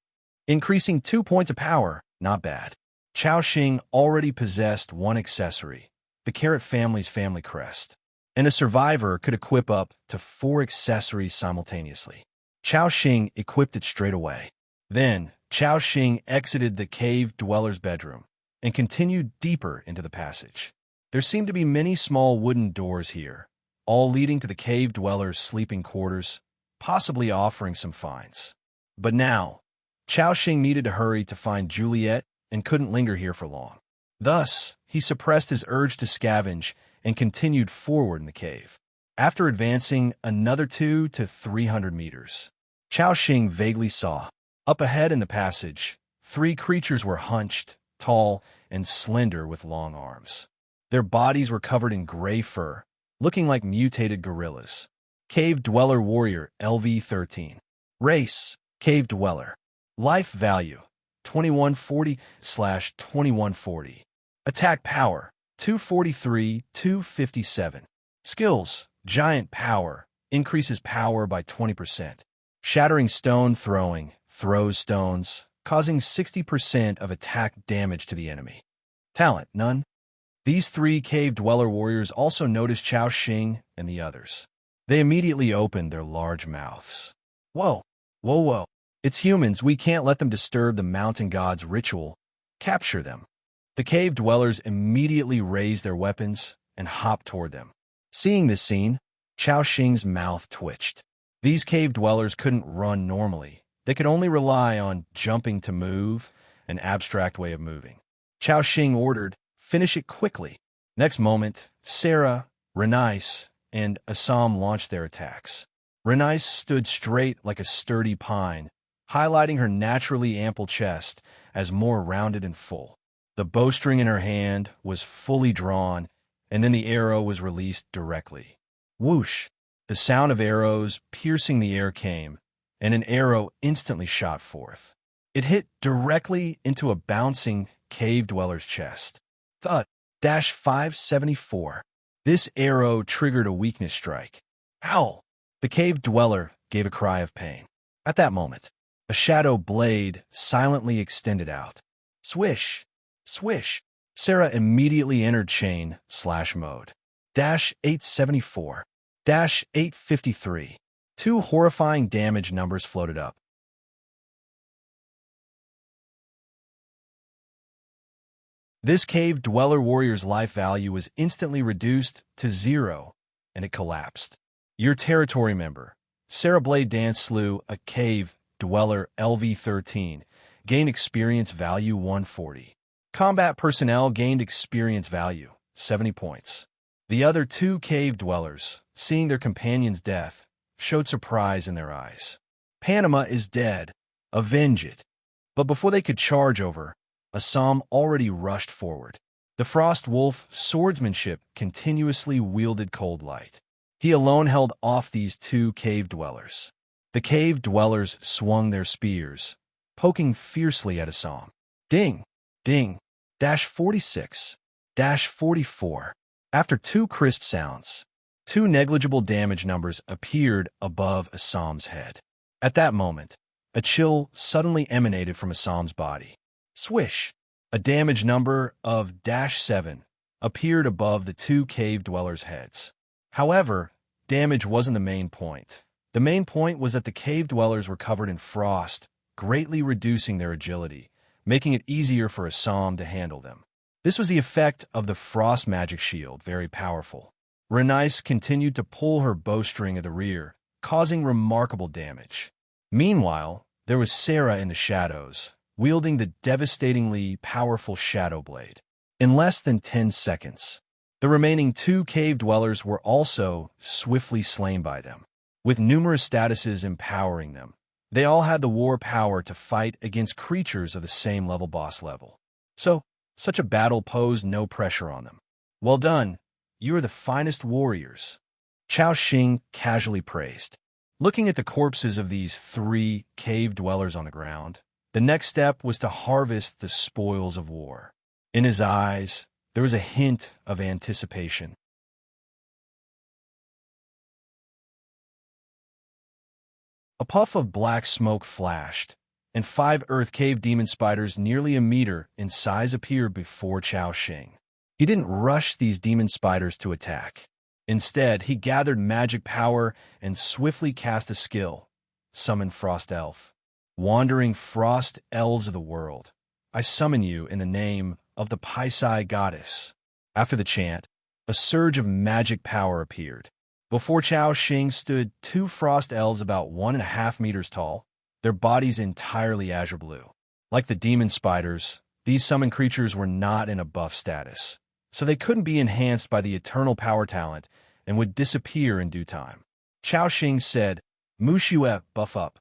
Increasing 2 points of power, not bad. Chao-Shing already possessed one accessory, the Carrot family's family crest, and a survivor could equip up to 4 accessories simultaneously. Chao-Shing equipped it straight away. Then, Chao-Shing exited the cave dweller's bedroom and continued deeper into the passage. There seemed to be many small wooden doors here, all leading to the cave dweller's sleeping quarters, possibly offering some finds. But now, Chao-Shing needed to hurry to find Juliet and couldn't linger here for long. Thus, he suppressed his urge to scavenge and continued forward in the cave. After advancing another 200 to 300 meters, Chao-Shing vaguely saw, up ahead in the passage, 3 creatures were hunched, tall, and slender with long arms. Their bodies were covered in gray fur, looking like mutated gorillas. Cave Dweller Warrior LV-13. Race, Cave Dweller. Life value, 2140/2140. Attack power, 243-257. Skills, Giant Power, increases power by 20%. Shattering Stone Throwing, throws stones, causing 60% of attack damage to the enemy. Talent, none. These 3 Cave Dweller Warriors also noticed Chao-Shing and the others. They immediately opened their large mouths. Whoa, whoa, whoa. It's humans, we can't let them disturb the mountain god's ritual. Capture them. The cave dwellers immediately raised their weapons and hopped toward them. Seeing this scene, Chao-Shing's mouth twitched. These cave dwellers couldn't run normally. They could only rely on jumping to move, an abstract way of moving. Chao-Shing ordered, "Finish it quickly." Next moment, Sarah, Renice, and Assam launched their attacks. Renice stood straight like a sturdy pine, highlighting her naturally ample chest as more rounded and full. The bowstring in her hand was fully drawn, and then the arrow was released directly. Whoosh! The sound of arrows piercing the air came, and an arrow instantly shot forth. It hit directly into a bouncing cave dweller's chest. Thud! -574. This arrow triggered a weakness strike. Ow! The cave dweller gave a cry of pain. At that moment, a shadow blade silently extended out. Swish! Swish! Sarah immediately entered chain/mode. -874. -853. 2 horrifying damage numbers floated up. This cave dweller warrior's life value was instantly reduced to 0, and it collapsed. Your territory member, Sarah Blade Dance, slew a cave dweller LV-13, gained experience value 140. Combat personnel gained experience value 70 points. The other 2 cave dwellers, seeing their companion's death, showed surprise in their eyes. Panama is dead. Avenge it. But before they could charge over, Assam already rushed forward. The Frost Wolf swordsmanship continuously wielded cold light. He alone held off these 2 cave dwellers. The cave dwellers swung their spears, poking fiercely at Assam. Ding! Ding! -46. -44. After 2 crisp sounds, 2 negligible damage numbers appeared above Assam's head. At that moment, a chill suddenly emanated from Assam's body. Swish! A damage number of -7 appeared above the 2 cave dwellers' heads. However, damage wasn't the main point. The main point was that the cave dwellers were covered in frost, greatly reducing their agility, making it easier for Assam to handle them. This was the effect of the frost magic shield, very powerful. Renice continued to pull her bowstring at the rear, causing remarkable damage. Meanwhile, there was Sarah in the shadows, wielding the devastatingly powerful Shadow Blade. In less than 10 seconds, the remaining 2 cave dwellers were also swiftly slain by them. With numerous statuses empowering them, they all had the war power to fight against creatures of the same boss level. So, such a battle posed no pressure on them. "Well done, you are the finest warriors," Chao Xing casually praised. Looking at the corpses of these 3 cave dwellers on the ground, the next step was to harvest the spoils of war. In his eyes, there was a hint of anticipation. A puff of black smoke flashed, and 5 earth cave demon spiders nearly a meter in size appeared before Chao Xing. He didn't rush these demon spiders to attack. Instead, he gathered magic power and swiftly cast a skill, Summon Frost Elf. "Wandering frost elves of the world, I summon you in the name of the Paisai goddess." After the chant, a surge of magic power appeared. Before Chao Xing stood 2 frost elves about 1.5 meters tall, their bodies entirely azure blue. Like the demon spiders, these summoned creatures were not in a buff status, so they couldn't be enhanced by the eternal power talent and would disappear in due time. Chao Xing said, "Mushue, buff up."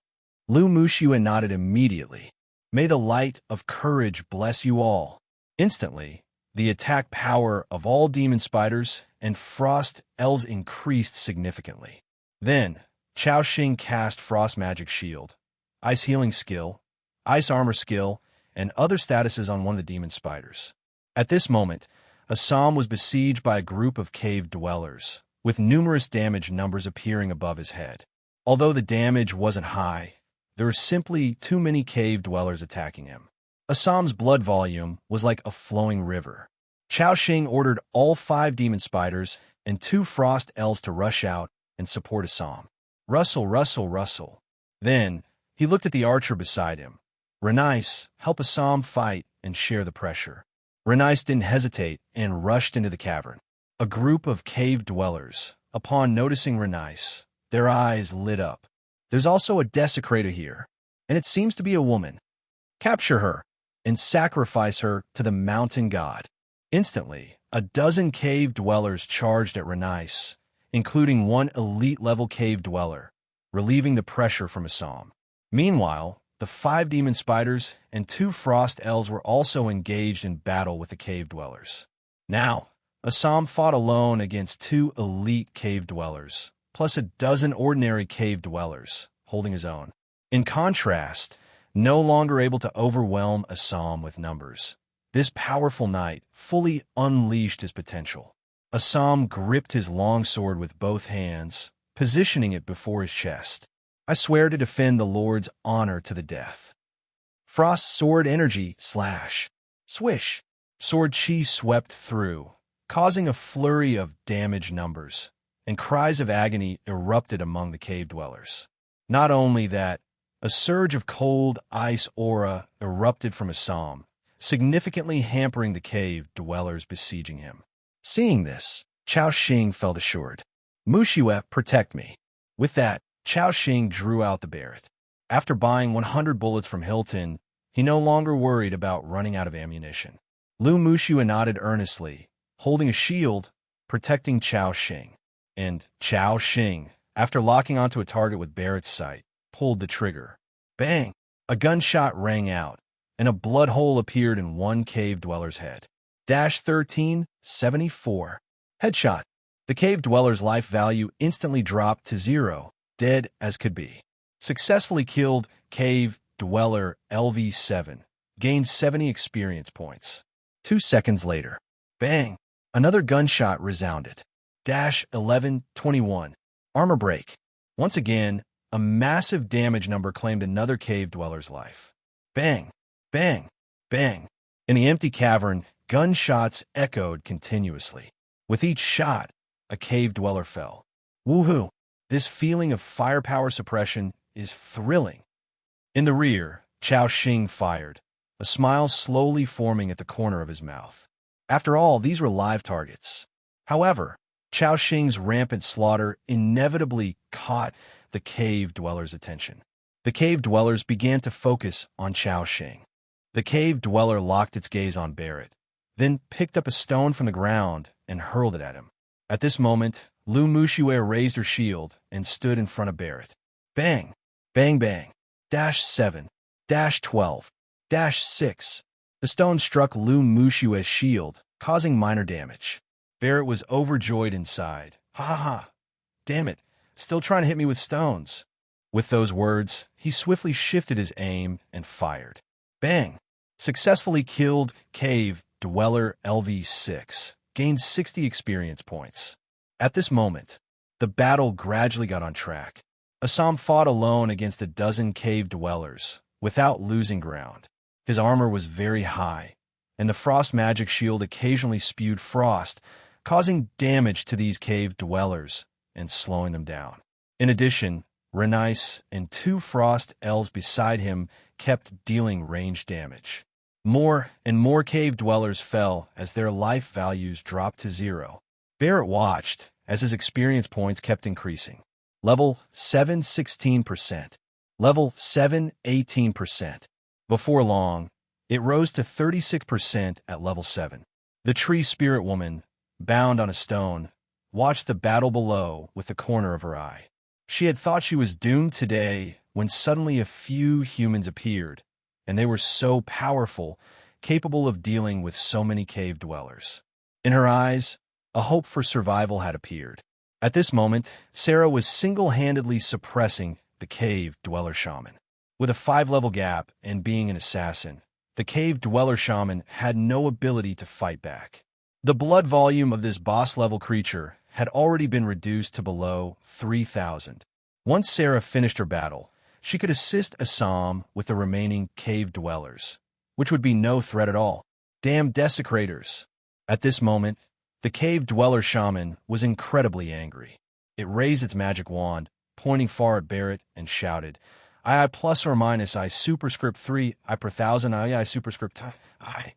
Lu Mushue nodded immediately. "May the light of courage bless you all." Instantly, the attack power of all demon spiders and frost elves increased significantly. Then, Chao Xing cast Frost Magic Shield, Ice Healing Skill, Ice Armor Skill, and other statuses on one of the demon spiders. At this moment, Assam was besieged by a group of cave dwellers, with numerous damage numbers appearing above his head. Although the damage wasn't high, there were simply too many cave dwellers attacking him. Assam's blood volume was like a flowing river. Chao Xing ordered all 5 demon spiders and 2 frost elves to rush out and support Assam. Rustle, rustle, rustle. Then, he looked at the archer beside him. "Renice, help Assam fight and share the pressure." Renice didn't hesitate and rushed into the cavern. A group of cave dwellers, upon noticing Renice, their eyes lit up. "There's also a desecrator here, and it seems to be a woman. Capture her and sacrifice her to the mountain god." Instantly, a dozen cave dwellers charged at Renice, including 1 elite-level cave dweller, relieving the pressure from Assam. Meanwhile, the 5 demon spiders and 2 frost elves were also engaged in battle with the cave dwellers. Now, Assam fought alone against 2 elite cave dwellers, plus a dozen ordinary cave dwellers, holding his own. In contrast, no longer able to overwhelm Assam with numbers, this powerful knight fully unleashed his potential. Assam gripped his longsword with both hands, positioning it before his chest. "I swear to defend the Lord's honor to the death." Frost sword energy slash. Swish. Sword chi swept through, causing a flurry of damage numbers, and cries of agony erupted among the cave dwellers. Not only that, a surge of cold ice aura erupted from Assam, significantly hampering the cave dwellers besieging him. Seeing this, Chao Xing felt assured. "Mushue, protect me." With that, Chao Xing drew out the Barrett. After buying 100 bullets from Hilton, he no longer worried about running out of ammunition. Lu Mushue nodded earnestly, holding a shield, protecting Chao Xing. And Chao Xing, after locking onto a target with Barrett's sight, pulled the trigger. Bang! A gunshot rang out, and a blood hole appeared in one cave dweller's head. 1374. Headshot. The cave dweller's life value instantly dropped to 0, dead as could be. Successfully killed cave dweller LV7. Gained 70 experience points. 2 seconds later. Bang! Another gunshot resounded. 1121. Armor break. Once again, a massive damage number claimed another cave dweller's life. Bang! Bang! Bang! In the empty cavern, gunshots echoed continuously. With each shot, a cave dweller fell. Woohoo! This feeling of firepower suppression is thrilling. In the rear, Chao Xing fired, a smile slowly forming at the corner of his mouth. After all, these were live targets. However, Chao Xing's rampant slaughter inevitably caught the cave dwellers' attention. The cave dwellers began to focus on Chao Xing. The cave dweller locked its gaze on Barrett, then picked up a stone from the ground and hurled it at him. At this moment, Lu Mushue raised her shield and stood in front of Barrett. Bang! Bang bang! -7, -12, -6. The stone struck Lu Mushue's shield, causing minor damage. Barrett was overjoyed inside. Ha ha ha! Damn it! Still trying to hit me with stones. With those words, he swiftly shifted his aim and fired. Bang! Successfully killed Cave Dweller LV6. Gained 60 experience points. At this moment, the battle gradually got on track. Assam fought alone against a dozen cave dwellers, without losing ground. His armor was very high, and the frost magic shield occasionally spewed frost, causing damage to these cave dwellers and slowing them down. In addition, Renice and 2 frost elves beside him kept dealing range damage. More and more cave dwellers fell as their life values dropped to 0. Barrett watched as his experience points kept increasing. Level 7, 16%. Level 7, 18%. Before long, it rose to 36% at level 7. The tree spirit woman, bound on a stone, watched the battle below with the corner of her eye. She had thought she was doomed today when suddenly a few humans appeared, and they were so powerful, capable of dealing with so many cave dwellers. In her eyes, a hope for survival had appeared. At this moment, Sarah was single-handedly suppressing the cave dweller shaman. With a 5-level gap and being an assassin, the cave dweller shaman had no ability to fight back. The blood volume of this boss-level creature had already been reduced to below 3,000. Once Sarah finished her battle, she could assist Assam with the remaining cave dwellers, which would be no threat at all. Damn desecrators! At this moment, the cave dweller shaman was incredibly angry. It raised its magic wand, pointing far at Barrett, and shouted, I plus or minus I superscript 3, I per thousand I superscript I.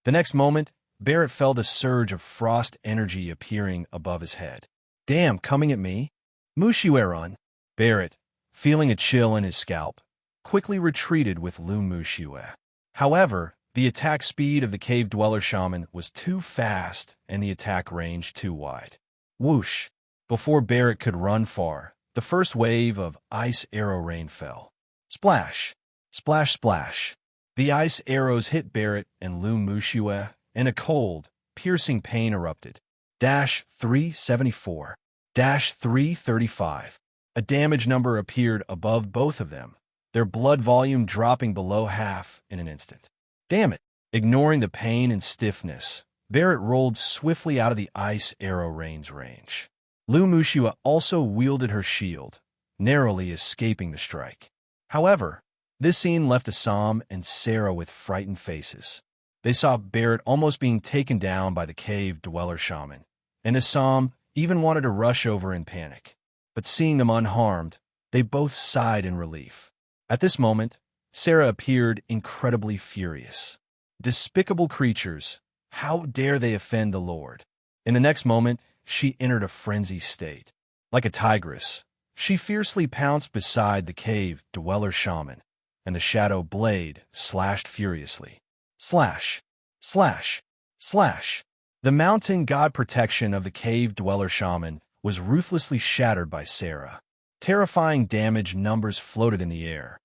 The next moment, Barrett felt a surge of frost energy appearing above his head. Damn, coming at me? Mushueron! Barrett, feeling a chill in his scalp, quickly retreated with Lu Mushue. However, the attack speed of the cave dweller shaman was too fast and the attack range too wide. Whoosh! Before Barrett could run far, the first wave of ice arrow rain fell. Splash! Splash, splash! The ice arrows hit Barrett and Lu Mushue, and a cold, piercing pain erupted. -374. -335. A damage number appeared above both of them, their blood volume dropping below half in an instant. Damn it! Ignoring the pain and stiffness, Barrett rolled swiftly out of the ice arrow rain's range. Lu Mushue also wielded her shield, narrowly escaping the strike. However, this scene left Assam and Sarah with frightened faces. They saw Barrett almost being taken down by the cave dweller shaman, and Assam even wanted to rush over in panic. But seeing them unharmed, they both sighed in relief. At this moment, Sarah appeared incredibly furious. Despicable creatures, how dare they offend the Lord? In the next moment, she entered a frenzied state. Like a tigress, she fiercely pounced beside the cave dweller shaman, and the shadow blade slashed furiously. Slash! Slash! Slash! The mountain god protection of the cave dweller shaman was ruthlessly shattered by Sarah. Terrifying damage numbers floated in the air.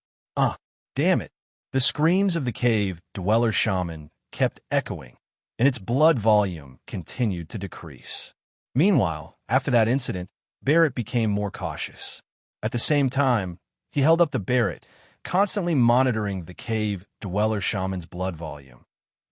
Damn it! The screams of the cave dweller shaman kept echoing, and its blood volume continued to decrease. Meanwhile, after that incident, Barrett became more cautious. At the same time, he held up the Barrett, constantly monitoring the cave dweller shaman's blood volume,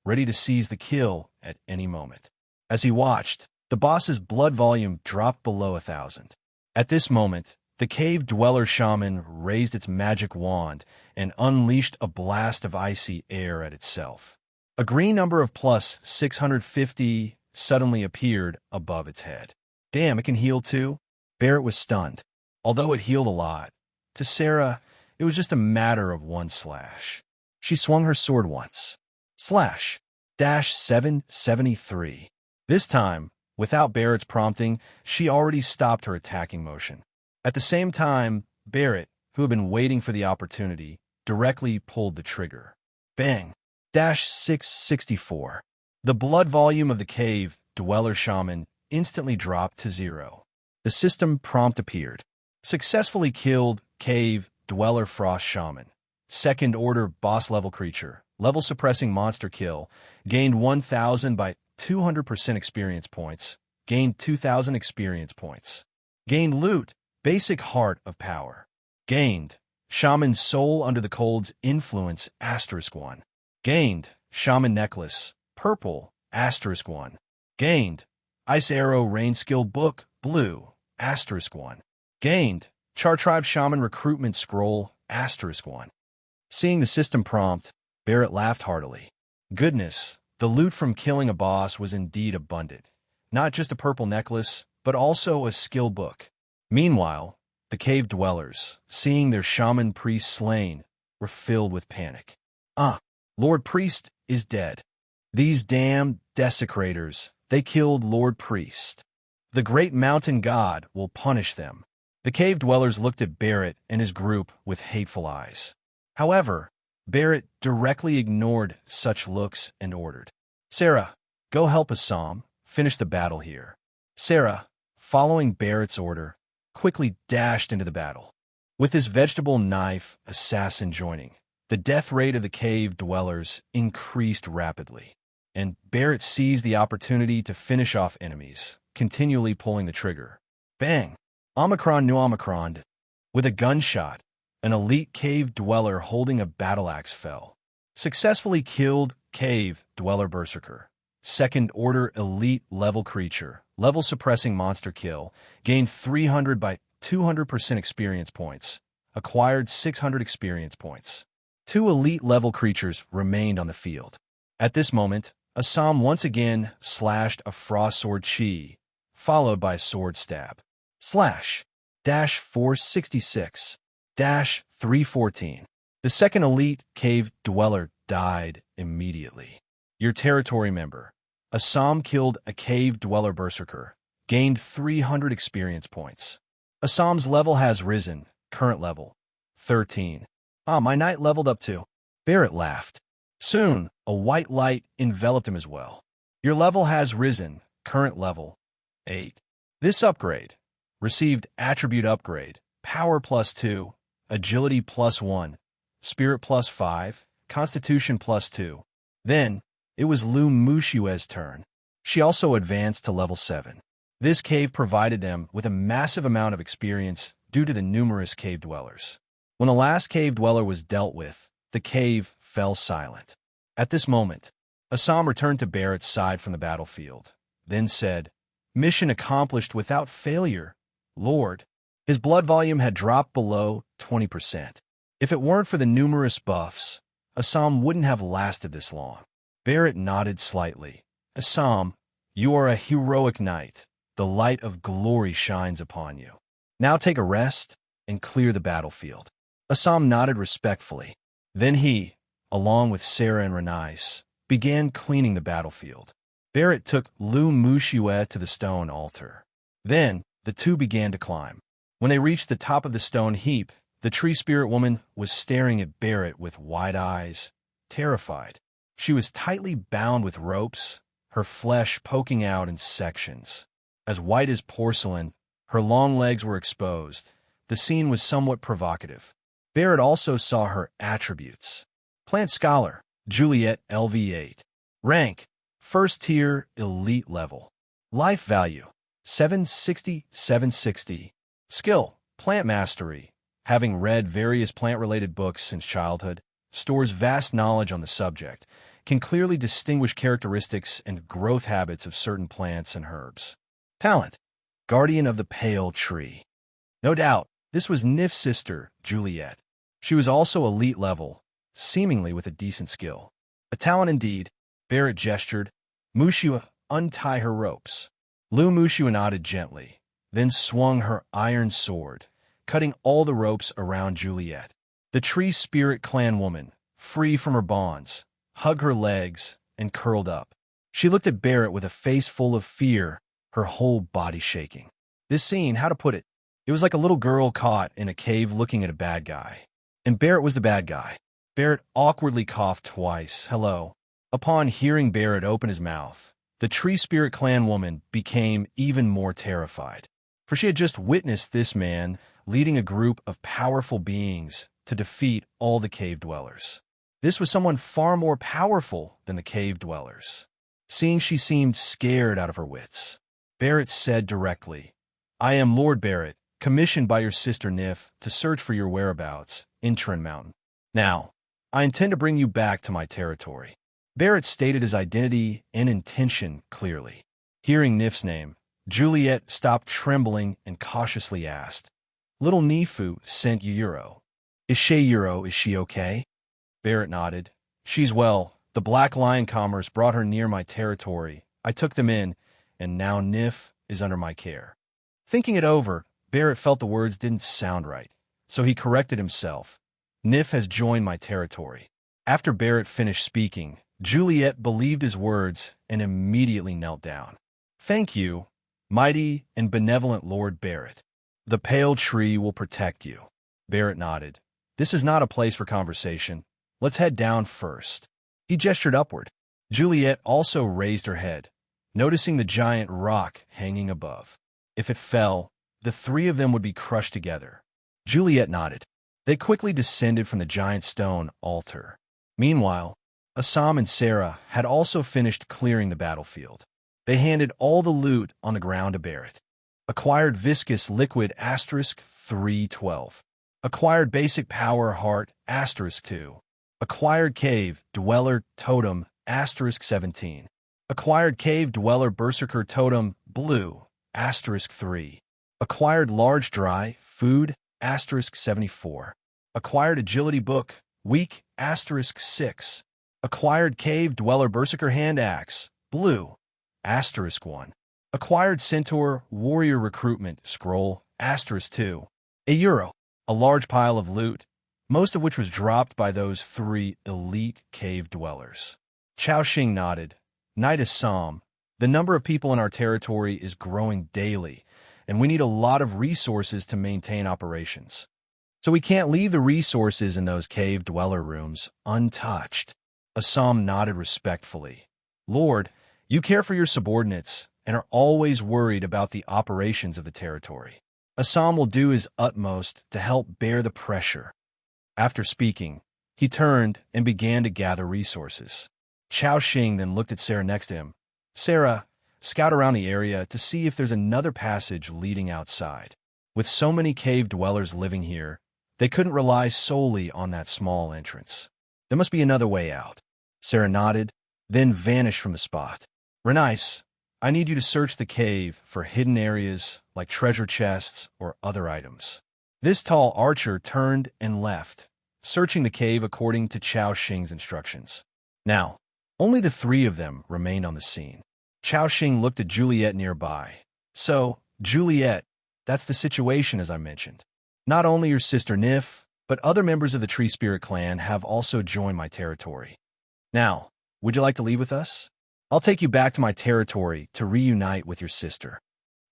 ready to seize the kill at any moment. As he watched, the boss's blood volume dropped below 1,000. At this moment, the cave dweller shaman raised its magic wand and unleashed a blast of icy air at itself. A green number of plus 650 suddenly appeared above its head. Damn, it can heal too? Barrett was stunned. Although it healed a lot, to Sarah, it was just a matter of one slash. She swung her sword once. Slash! -773. This time, without Barrett's prompting, she already stopped her attacking motion. At the same time, Barrett, who had been waiting for the opportunity, directly pulled the trigger. Bang! -664. The blood volume of the cave dweller shaman instantly dropped to 0. The system prompt appeared. Successfully killed cave dweller frost shaman. Second order boss level creature. Level suppressing monster kill. Gained 1,000 by 200% experience points. Gained 2,000 experience points. Gained loot. Basic heart of power. Gained shaman's soul under the cold's influence *1. Gained shaman necklace. Purple *1. Gained ice arrow rain skill book. Blue *1. Gained Char Tribe Shaman Recruitment Scroll *1. Seeing the system prompt, Barrett laughed heartily. Goodness, the loot from killing a boss was indeed abundant. Not just a purple necklace, but also a skill book. Meanwhile, the cave dwellers, seeing their shaman priest slain, were filled with panic. Lord Priest is dead. These damned desecrators, they killed Lord Priest. The great mountain god will punish them. The cave dwellers looked at Barrett and his group with hateful eyes. However, Barrett directly ignored such looks and ordered, "Sarah, go help Assam, finish the battle here." Sarah, following Barrett's order, quickly dashed into the battle. With his vegetable knife assassin joining, the death rate of the cave dwellers increased rapidly, and Barrett seized the opportunity to finish off enemies, continually pulling the trigger. Bang! Omicron knew Omicron. With a gunshot, an elite cave dweller holding a battle axe fell. Successfully killed cave dweller berserker. Second order elite level creature. Level suppressing monster kill. Gained 300 by 200% experience points. Acquired 600 experience points. 2 elite level creatures remained on the field. At this moment, Assam once again slashed a frost sword chi, followed by a sword stab. /466-314. The second elite cave dweller died immediately. Your territory member. Assam killed a cave dweller berserker. Gained 300 experience points. Assam's level has risen. Current level 13. My knight leveled up too. Barrett laughed. Soon, a white light enveloped him as well. Your level has risen. Current level 8. This upgrade received attribute upgrade, power +2, agility +1, spirit +5, constitution +2. Then, it was Lu Mushue's turn. She also advanced to level 7. This cave provided them with a massive amount of experience due to the numerous cave dwellers. When the last cave dweller was dealt with, the cave fell silent. At this moment, Assam returned to Barrett's side from the battlefield, then said, "Mission accomplished without failure, Lord." His blood volume had dropped below 20%. If it weren't for the numerous buffs, Assam wouldn't have lasted this long. Barrett nodded slightly. Assam, you are a heroic knight. The light of glory shines upon you. Now take a rest and clear the battlefield. Assam nodded respectfully. Then he, along with Sarah and Renais, began cleaning the battlefield. Barrett took Lu Mushue to the stone altar. Then, the two began to climb. When they reached the top of the stone heap, the tree spirit woman was staring at Barrett with wide eyes, terrified. She was tightly bound with ropes, her flesh poking out in sections. As white as porcelain, her long legs were exposed. The scene was somewhat provocative. Barrett also saw her attributes. Plant Scholar, Juliet LV8. Rank, First Tier, Elite Level. Life Value, 760. Skill, Plant Mastery. Having read various plant-related books since childhood, stores vast knowledge on the subject, can clearly distinguish characteristics and growth habits of certain plants and herbs. Talent, Guardian of the Pale Tree. No doubt, this was Nif's sister, Juliet. She was also elite level, seemingly with a decent skill. A talent indeed, Barrett gestured. Mushua, untie her ropes. Lu Mushua nodded gently, then swung her iron sword, cutting all the ropes around Juliet. The tree spirit clan woman, free from her bonds, hugged her legs and curled up. She looked at Barrett with a face full of fear, her whole body shaking. This scene, how to put it, it was like a little girl caught in a cave looking at a bad guy. And Barrett was the bad guy. Barrett awkwardly coughed twice. Hello. Upon hearing Barrett open his mouth, the Tree Spirit Clan woman became even more terrified, for she had just witnessed this man leading a group of powerful beings to defeat all the cave dwellers. This was someone far more powerful than the cave dwellers. Seeing she seemed scared out of her wits, Barrett said directly, "I am Lord Barrett, commissioned by your sister Nif to search for your whereabouts in Trin Mountain. Now, I intend to bring you back to my territory." Barrett stated his identity and intention clearly. Hearing Nif's name, Juliet stopped trembling and cautiously asked, "Little Nifu sent you Euro. Is she okay?" Barrett nodded. "She's well. The Black Lion commerce brought her near my territory. I took them in, and now Nif is under my care." Thinking it over, Barrett felt the words didn't sound right, so he corrected himself. "Nif has joined my territory." After Barrett finished speaking, Juliet believed his words and immediately knelt down. "Thank you, mighty and benevolent Lord Barrett. The pale tree will protect you." Barrett nodded. "This is not a place for conversation. Let's head down first." He gestured upward. Juliet also raised her head, noticing the giant rock hanging above. If it fell, the three of them would be crushed together. Juliet nodded. They quickly descended from the giant stone altar. Meanwhile, Assam and Sarah had also finished clearing the battlefield. They handed all the loot on the ground to Barrett. Acquired viscous liquid *312. Acquired basic power heart *2. Acquired cave dweller totem *17. Acquired cave dweller berserker totem blue *3. Acquired large dry food *74. Acquired agility book weak *6. Acquired cave dweller berserker hand axe blue *1. Acquired centaur warrior recruitment scroll *2. €1. A large pile of loot, most of which was dropped by those three elite cave dwellers. Chao Xing nodded. "Knight Assam, the number of people in our territory is growing daily, and we need a lot of resources to maintain operations. So we can't leave the resources in those cave dweller rooms untouched." Assam nodded respectfully. "Lord, you care for your subordinates and are always worried about the operations of the territory. Assam will do his utmost to help bear the pressure." After speaking, he turned and began to gather resources. Chao Xing then looked at Sarah next to him. "Sarah, scout around the area to see if there's another passage leading outside. With so many cave dwellers living here, they couldn't rely solely on that small entrance. There must be another way out." Sarah nodded, then vanished from the spot. "Renice, I need you to search the cave for hidden areas like treasure chests or other items." This tall archer turned and left, searching the cave according to Chao Xing's instructions. Now, only the three of them remained on the scene. Chao Xing looked at Juliet nearby. "So, Juliet, that's the situation as I mentioned. Not only your sister Nif, but other members of the Tree Spirit clan have also joined my territory. Now, would you like to leave with us? I'll take you back to my territory to reunite with your sister."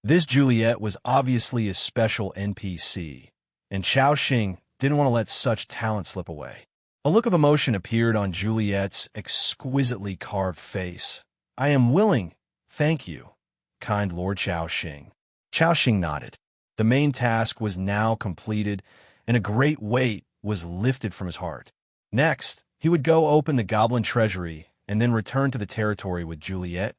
This Juliet was obviously a special NPC, and Chao Xing didn't want to let such talent slip away. A look of emotion appeared on Juliet's exquisitely carved face. "I am willing, thank you, kind Lord Chao Xing." Chao Xing nodded. The main task was now completed, and a great weight was lifted from his heart. Next, he would go open the goblin treasury and then return to the territory with Juliet,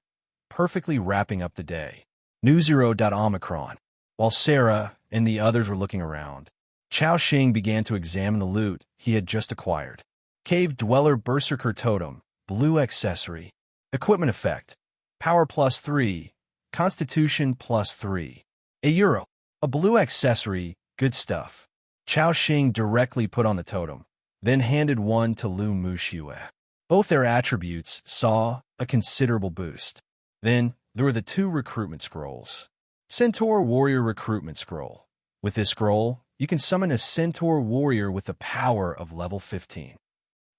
perfectly wrapping up the day. Omicron. While Sarah and the others were looking around, Chao Xing began to examine the loot he had just acquired. Cave Dweller Berserker Totem, Blue Accessory, Equipment Effect, Power +3, Constitution +3. €1. A blue accessory, good stuff. Chao Xing directly put on the totem, then handed one to Lu Muxue. Both their attributes saw a considerable boost. Then there were the two recruitment scrolls. Centaur Warrior Recruitment Scroll. With this scroll, you can summon a Centaur Warrior with the power of level 15.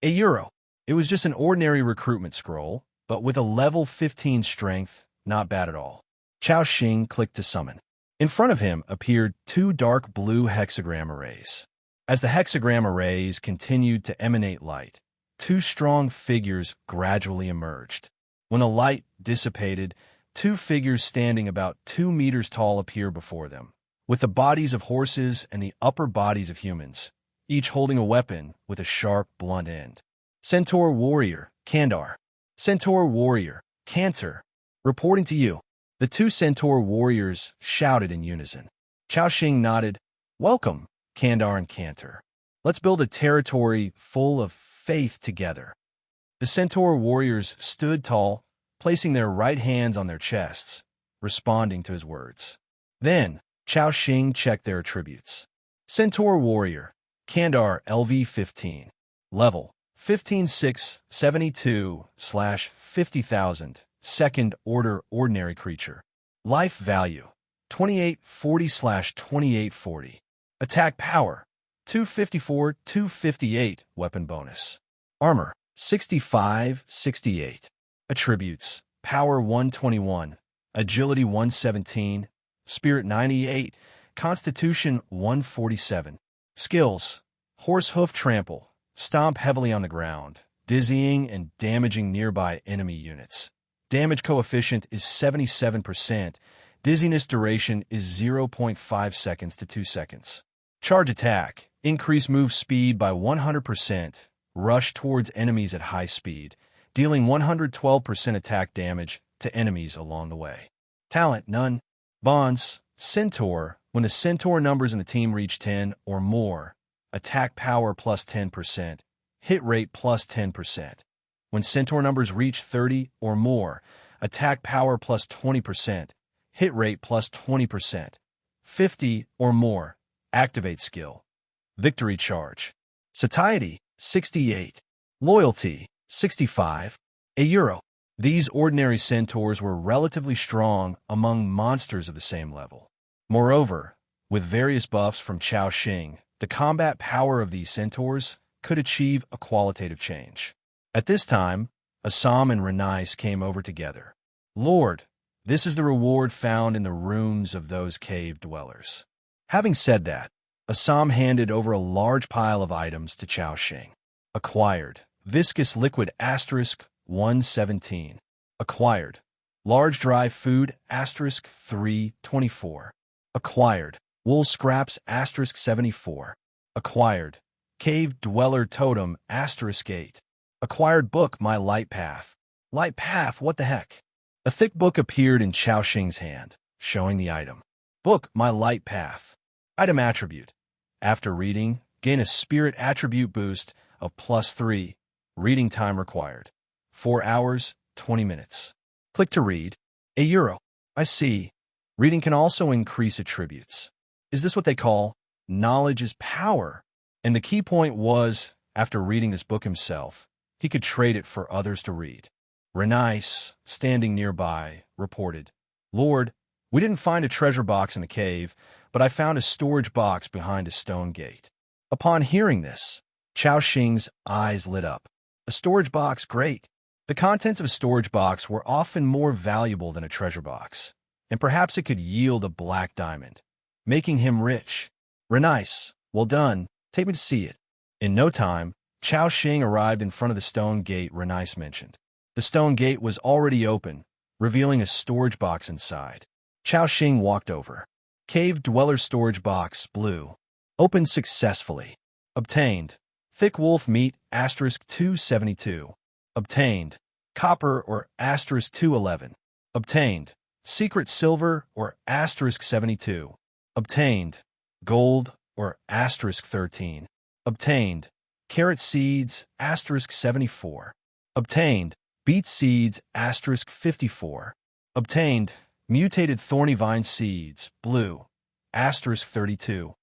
€1. It was just an ordinary recruitment scroll, but with a level 15 strength, not bad at all. Chao Xing clicked to summon. In front of him appeared two dark blue hexagram arrays. As the hexagram arrays continued to emanate light, two strong figures gradually emerged. When the light dissipated, two figures standing about 2 meters tall appear before them, with the bodies of horses and the upper bodies of humans, each holding a weapon with a sharp, blunt end. Centaur Warrior, Kandar. Centaur Warrior, Cantor. Reporting to you. The two Centaur warriors shouted in unison. Chao Xing nodded. Welcome, Kandar and Cantor. Let's build a territory full of faith together. The Centaur warriors stood tall, placing their right hands on their chests, responding to his words. Then, Chao Xing checked their attributes. Centaur Warrior, Kandar LV-15. Level, 15672/50,000. Second Order Ordinary Creature. Life Value, 2840/2840. Attack Power, 254/258. Weapon Bonus. Armor, 65/68. Attributes, Power 121, Agility 117, Spirit 98, Constitution 147. Skills, Horse Hoof Trample, Stomp heavily on the ground, dizzying and damaging nearby enemy units. Damage coefficient is 77%. Dizziness duration is 0.5 seconds to 2 seconds. Charge Attack, increase move speed by 100%. Rush towards enemies at high speed, dealing 112% attack damage to enemies along the way. Talent, none. Bonds, Centaur. When the Centaur numbers in the team reach 10 or more, attack power plus 10%, hit rate plus 10%. When Centaur numbers reach 30 or more, attack power plus 20%, hit rate plus 20%. 50 or more, activate skill. Victory Charge. Satiety, 68. Loyalty, 65. €1. These ordinary centaurs were relatively strong among monsters of the same level. Moreover, with various buffs from Chao Xing, the combat power of these centaurs could achieve a qualitative change. At this time, Assam and Renice came over together. Lord, this is the reward found in the rooms of those cave dwellers. Having said that, Assam handed over a large pile of items to Chao Xing. Acquired, viscous liquid * 117. Acquired, large dry food * 324. Acquired, wool scraps * 74. Acquired, cave dweller totem * 8. Acquired book My Light Path. Light Path, what the heck? A thick book appeared in Chao Xing's hand, showing the item. Book My Light Path. Item attribute. After reading, gain a spirit attribute boost of +3. Reading time required. 4 hours, 20 minutes. Click to read. €1. I see. Reading can also increase attributes. Is this what they call knowledge is power? And the key point was, after reading this book himself, he could trade it for others to read. Renice, standing nearby, reported, Lord, we didn't find a treasure box in the cave, but I found a storage box behind a stone gate. Upon hearing this, Chao Xing's eyes lit up. A storage box, great. The contents of a storage box were often more valuable than a treasure box, and perhaps it could yield a black diamond, making him rich. Renice, well done, take me to see it. In no time, Chao Xing arrived in front of the stone gate Renice mentioned. The stone gate was already open, revealing a storage box inside. Chao Xing walked over. Cave Dweller Storage Box, blue. Opened successfully. Obtained. Thick wolf meat * 272. Obtained. Copper or * 211. Obtained. Secret silver or * 72. Obtained. Gold or * 13. Obtained. Carrot seeds * 74. Obtained. Beet seeds * 54. Obtained. Mutated thorny vine seeds, blue, * 32.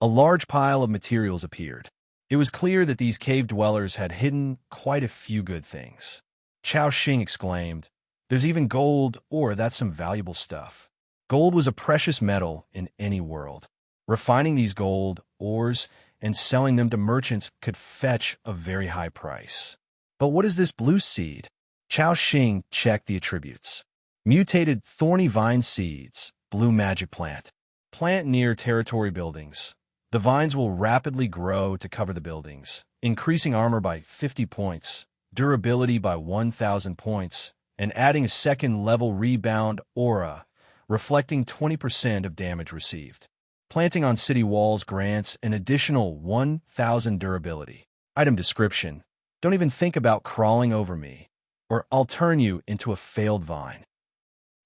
A large pile of materials appeared. It was clear that these cave dwellers had hidden quite a few good things. Chao Xing exclaimed, There's even gold, or that's some valuable stuff. Gold was a precious metal in any world. Refining these gold ores and selling them to merchants could fetch a very high price. But what is this blue seed? Chao Xing checked the attributes. Mutated thorny vine seeds, blue magic plant. Plant near territory buildings. The vines will rapidly grow to cover the buildings, increasing armor by 50 points, durability by 1,000 points, and adding a second-level rebound aura, reflecting 20% of damage received. Planting on city walls grants an additional 1,000 durability. Item description: don't even think about crawling over me, or I'll turn you into a failed vine.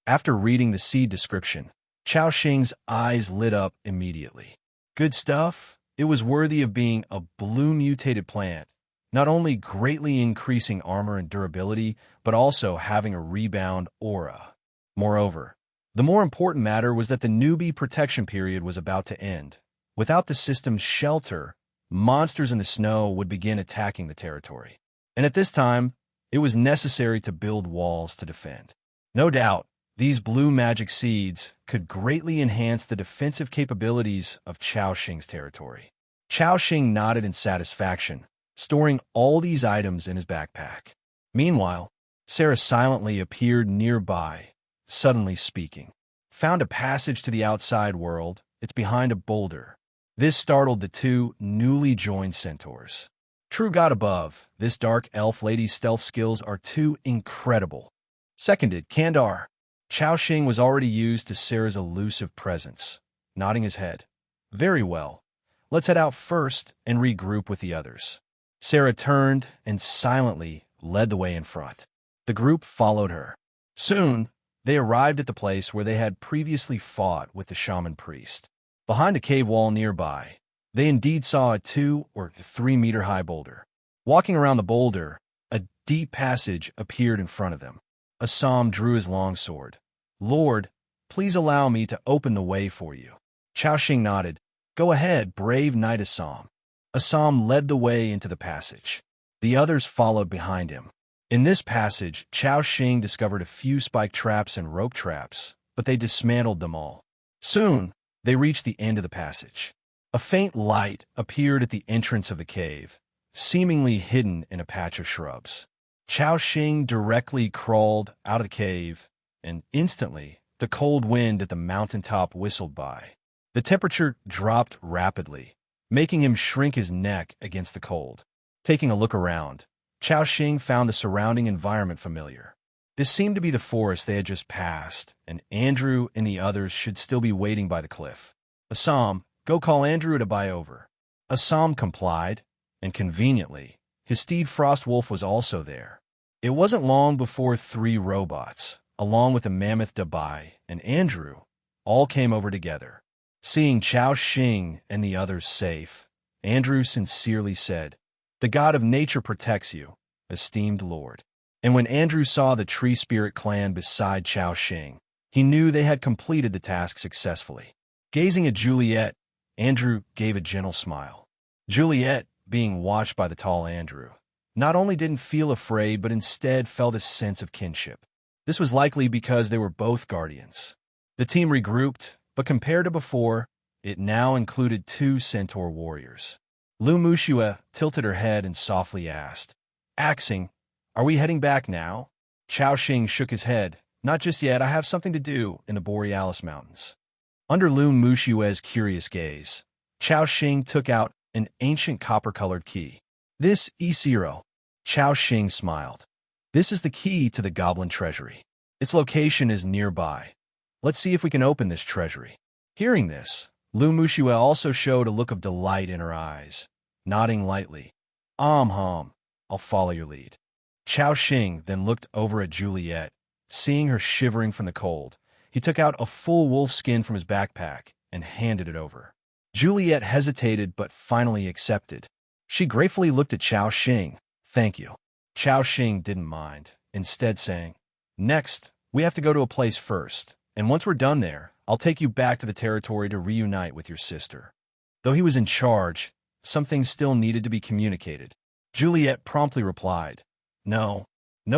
After reading the seed description, Chao Xing's eyes lit up immediately. Good stuff. It was worthy of being a blue mutated plant, not only greatly increasing armor and durability, but also having a rebound aura. Moreover, the more important matter was that the newbie protection period was about to end. Without the system's shelter, monsters in the snow would begin attacking the territory. And at this time, it was necessary to build walls to defend. No doubt, these blue magic seeds could greatly enhance the defensive capabilities of Chao Xing's territory. Chao Xing nodded in satisfaction, storing all these items in his backpack. Meanwhile, Sarah silently appeared nearby, suddenly speaking. Found a passage to the outside world. It's behind a boulder. This startled the two newly joined centaurs. True God above, this dark elf lady's stealth skills are too incredible. Seconded, Kandar. Chao Xing was already used to Sarah's elusive presence, nodding his head. Very well. Let's head out first and regroup with the others. Sarah turned and silently led the way in front. The group followed her. Soon, they arrived at the place where they had previously fought with the shaman priest. Behind a cave wall nearby, they indeed saw a 2 or 3 meter high boulder. Walking around the boulder, a deep passage appeared in front of them. Assam drew his longsword. Lord, please allow me to open the way for you. Chao Xing nodded. Go ahead, brave knight Assam. Assam led the way into the passage. The others followed behind him. In this passage, Chao Xing discovered a few spike traps and rope traps, but they dismantled them all. Soon, they reached the end of the passage. A faint light appeared at the entrance of the cave, seemingly hidden in a patch of shrubs. Chao Xing directly crawled out of the cave, and instantly, the cold wind at the mountaintop whistled by. The temperature dropped rapidly, making him shrink his neck against the cold. Taking a look around, Chao Xing found the surrounding environment familiar. This seemed to be the forest they had just passed, and Andrew and the others should still be waiting by the cliff. Assam, go call Andrew to buy over. Assam complied, and conveniently, his steed Frostwolf was also there. It wasn't long before 3 robots, along with a mammoth Dabai and Andrew, all came over together. Seeing Chao Xing and the others safe, Andrew sincerely said, "The god of nature protects you, esteemed lord." And when Andrew saw the Tree Spirit clan beside Chao Xing, he knew they had completed the task successfully. Gazing at Juliet, Andrew gave a gentle smile. Juliet, being watched by the tall Andrew, not only didn't feel afraid but instead felt a sense of kinship. This was likely because they were both guardians. The team regrouped, but compared to before, it now included 2 centaur warriors. Lu Mushua tilted her head and softly asked, "Axing, are we heading back now?" Chao Xing shook his head. "Not just yet. I have something to do in the Borealis Mountains." Under Lu Mushua's curious gaze, Chao Xing took out an ancient copper-colored key. "This E0." Chao Xing smiled. "This is the key to the Goblin Treasury. Its location is nearby. Let's see if we can open this treasury." Hearing this, Lu Mushua also showed a look of delight in her eyes, nodding lightly. Hum, I'll follow your lead." Chao Xing then looked over at Juliet. Seeing her shivering from the cold, he took out a full wolf skin from his backpack and handed it over. Juliet hesitated but finally accepted. She gratefully looked at Chao Xing. "Thank you." Chao Xing didn't mind, instead saying, "Next, we have to go to a place first, and once we're done there, I'll take you back to the territory to reunite with your sister." Though he was in charge, some things still needed to be communicated. Juliet promptly replied, No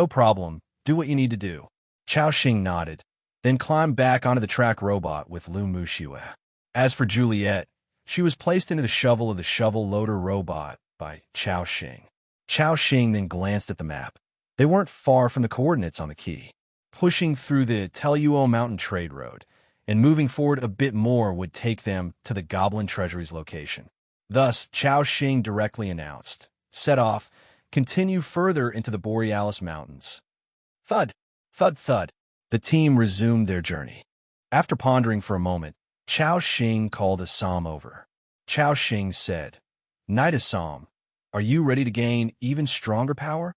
problem, do what you need to do." Chao Xing nodded, then climbed back onto the track robot with Lu Mushua. As for Juliet, she was placed into the shovel of the shovel loader robot by Chao Xing. Chao Xing then glanced at the map. They weren't far from the coordinates on the key. Pushing through the Telluo Mountain Trade Road, and moving forward a bit more would take them to the Goblin Treasury's location. Thus, Chao Xing directly announced, "Set off, continue further into the Borealis Mountains." Thud, thud, thud. The team resumed their journey. After pondering for a moment, Chao Xing called Assam over. Chao Xing said, "Knight Assam, are you ready to gain even stronger power?"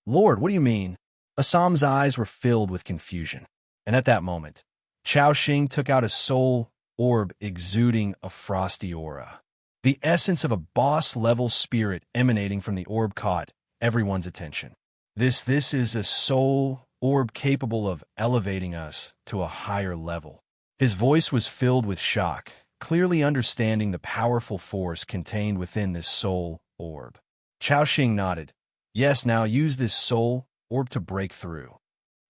"Lord, what do you mean?" Assam's eyes were filled with confusion. And at that moment, Chao Xing took out a soul orb exuding a frosty aura. The essence of a boss-level spirit emanating from the orb caught everyone's attention. This is a soul orb capable of elevating us to a higher level. His voice was filled with shock, clearly understanding the powerful force contained within this soul orb. Chao Xing nodded. "Yes, now use this soul orb to break through."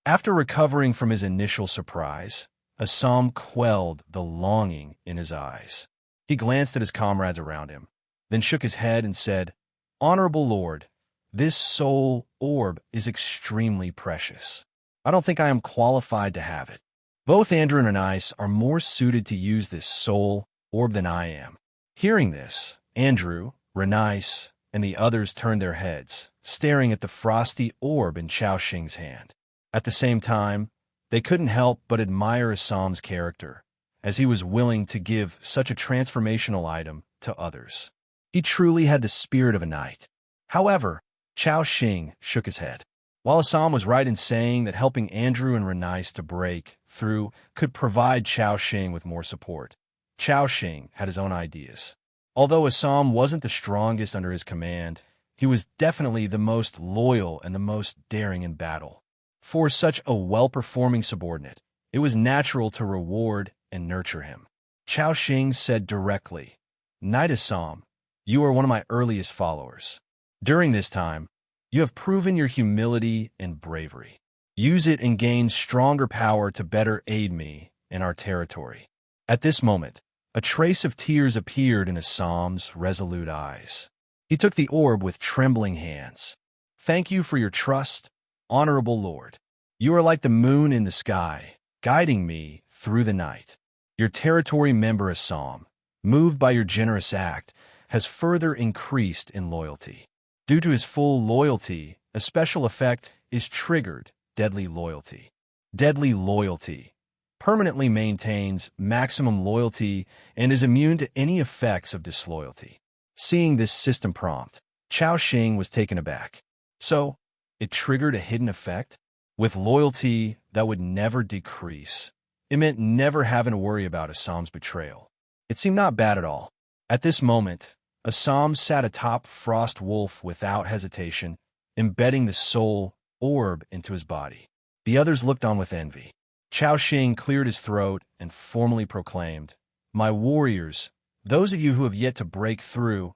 After recovering from his initial surprise, Assam quelled the longing in his eyes. He glanced at his comrades around him, then shook his head and said, "Honorable Lord, this soul orb is extremely precious. I don't think I am qualified to have it. Both Andrew and Anais are more suited to use this soul orb than I am." Hearing this, Andrew, Renice, and the others turned their heads, staring at the frosty orb in Chao Xing's hand. At the same time, they couldn't help but admire Assam's character, as he was willing to give such a transformational item to others. He truly had the spirit of a knight. However, Chao Xing shook his head. While Assam was right in saying that helping Andrew and Renice to break through could provide Chao Xing with more support, Chao Xing had his own ideas. Although Assam wasn't the strongest under his command, he was definitely the most loyal and the most daring in battle. For such a well-performing subordinate, it was natural to reward and nurture him. Chao Xing said directly, "Knight Assam, you are one of my earliest followers. During this time, you have proven your humility and bravery. Use it and gain stronger power to better aid me in our territory." At this moment, a trace of tears appeared in Assam's resolute eyes. He took the orb with trembling hands. "Thank you for your trust, Honorable Lord. You are like the moon in the sky, guiding me through the night." Your territory member Assam, moved by your generous act, has further increased in loyalty. Due to his full loyalty, a special effect is triggered, Deadly Loyalty. Deadly Loyalty permanently maintains maximum loyalty and is immune to any effects of disloyalty. Seeing this system prompt, Chao Xing was taken aback. So, it triggered a hidden effect? With loyalty that would never decrease. It meant never having to worry about Assam's betrayal. It seemed not bad at all. At this moment, Assam sat atop Frost Wolf without hesitation, embedding the soul orb into his body. The others looked on with envy. Chao Xing cleared his throat and formally proclaimed, "My warriors, those of you who have yet to break through,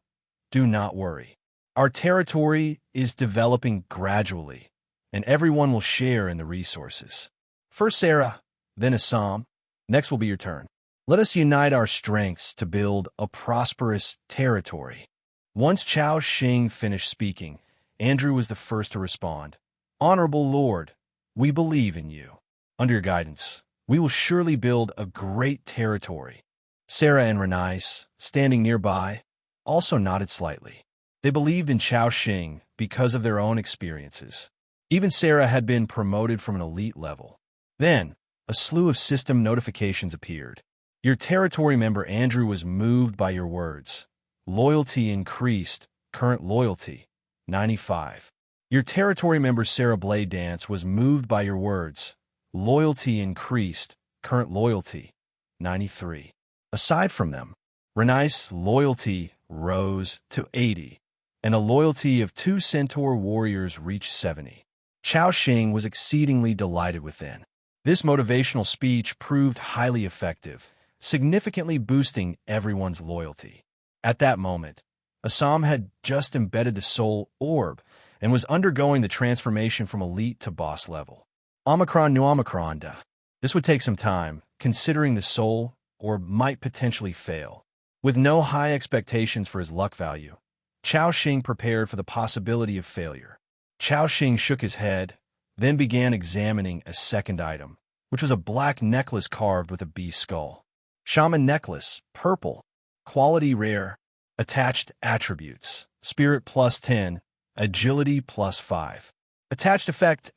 do not worry. Our territory is developing gradually, and everyone will share in the resources. First Sarah, then Assam. Next will be your turn. Let us unite our strengths to build a prosperous territory." Once Chao Xing finished speaking, Andrew was the first to respond. "Honorable Lord, we believe in you. Under your guidance, we will surely build a great territory." Sarah and Renice, standing nearby, also nodded slightly. They believed in Chao Xing because of their own experiences. Even Sarah had been promoted from an elite level. Then, a slew of system notifications appeared. Your territory member Andrew was moved by your words. Loyalty increased, current loyalty, 95. Your territory member Sarah Blade Dance was moved by your words. Loyalty increased, current loyalty, 93. Aside from them, Renice's loyalty rose to 80, and a loyalty of 2 Centaur warriors reached 70. Chao Xing was exceedingly delighted within. This motivational speech proved highly effective, significantly boosting everyone's loyalty. At that moment, Assam had just embedded the soul orb and was undergoing the transformation from elite to boss level. Omicron nu Omicron da. This would take some time, considering the soul orb might potentially fail. With no high expectations for his luck value, Chao Xing prepared for the possibility of failure. Chao Xing shook his head, then began examining a second item, which was a black necklace carved with a beast skull. Shaman necklace, purple. Quality rare. Attached attributes. Spirit +10, agility +5. Attached effect,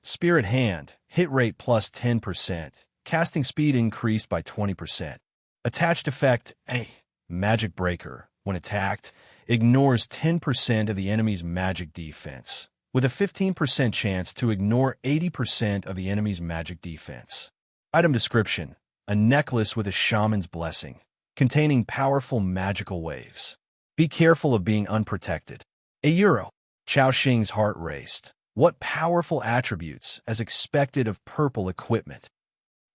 spirit hand, hit rate +10%, casting speed increased by 20%. Attached effect, magic breaker. When attacked, ignores 10% of the enemy's magic defense, with a 15% chance to ignore 80% of the enemy's magic defense. Item description: a necklace with a shaman's blessing, containing powerful magical waves. Be careful of being unprotected. €1. Chao Xing's heart raced. What powerful attributes, as expected of purple equipment.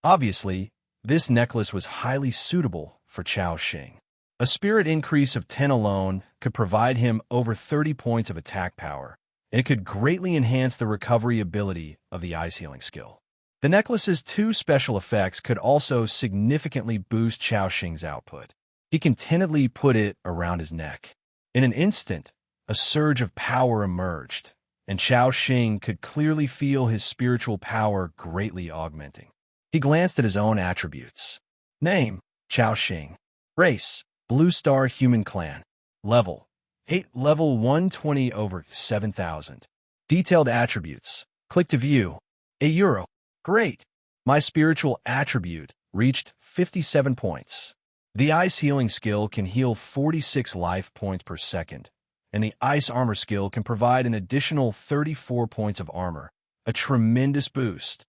Obviously, this necklace was highly suitable for Chao Xing. A spirit increase of 10 alone could provide him over 30 points of attack power, and it could greatly enhance the recovery ability of the ice healing skill. The necklace's 2 special effects could also significantly boost Chao Xing's output. He contentedly put it around his neck. In an instant, a surge of power emerged, and Chao Xing could clearly feel his spiritual power greatly augmenting. He glanced at his own attributes. Name: Chao Xing. Race: Blue Star Human Clan. Level: 8, level 120 over 7,000. Detailed attributes. Click to view. €1. Great. My spiritual attribute reached 57 points. The ice healing skill can heal 46 life points per second, and the ice armor skill can provide an additional 34 points of armor, a tremendous boost.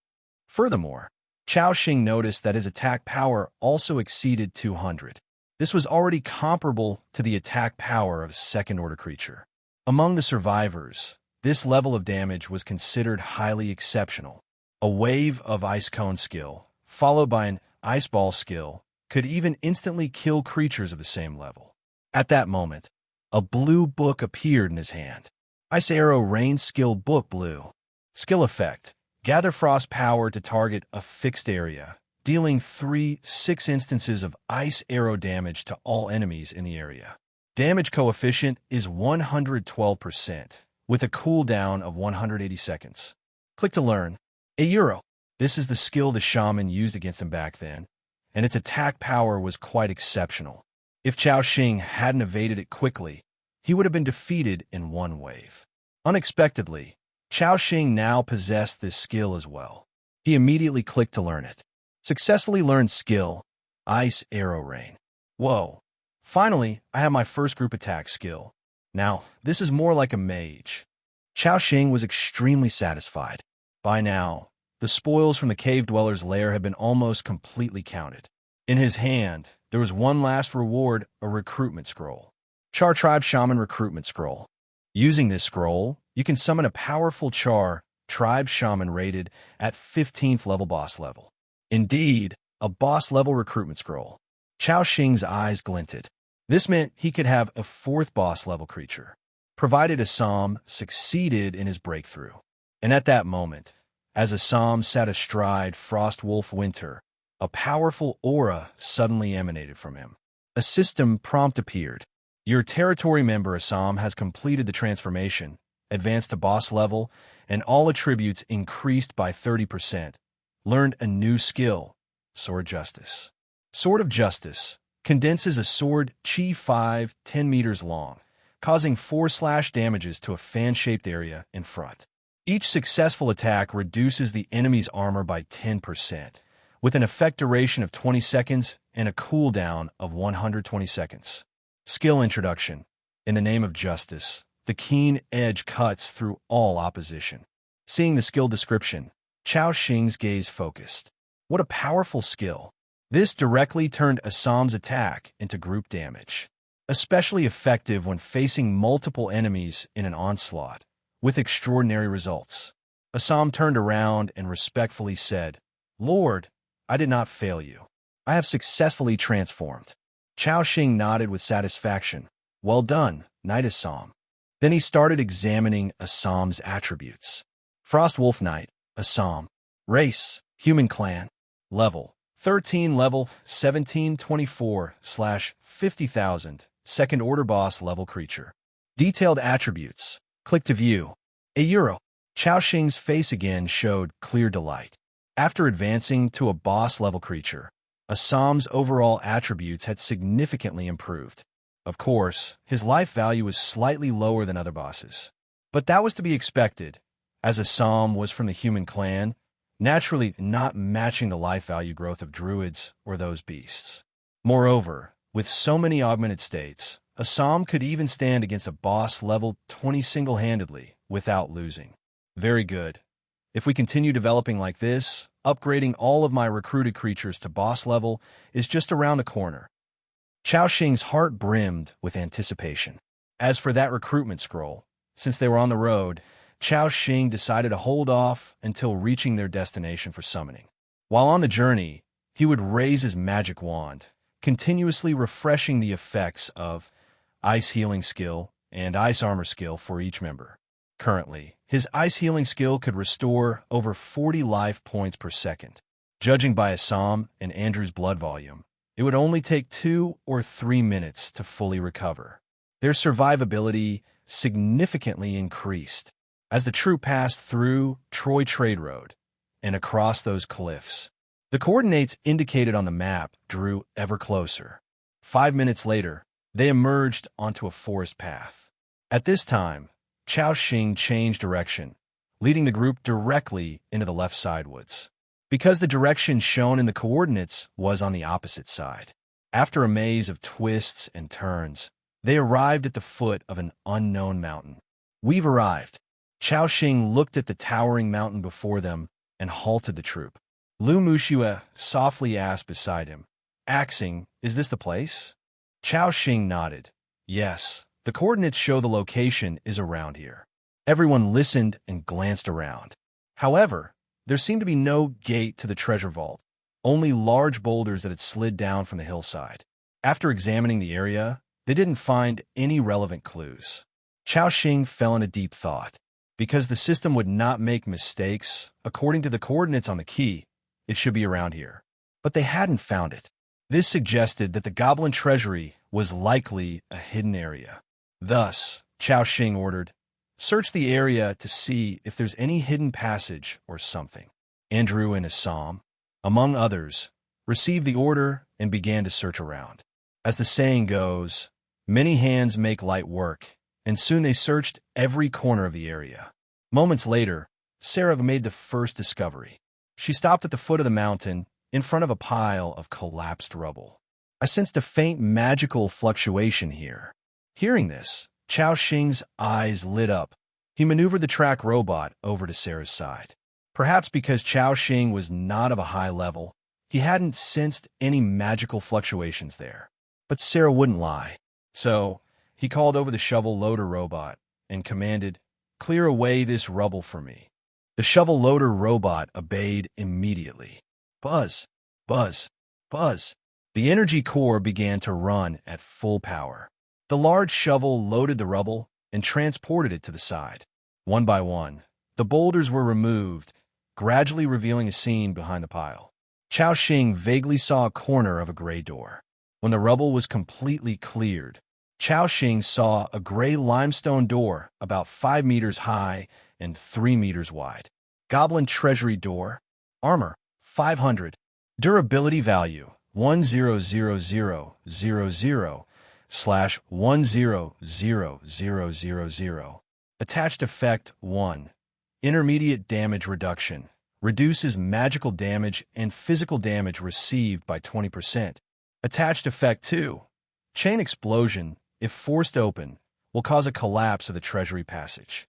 Furthermore, Chao Xing noticed that his attack power also exceeded 200. This was already comparable to the attack power of a second-order creature. Among the survivors, this level of damage was considered highly exceptional. A wave of ice cone skill, followed by an ice ball skill, could even instantly kill creatures of the same level. At that moment, a blue book appeared in his hand. Ice Arrow Rain Skill Book Blue. Skill effect: gather frost power to target a fixed area, dealing 6 instances of ice arrow damage to all enemies in the area. Damage coefficient is 112%, with a cooldown of 180 seconds. Click to learn. €1. This is the skill the shaman used against him back then, and its attack power was quite exceptional. If Chao Xing hadn't evaded it quickly, he would have been defeated in one wave. Unexpectedly, Chao Xing now possessed this skill as well. He immediately clicked to learn it. Successfully learned skill: Ice Arrow Rain. Whoa. Finally, I have my first group attack skill. Now, this is more like a mage. Chao Xing was extremely satisfied. By now, the spoils from the cave dweller's lair had been almost completely counted. In his hand, there was one last reward: a recruitment scroll. Char Tribe Shaman Recruitment Scroll. Using this scroll, you can summon a powerful Char Tribe Shaman rated at 15th level boss level. Indeed, a boss level recruitment scroll. Chao Xing's eyes glinted. This meant he could have a 4th boss level creature, provided Assam succeeded in his breakthrough. And at that moment, as Assam sat astride Frost Wolf Winter, a powerful aura suddenly emanated from him. A system prompt appeared. Your territory member Assam has completed the transformation, advanced to boss level, and all attributes increased by 30%. Learned a new skill: Sword Justice. Sword of Justice condenses a sword chi 5, 10 meters long, causing 4 slash damages to a fan-shaped area in front. Each successful attack reduces the enemy's armor by 10%, with an effect duration of 20 seconds and a cooldown of 120 seconds. Skill introduction. In the name of justice, the keen edge cuts through all opposition. Seeing the skill description, Chao Xing's gaze focused. What a powerful skill. This directly turned Assam's attack into group damage, especially effective when facing multiple enemies in an onslaught, with extraordinary results. Assam turned around and respectfully said, "Lord, I did not fail you. I have successfully transformed." Chao Xing nodded with satisfaction. "Well done, Knight Assam." Then he started examining Assam's attributes. Frost Wolf Knight, Assam. Race: Human Clan. Level: 13, level 1724/50,000, second order boss level creature. Detailed attributes. Click to view. €1. Chao Xing's face again showed clear delight. After advancing to a boss-level creature, Assam's overall attributes had significantly improved. Of course, his life value was slightly lower than other bosses. But that was to be expected, as Assam was from the human clan, naturally not matching the life value growth of druids or those beasts. Moreover, with so many augmented states, Assam could even stand against a boss level 20 single-handedly without losing. Very good. If we continue developing like this, upgrading all of my recruited creatures to boss level is just around the corner. Chao Xing's heart brimmed with anticipation. As for that recruitment scroll, since they were on the road, Chao Xing decided to hold off until reaching their destination for summoning. While on the journey, he would raise his magic wand, continuously refreshing the effects of Ice Healing skill and Ice Armor skill for each member. Currently, his Ice Healing skill could restore over 40 life points per second. Judging by Assam and Andrew's blood volume, it would only take 2 or 3 minutes to fully recover. Their survivability significantly increased as the troop passed through Troy Trade Road and across those cliffs. The coordinates indicated on the map drew ever closer. 5 minutes later, they emerged onto a forest path. At this time, Chao Xing changed direction, leading the group directly into the left side woods, because the direction shown in the coordinates was on the opposite side. After a maze of twists and turns, they arrived at the foot of an unknown mountain. We've arrived. Chao Xing looked at the towering mountain before them and halted the troop. Lu Muxue softly asked beside him, "Axing, is this the place?" Chao Xing nodded. "Yes, the coordinates show the location is around here." Everyone listened and glanced around. However, there seemed to be no gate to the treasure vault, only large boulders that had slid down from the hillside. After examining the area, they didn't find any relevant clues. Chao Xing fell into deep thought. Because the system would not make mistakes, according to the coordinates on the key, it should be around here. But they hadn't found it. This suggested that the goblin treasury was likely a hidden area. Thus, Chao Xing ordered, "Search the area to see if there's any hidden passage or something." Andrew and Assam, among others, received the order and began to search around. As the saying goes, many hands make light work, and soon they searched every corner of the area. Moments later, Sarah made the first discovery. She stopped at the foot of the mountain, in front of a pile of collapsed rubble. I sensed a faint magical fluctuation here. Hearing this, Chao Xing's eyes lit up. He maneuvered the track robot over to Sarah's side. Perhaps because Chao Xing was not of a high level, he hadn't sensed any magical fluctuations there. But Sarah wouldn't lie. So, he called over the shovel loader robot and commanded, "Clear away this rubble for me." The shovel loader robot obeyed immediately. Buzz, buzz, buzz. The energy core began to run at full power. The large shovel loaded the rubble and transported it to the side. One by one, the boulders were removed, gradually revealing a scene behind the pile. Chao Xing vaguely saw a corner of a gray door. When the rubble was completely cleared, Chao Xing saw a gray limestone door about 5 meters high and 3 meters wide. Goblin Treasury Door. Armor, 500. Durability value, 10000/100000. Attached effect 1. Intermediate damage reduction. Reduces magical damage and physical damage received by 20%. Attached effect 2. Chain explosion, if forced open, will cause a collapse of the treasury passage.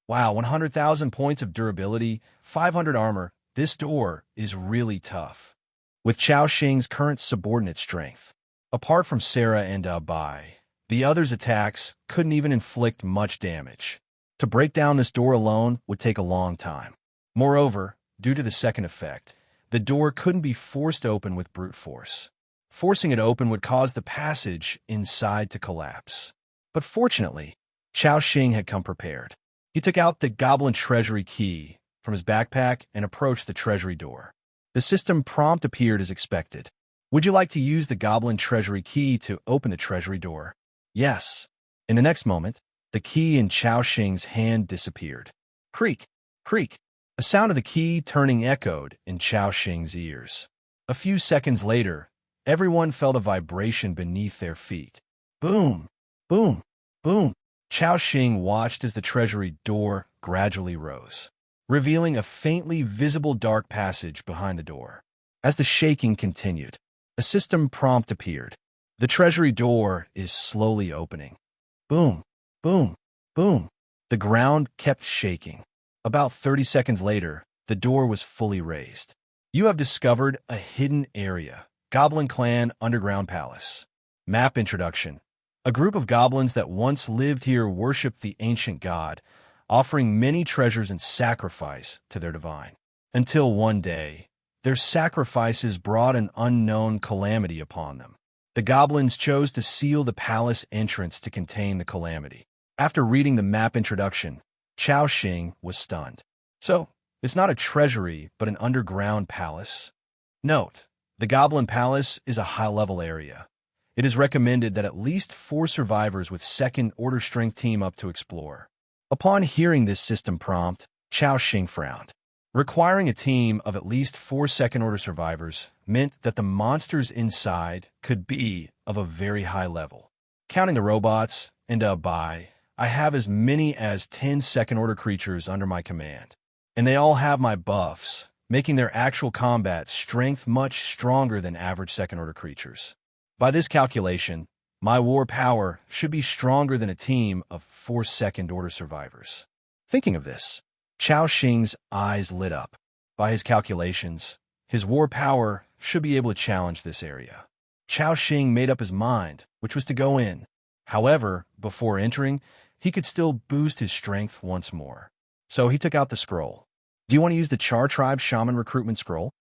Wow, 100,000 points of durability, 500 armor. This door is really tough. With Chao Xing's current subordinate strength, apart from Sarah and Bai, the others' attacks couldn't even inflict much damage. To break down this door alone would take a long time. Moreover, due to the second effect, the door couldn't be forced open with brute force. Forcing it open would cause the passage inside to collapse. But fortunately, Chao Xing had come prepared. He took out the Goblin Treasury key from his backpack and approached the treasury door. The system prompt appeared as expected. "Would you like to use the Goblin Treasury key to open the treasury door?" "Yes." In the next moment, the key in Chao Xing's hand disappeared. Creak, creak. The sound of the key turning echoed in Chao Xing's ears. A few seconds later, everyone felt a vibration beneath their feet. Boom! Boom! Boom! Chao Xing watched as the treasury door gradually rose, revealing a faintly visible dark passage behind the door. As the shaking continued, a system prompt appeared. The treasury door is slowly opening. Boom! Boom! Boom! The ground kept shaking. About 30 seconds later, the door was fully raised. You have discovered a hidden area. Goblin Clan Underground Palace. Map introduction. A group of goblins that once lived here worshipped the ancient god, offering many treasures and sacrifice to their divine. Until one day, their sacrifices brought an unknown calamity upon them. The goblins chose to seal the palace entrance to contain the calamity. After reading the map introduction, Chao Xing was stunned. So, it's not a treasury, but an underground palace? Note, the Goblin Palace is a high-level area. It is recommended that at least 4 survivors with second-order strength team up to explore. Upon hearing this system prompt, Chao Xing frowned. Requiring a team of at least 4 second-order survivors meant that the monsters inside could be of a very high level. Counting the robots, and I have as many as 10 second-order creatures under my command. And they all have my buffs, making their actual combat strength much stronger than average second-order creatures. By this calculation, my war power should be stronger than a team of 4 second-order survivors. Thinking of this, Chao Xing's eyes lit up. By his calculations, his war power should be able to challenge this area. Chao Xing made up his mind, which was to go in. However, before entering, he could still boost his strength once more. So he took out the scroll. Do you want to use the Char Tribe Shaman Recruitment Scroll?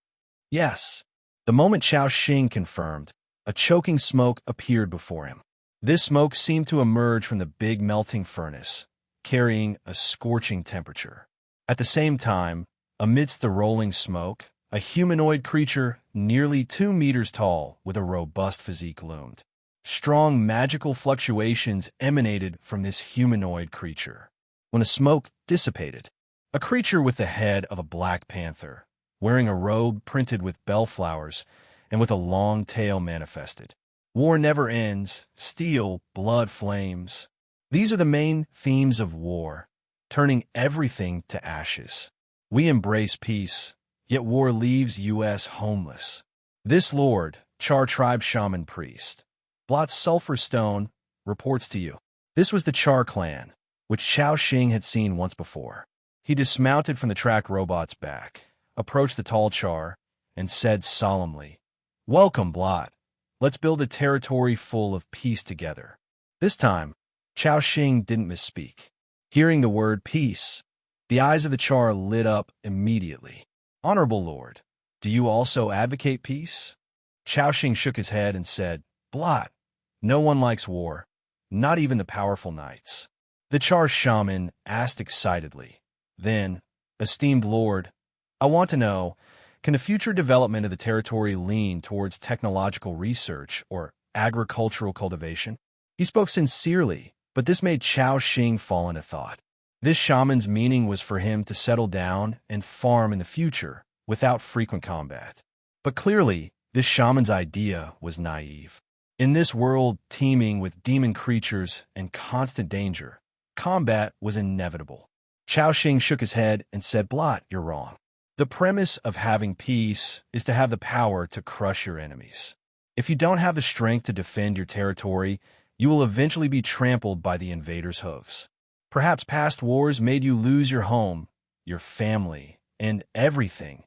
Yes. The moment Chao Xing confirmed, a choking smoke appeared before him. This smoke seemed to emerge from the big melting furnace, carrying a scorching temperature. At the same time, amidst the rolling smoke, a humanoid creature nearly 2 meters tall with a robust physique loomed. Strong magical fluctuations emanated from this humanoid creature. When the smoke dissipated, a creature with the head of a black panther, wearing a robe printed with bellflowers and with a long tail manifested. War never ends, steel, blood, flames. These are the main themes of war, turning everything to ashes. We embrace peace, yet war leaves us homeless. This Lord, Char Tribe Shaman Priest, Blot's Sulfur Stone, reports to you. This was the Char clan, which Chao Xing had seen once before. He dismounted from the track robot's back, approached the tall Char, and said solemnly, "Welcome, Blot. Let's build a territory full of peace together." This time, Chao Xing didn't misspeak. Hearing the word peace, the eyes of the Char lit up immediately. "Honorable Lord, do you also advocate peace?" Chao Xing shook his head and said, "Blot, no one likes war, not even the powerful knights." The Char shaman asked excitedly, then, "Esteemed Lord, I want to know, can the future development of the territory lean towards technological research or agricultural cultivation?" He spoke sincerely, but this made Chao Xing fall into thought. This shaman's meaning was for him to settle down and farm in the future without frequent combat. But clearly, this shaman's idea was naive. In this world teeming with demon creatures and constant danger, combat was inevitable. Chao Xing shook his head and said, "Blot, you're wrong. The premise of having peace is to have the power to crush your enemies. If you don't have the strength to defend your territory, you will eventually be trampled by the invader's hooves. Perhaps past wars made you lose your home, your family, and everything,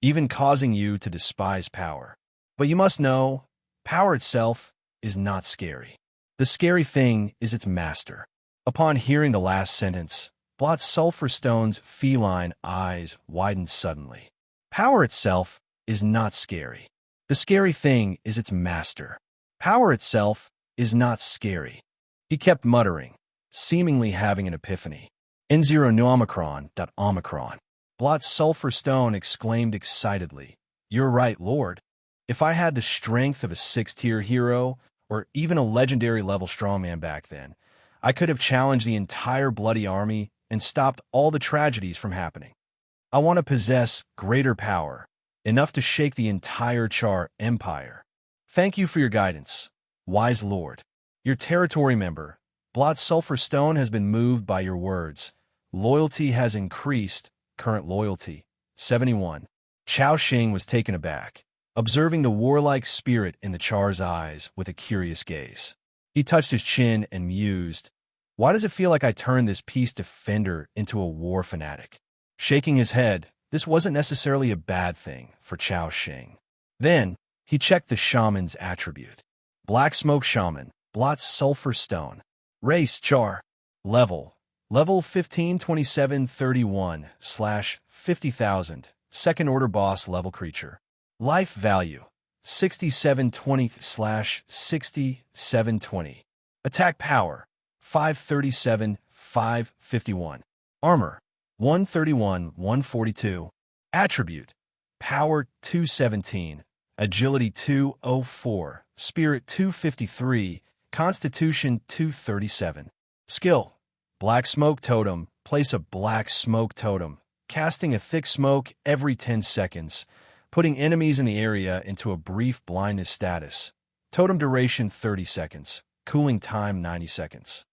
even causing you to despise power. But you must know, power itself is not scary. The scary thing is its master." Upon hearing the last sentence, Blot Sulfurstone's feline eyes widened suddenly. Power itself is not scary. The scary thing is its master. Power itself is not scary. He kept muttering, seemingly having an epiphany. N0 New Omicron. Blot Sulfurstone exclaimed excitedly, "You're right, Lord. If I had the strength of a 6th-tier hero, or even a legendary-level strongman back then, I could have challenged the entire bloody army and stopped all the tragedies from happening. I want to possess greater power, enough to shake the entire Char Empire. Thank you for your guidance, wise Lord. Your territory member, Blot Sulfur Stone, has been moved by your words. Loyalty has increased. Current loyalty, 71. Chao Xing was taken aback, observing the warlike spirit in the Char's eyes with a curious gaze. He touched his chin and mused, why does it feel like I turned this peace defender into a war fanatic? Shaking his head, this wasn't necessarily a bad thing for Chao Xing. Then, he checked the shaman's attribute. Black Smoke Shaman, Blot Sulfur Stone. Race Char. Level 152731/50,000. Second order boss level creature. Life value 6720/6720. Attack power 537, 551. Armor 131, 142. Attribute power 217, agility 204, spirit 253, constitution 237. Skill Black Smoke Totem. Place a black smoke totem, casting a thick smoke every 10 seconds, putting enemies in the area into a brief blindness status. Totem duration 30 seconds. Cooling time 90 seconds.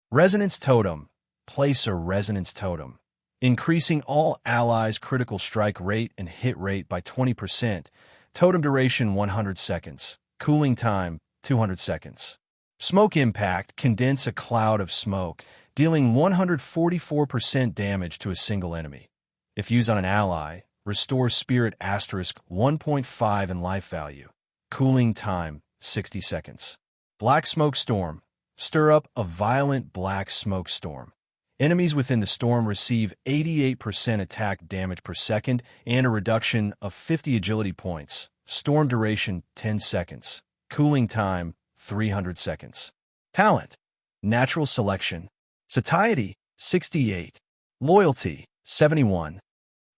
Resonance Totem. Place a resonance totem, increasing all allies' critical strike rate and hit rate by 20%. Totem duration 100 seconds. Cooling time 200 seconds. Smoke Impact. Condense a cloud of smoke, dealing 144% damage to a single enemy. If used on an ally, restore Spirit asterisk 1.5 in life value. Cooling time 60 seconds. Black Smoke Storm. Stir up a violent black smoke storm. Enemies within the storm receive 88% attack damage per second and a reduction of 50 agility points. Storm duration 10 seconds. Cooling time 300 seconds. Talent. Natural Selection. Satiety 68. Loyalty 71.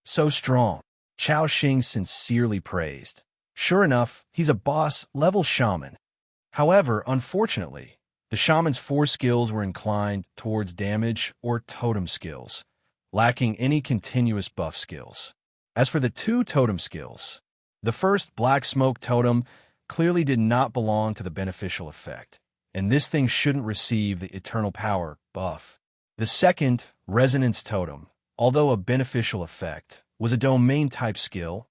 So strong. Chao Xing sincerely praised. Sure enough, he's a boss-level shaman. However, unfortunately, the shaman's 4 skills were inclined towards damage or totem skills, lacking any continuous buff skills. As for the 2 totem skills, the first, Black Smoke Totem, clearly did not belong to the beneficial effect, and this thing shouldn't receive the Eternal Power buff. The second, Resonance Totem, although a beneficial effect, was a domain-type skill,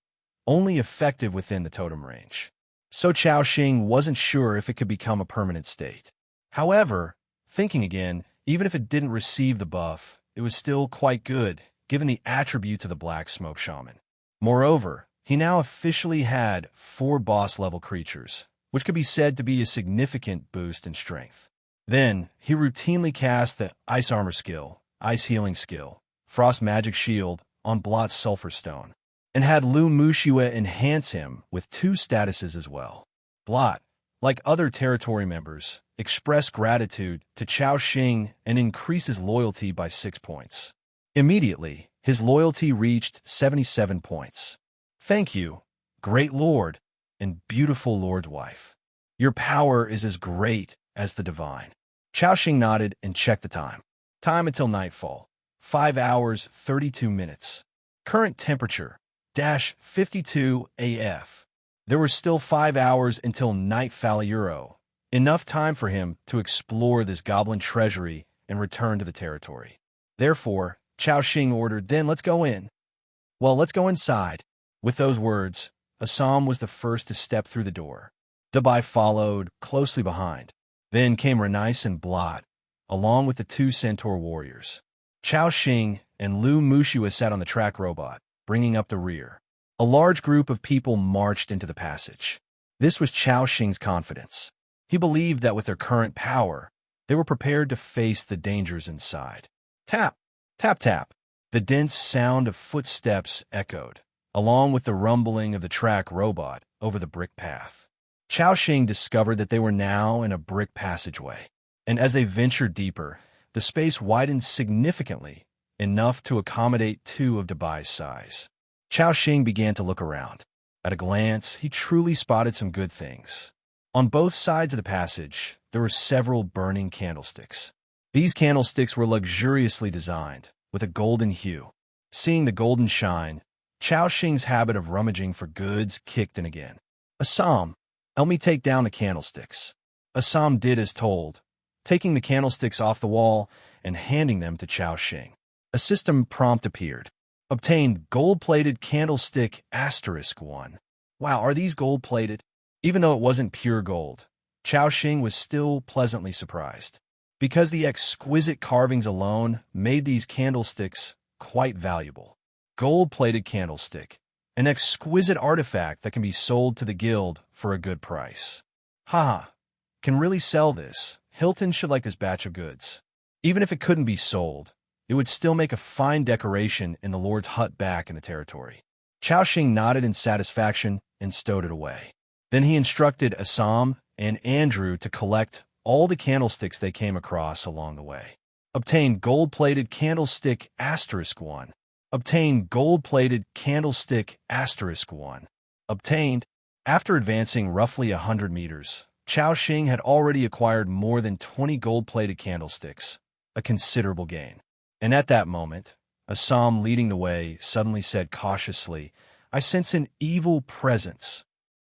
only effective within the totem range. So Chao Xing wasn't sure if it could become a permanent state. However, thinking again, even if it didn't receive the buff, it was still quite good, given the attributes of the Black Smoke Shaman. Moreover, he now officially had 4 boss-level creatures, which could be said to be a significant boost in strength. Then, he routinely cast the Ice Armor skill, Ice Healing skill, Frost Magic Shield on Blot Sulfur Stone, and had Lu Mushua enhance him with 2 statuses as well. Blot, like other territory members, expressed gratitude to Chao Xing and increased his loyalty by 6 points. Immediately, his loyalty reached 77 points. Thank you, great lord and beautiful lord's wife. Your power is as great as the divine. Chao Xing nodded and checked the time. Time until nightfall, 5 hours, 32 minutes. Current temperature, -52 AF. There were still 5 hours until nightfall Euro, enough time for him to explore this goblin treasury and return to the territory. Therefore, Chao Xing ordered, then let's go in. Well, let's go inside. With those words, Assam was the first to step through the door. Dubai followed closely behind. Then came Renice and Blot, along with the 2 centaur warriors. Chao Xing and Lu Mushua sat on the track robot, bringing up the rear. A large group of people marched into the passage. This was Chao Xing's confidence. He believed that with their current power, they were prepared to face the dangers inside. Tap, tap, tap. The dense sound of footsteps echoed, along with the rumbling of the track robot over the brick path. Chao Xing discovered that they were now in a brick passageway, and as they ventured deeper, the space widened significantly, enough to accommodate 2 of Dubai's size. Chao Xing began to look around. At a glance, he truly spotted some good things. On both sides of the passage, there were several burning candlesticks. These candlesticks were luxuriously designed, with a golden hue. Seeing the golden shine, Chao Xing's habit of rummaging for goods kicked in again. Assam, help me take down the candlesticks. Assam did as told, taking the candlesticks off the wall and handing them to Chao Xing. A system prompt appeared. Obtained gold-plated candlestick *1. Wow, are these gold-plated? Even though it wasn't pure gold, Chao Xing was still pleasantly surprised, because the exquisite carvings alone made these candlesticks quite valuable. Gold-plated candlestick, an exquisite artifact that can be sold to the guild for a good price. Haha, can really sell this. Hilton should like this batch of goods. Even if it couldn't be sold, it would still make a fine decoration in the Lord's hut back in the territory. Chao Xing nodded in satisfaction and stowed it away. Then he instructed Assam and Andrew to collect all the candlesticks they came across along the way. Obtained gold-plated candlestick *1. Obtained gold-plated candlestick *1. Obtained. After advancing roughly 100 meters, Chao Xing had already acquired more than 20 gold-plated candlesticks, a considerable gain. And at that moment, Assam, leading the way, suddenly said cautiously, "I sense an evil presence."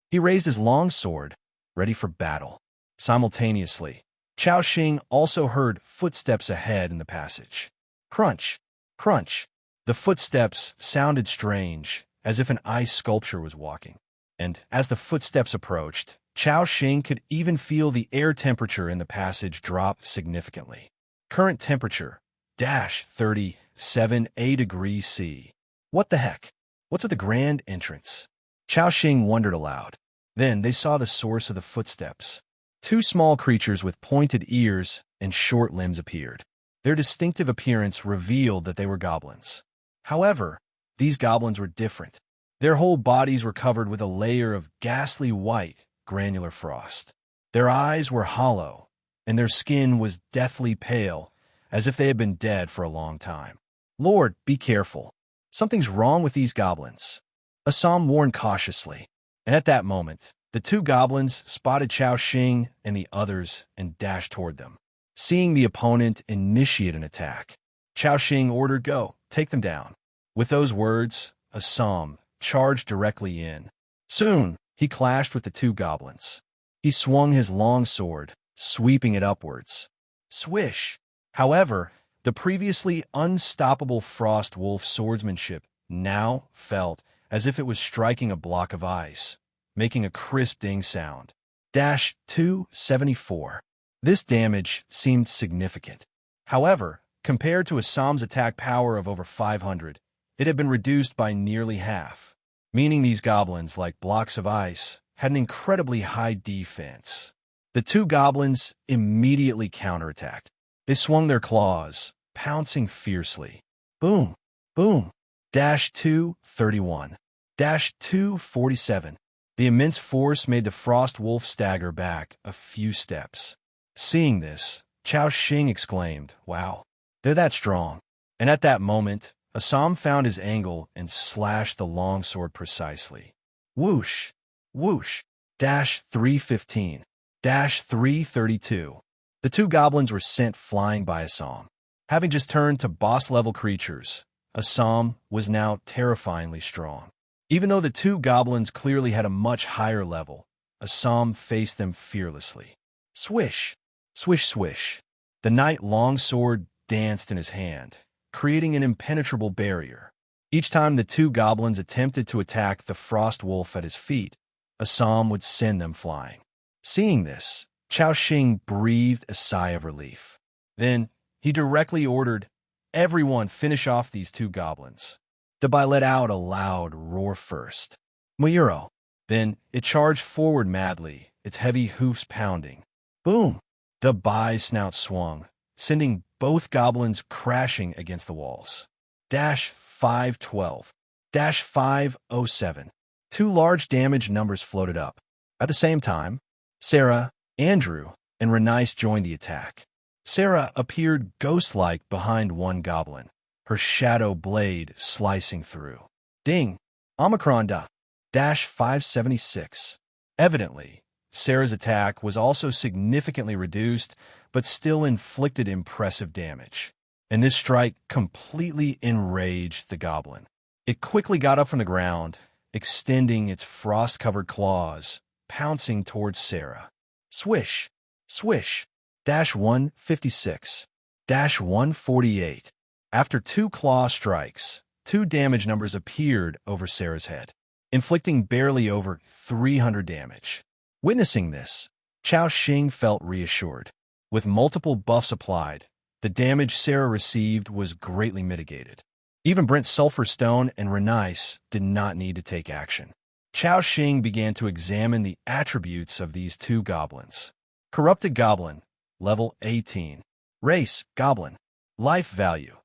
He raised his long sword, ready for battle. Simultaneously, Chao Xing also heard footsteps ahead in the passage. Crunch, crunch. The footsteps sounded strange, as if an ice sculpture was walking. And as the footsteps approached, Chao Xing could even feel the air temperature in the passage drop significantly. Current temperature, -37°C. What the heck? What's with the grand entrance? Chao Xing wondered aloud. Then they saw the source of the footsteps. Two small creatures with pointed ears and short limbs appeared. Their distinctive appearance revealed that they were goblins. However, these goblins were different. Their whole bodies were covered with a layer of ghastly white, granular frost. Their eyes were hollow, and their skin was deathly pale, as if they had been dead for a long time. "Lord, be careful. Something's wrong with these goblins," Assam warned cautiously. And at that moment, the two goblins spotted Chao Xing and the others and dashed toward them. Seeing the opponent initiate an attack, Chao Xing ordered, "Go, take them down." With those words, Assam charged directly in. Soon, he clashed with the two goblins. He swung his long sword, sweeping it upwards. Swish! However, the previously unstoppable Frost Wolf swordsmanship now felt as if it was striking a block of ice, making a crisp ding sound. -274. This damage seemed significant. However, compared to Assam's attack power of over 500, it had been reduced by nearly half, meaning these goblins, like blocks of ice, had an incredibly high defense. The two goblins immediately counterattacked. They swung their claws, pouncing fiercely. Boom! Boom! -231. -247. The immense force made the Frost Wolf stagger back a few steps. Seeing this, Chao Xing exclaimed, "Wow, they're that strong." And at that moment, Assam found his angle and slashed the longsword precisely. Whoosh! Whoosh! -315. -332. The two goblins were sent flying by Assam. Having just turned to boss-level creatures, Assam was now terrifyingly strong. Even though the two goblins clearly had a much higher level, Assam faced them fearlessly. Swish! Swish, swish. The knight longsword danced in his hand, creating an impenetrable barrier. Each time the two goblins attempted to attack the Frost Wolf at his feet, Assam would send them flying. Seeing this, Chao Xing breathed a sigh of relief. Then, he directly ordered, "Everyone finish off these two goblins." The Bai let out a loud roar first. Muyuro. Then, it charged forward madly, its heavy hoofs pounding. Boom! The Bai's snout swung, sending both goblins crashing against the walls. -512. -507. Two large damage numbers floated up. At the same time, Sarah, Andrew, and Renice joined the attack. Sarah appeared ghost-like behind one goblin, her shadow blade slicing through. Ding! Omicron da! -576. Evidently, Sarah's attack was also significantly reduced, but still inflicted impressive damage. and this strike completely enraged the goblin. It quickly got up from the ground, extending its frost-covered claws, pouncing towards Sarah. Swish, swish, -156, -148. After 2 claw strikes, 2 damage numbers appeared over Sarah's head, inflicting barely over 300 damage. Witnessing this, Chao Xing felt reassured. With multiple buffs applied, the damage Sarah received was greatly mitigated. Even Brent Sulphurstone and Renice did not need to take action. Chao Xing began to examine the attributes of these 2 goblins. Corrupted Goblin, level 18. Race, Goblin. Life value,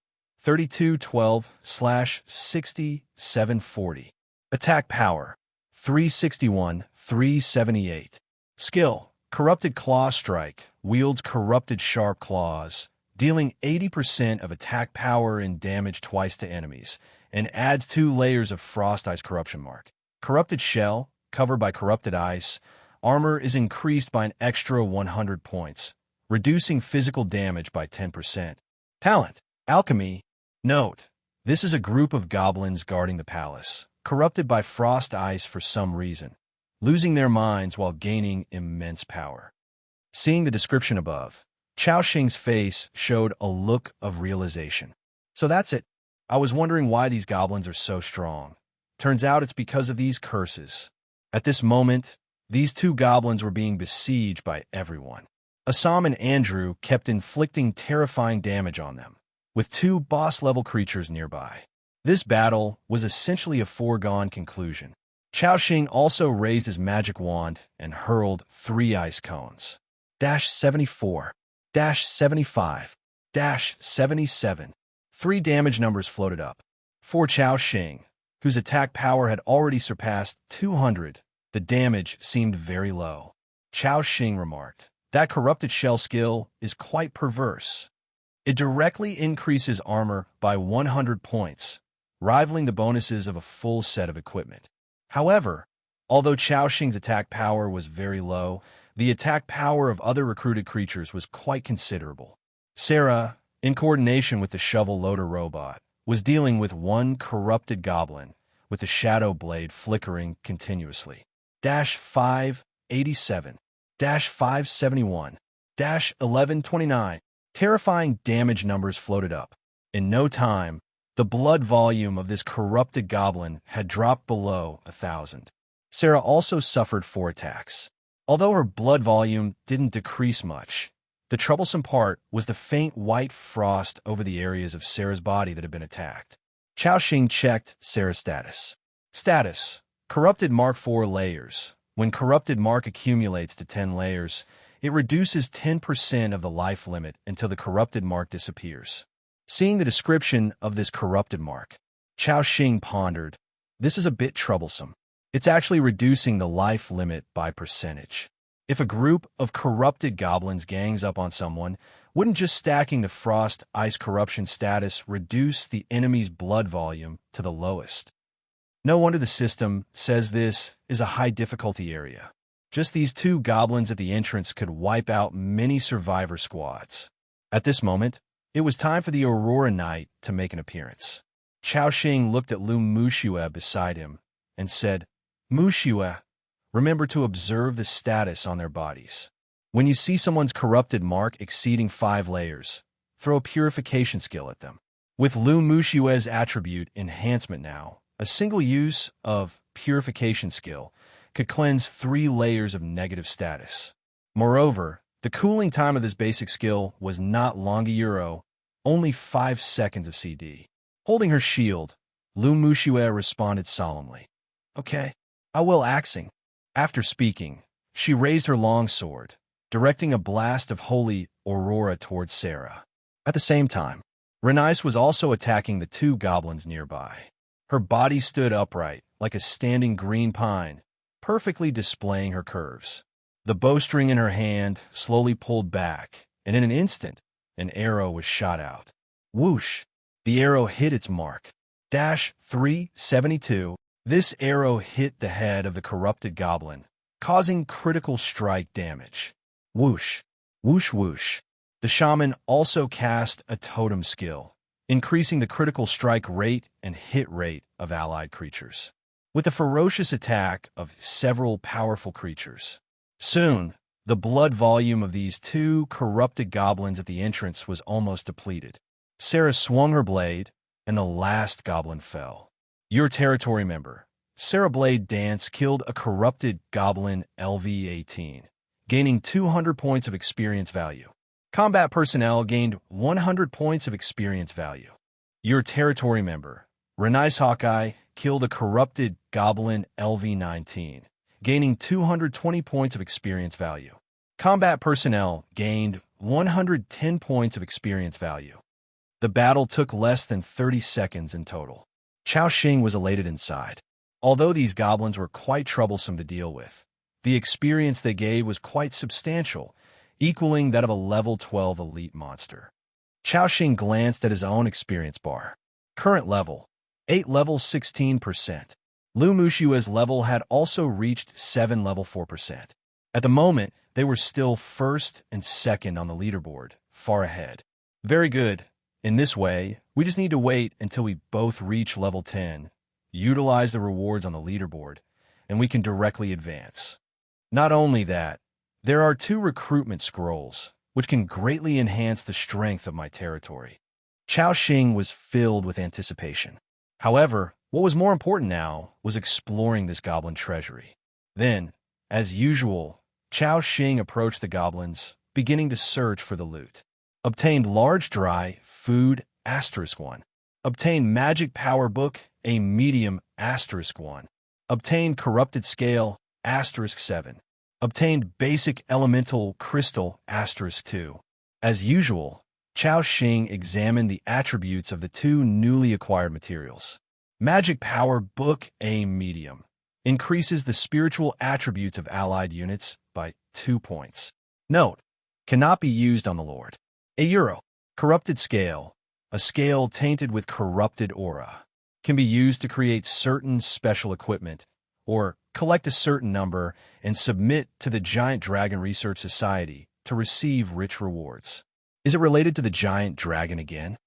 3212/6740. Attack power, 361, 378. Skill, Corrupted Claw Strike, wields corrupted sharp claws, dealing 80% of attack power and damage twice to enemies, and adds 2 layers of Frost Ice Corruption Mark. Corrupted Shell, covered by Corrupted Ice, armor is increased by an extra 100 points, reducing physical damage by 10%. Talent, Alchemy. Note, this is a group of goblins guarding the palace, corrupted by Frost Ice for some reason, losing their minds while gaining immense power. Seeing the description above, Chao Xing's face showed a look of realization. So that's it. I was wondering why these goblins are so strong. Turns out it's because of these curses. At this moment, these 2 goblins were being besieged by everyone. Assam and Andrew kept inflicting terrifying damage on them, with 2 boss-level creatures nearby. This battle was essentially a foregone conclusion. Chao Xing also raised his magic wand and hurled 3 ice cones. -74, -75, -77. 3 damage numbers floated up. For Chao Xing, whose attack power had already surpassed 200, the damage seemed very low. Chao Xing remarked, "That corrupted shell skill is quite perverse. It directly increases armor by 100 points, rivaling the bonuses of a full set of equipment." However, although Chao Xing's attack power was very low, the attack power of other recruited creatures was quite considerable. Sarah, in coordination with the shovel loader robot, was dealing with 1 corrupted goblin with the shadow blade flickering continuously. -587, -571, -1129. Terrifying damage numbers floated up. In no time, the blood volume of this corrupted goblin had dropped below 1,000. Sarah also suffered 4 attacks. Although her blood volume didn't decrease much, the troublesome part was the faint white frost over the areas of Sarah's body that had been attacked. Chao Xing checked Sarah's status. Status: Corrupted Mark 4 layers. When Corrupted Mark accumulates to 10 layers, it reduces 10% of the life limit until the Corrupted Mark disappears. Seeing the description of this Corrupted Mark, Chao Xing pondered, "This is a bit troublesome. It's actually reducing the life limit by percentage. If a group of corrupted goblins gangs up on someone, wouldn't just stacking the Frost Ice Corruption status reduce the enemy's blood volume to the lowest? No wonder the system says this is a high difficulty area. Just these 2 goblins at the entrance could wipe out many survivor squads." At this moment, it was time for the Aurora Knight to make an appearance. Chao Xing looked at Lu Muxue beside him and said, "Muxue, remember to observe the status on their bodies. When you see someone's corrupted mark exceeding 5 layers, throw a purification skill at them." With Lu Muxue's attribute enhancement now, a single use of purification skill could cleanse 3 layers of negative status. Moreover, the cooling time of this basic skill was not long a euro, only 5 seconds of CD. Holding her shield, Lu Muxue responded solemnly, "Okay, I will axing." After speaking, she raised her long sword, directing a blast of holy aurora towards Sarah. At the same time, Renice was also attacking the 2 goblins nearby. Her body stood upright, like a standing green pine, perfectly displaying her curves. The bowstring in her hand slowly pulled back, and in an instant, an arrow was shot out. Whoosh! The arrow hit its mark. -372. This arrow hit the head of the corrupted goblin, causing critical strike damage. Whoosh! Whoosh whoosh! The shaman also cast a totem skill, increasing the critical strike rate and hit rate of allied creatures, with the ferocious attack of several powerful creatures. Soon, the blood volume of these two corrupted goblins at the entrance was almost depleted. Sarah swung her blade, and the last goblin fell. Your territory member, Sarah Blade Dance, killed a corrupted goblin LV-18, gaining 200 points of experience value. Combat personnel gained 100 points of experience value. Your territory member, Renice Hawkeye, killed a corrupted goblin LV-19, gaining 220 points of experience value. Combat personnel gained 110 points of experience value. The battle took less than 30 seconds in total. Chao Xing was elated inside. Although these goblins were quite troublesome to deal with, the experience they gave was quite substantial, equaling that of a level 12 elite monster. Chao Xing glanced at his own experience bar. Current level, 8 level 16%. Lu Mushua's level had also reached 7 level 4%. At the moment, they were still first and second on the leaderboard, far ahead. Very good. In this way, we just need to wait until we both reach level 10, utilize the rewards on the leaderboard, and we can directly advance. Not only that, there are 2 recruitment scrolls, which can greatly enhance the strength of my territory. Chao Xing was filled with anticipation. However, what was more important now was exploring this goblin treasury. Then, as usual, Chao Xing approached the goblins, beginning to search for the loot. Obtained large dry food *1. Obtained magic power book, a medium *1. Obtained corrupted scale *7. Obtained basic elemental crystal *2. As usual, Chao Xing examined the attributes of the 2 newly acquired materials. Magic power book, a medium, increases the spiritual attributes of allied units by 2 points. Note, cannot be used on the Lord. €1. Corrupted scale, a scale tainted with corrupted aura, can be used to create certain special equipment, or collect a certain number and submit to the Giant Dragon Research Society to receive rich rewards. Is it related to the Giant Dragon again?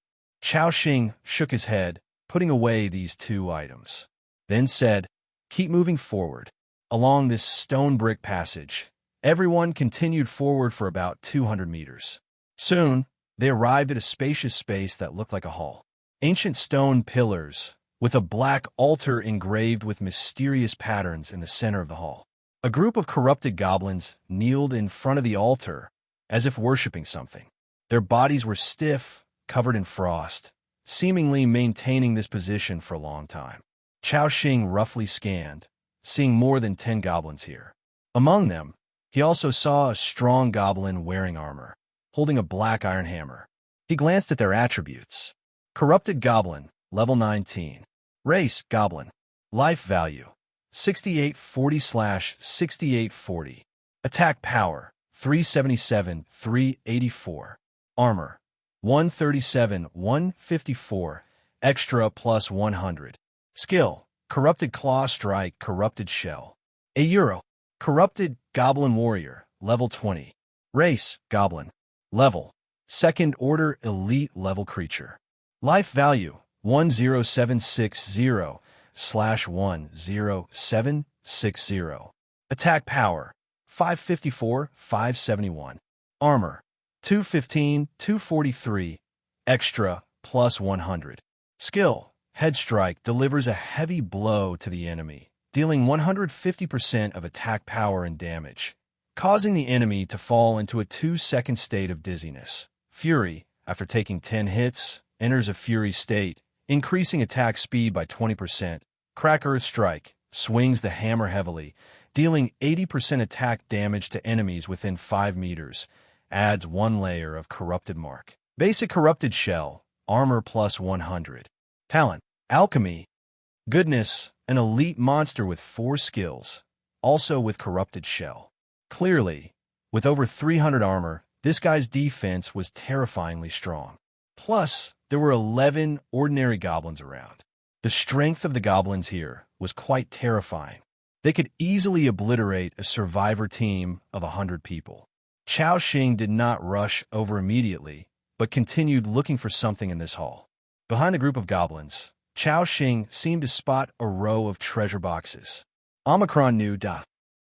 Chao Xing shook his head, putting away these 2 items, then said, keep moving forward. Along this stone brick passage, everyone continued forward for about 200 meters. Soon, they arrived at a spacious space that looked like a hall. Ancient stone pillars, with a black altar engraved with mysterious patterns in the center of the hall. A group of corrupted goblins kneeled in front of the altar, as if worshipping something. Their bodies were stiff, covered in frost, seemingly maintaining this position for a long time. Chao Xing roughly scanned, seeing more than 10 goblins here. Among them, he also saw a strong goblin wearing armor, holding a black iron hammer. He glanced at their attributes. Corrupted goblin, level 19. Race, goblin. Life value, 6840/6840. Attack power, 377/384. Armor, 137/154. Extra plus 100. Skill, Corrupted Claw Strike, Corrupted Shell. €1. Corrupted Goblin Warrior, level 20. Race, goblin. Level, second order elite level creature. Life value, 10760/10760. Attack power, 554/571. Armor, 215/243. Extra, plus 100. Skill, Head Strike, delivers a heavy blow to the enemy, dealing 150% of attack power and damage, causing the enemy to fall into a 2-second state of dizziness. Fury, after taking 10 hits, enters a Fury state, increasing attack speed by 20%. Crack Earth Strike, swings the hammer heavily, dealing 80% attack damage to enemies within 5 meters, adds 1 layer of corrupted mark. Basic Corrupted Shell, armor plus 100. Talent, Alchemy. Goodness, an elite monster with 4 skills, also with Corrupted Shell. Clearly, with over 300 armor, this guy's defense was terrifyingly strong. Plus, there were 11 ordinary goblins around. The strength of the goblins here was quite terrifying. They could easily obliterate a survivor team of 100 people. Chao Xing did not rush over immediately, but continued looking for something in this hall. Behind the group of goblins, Chao Xing seemed to spot a row of treasure boxes. Omicron knew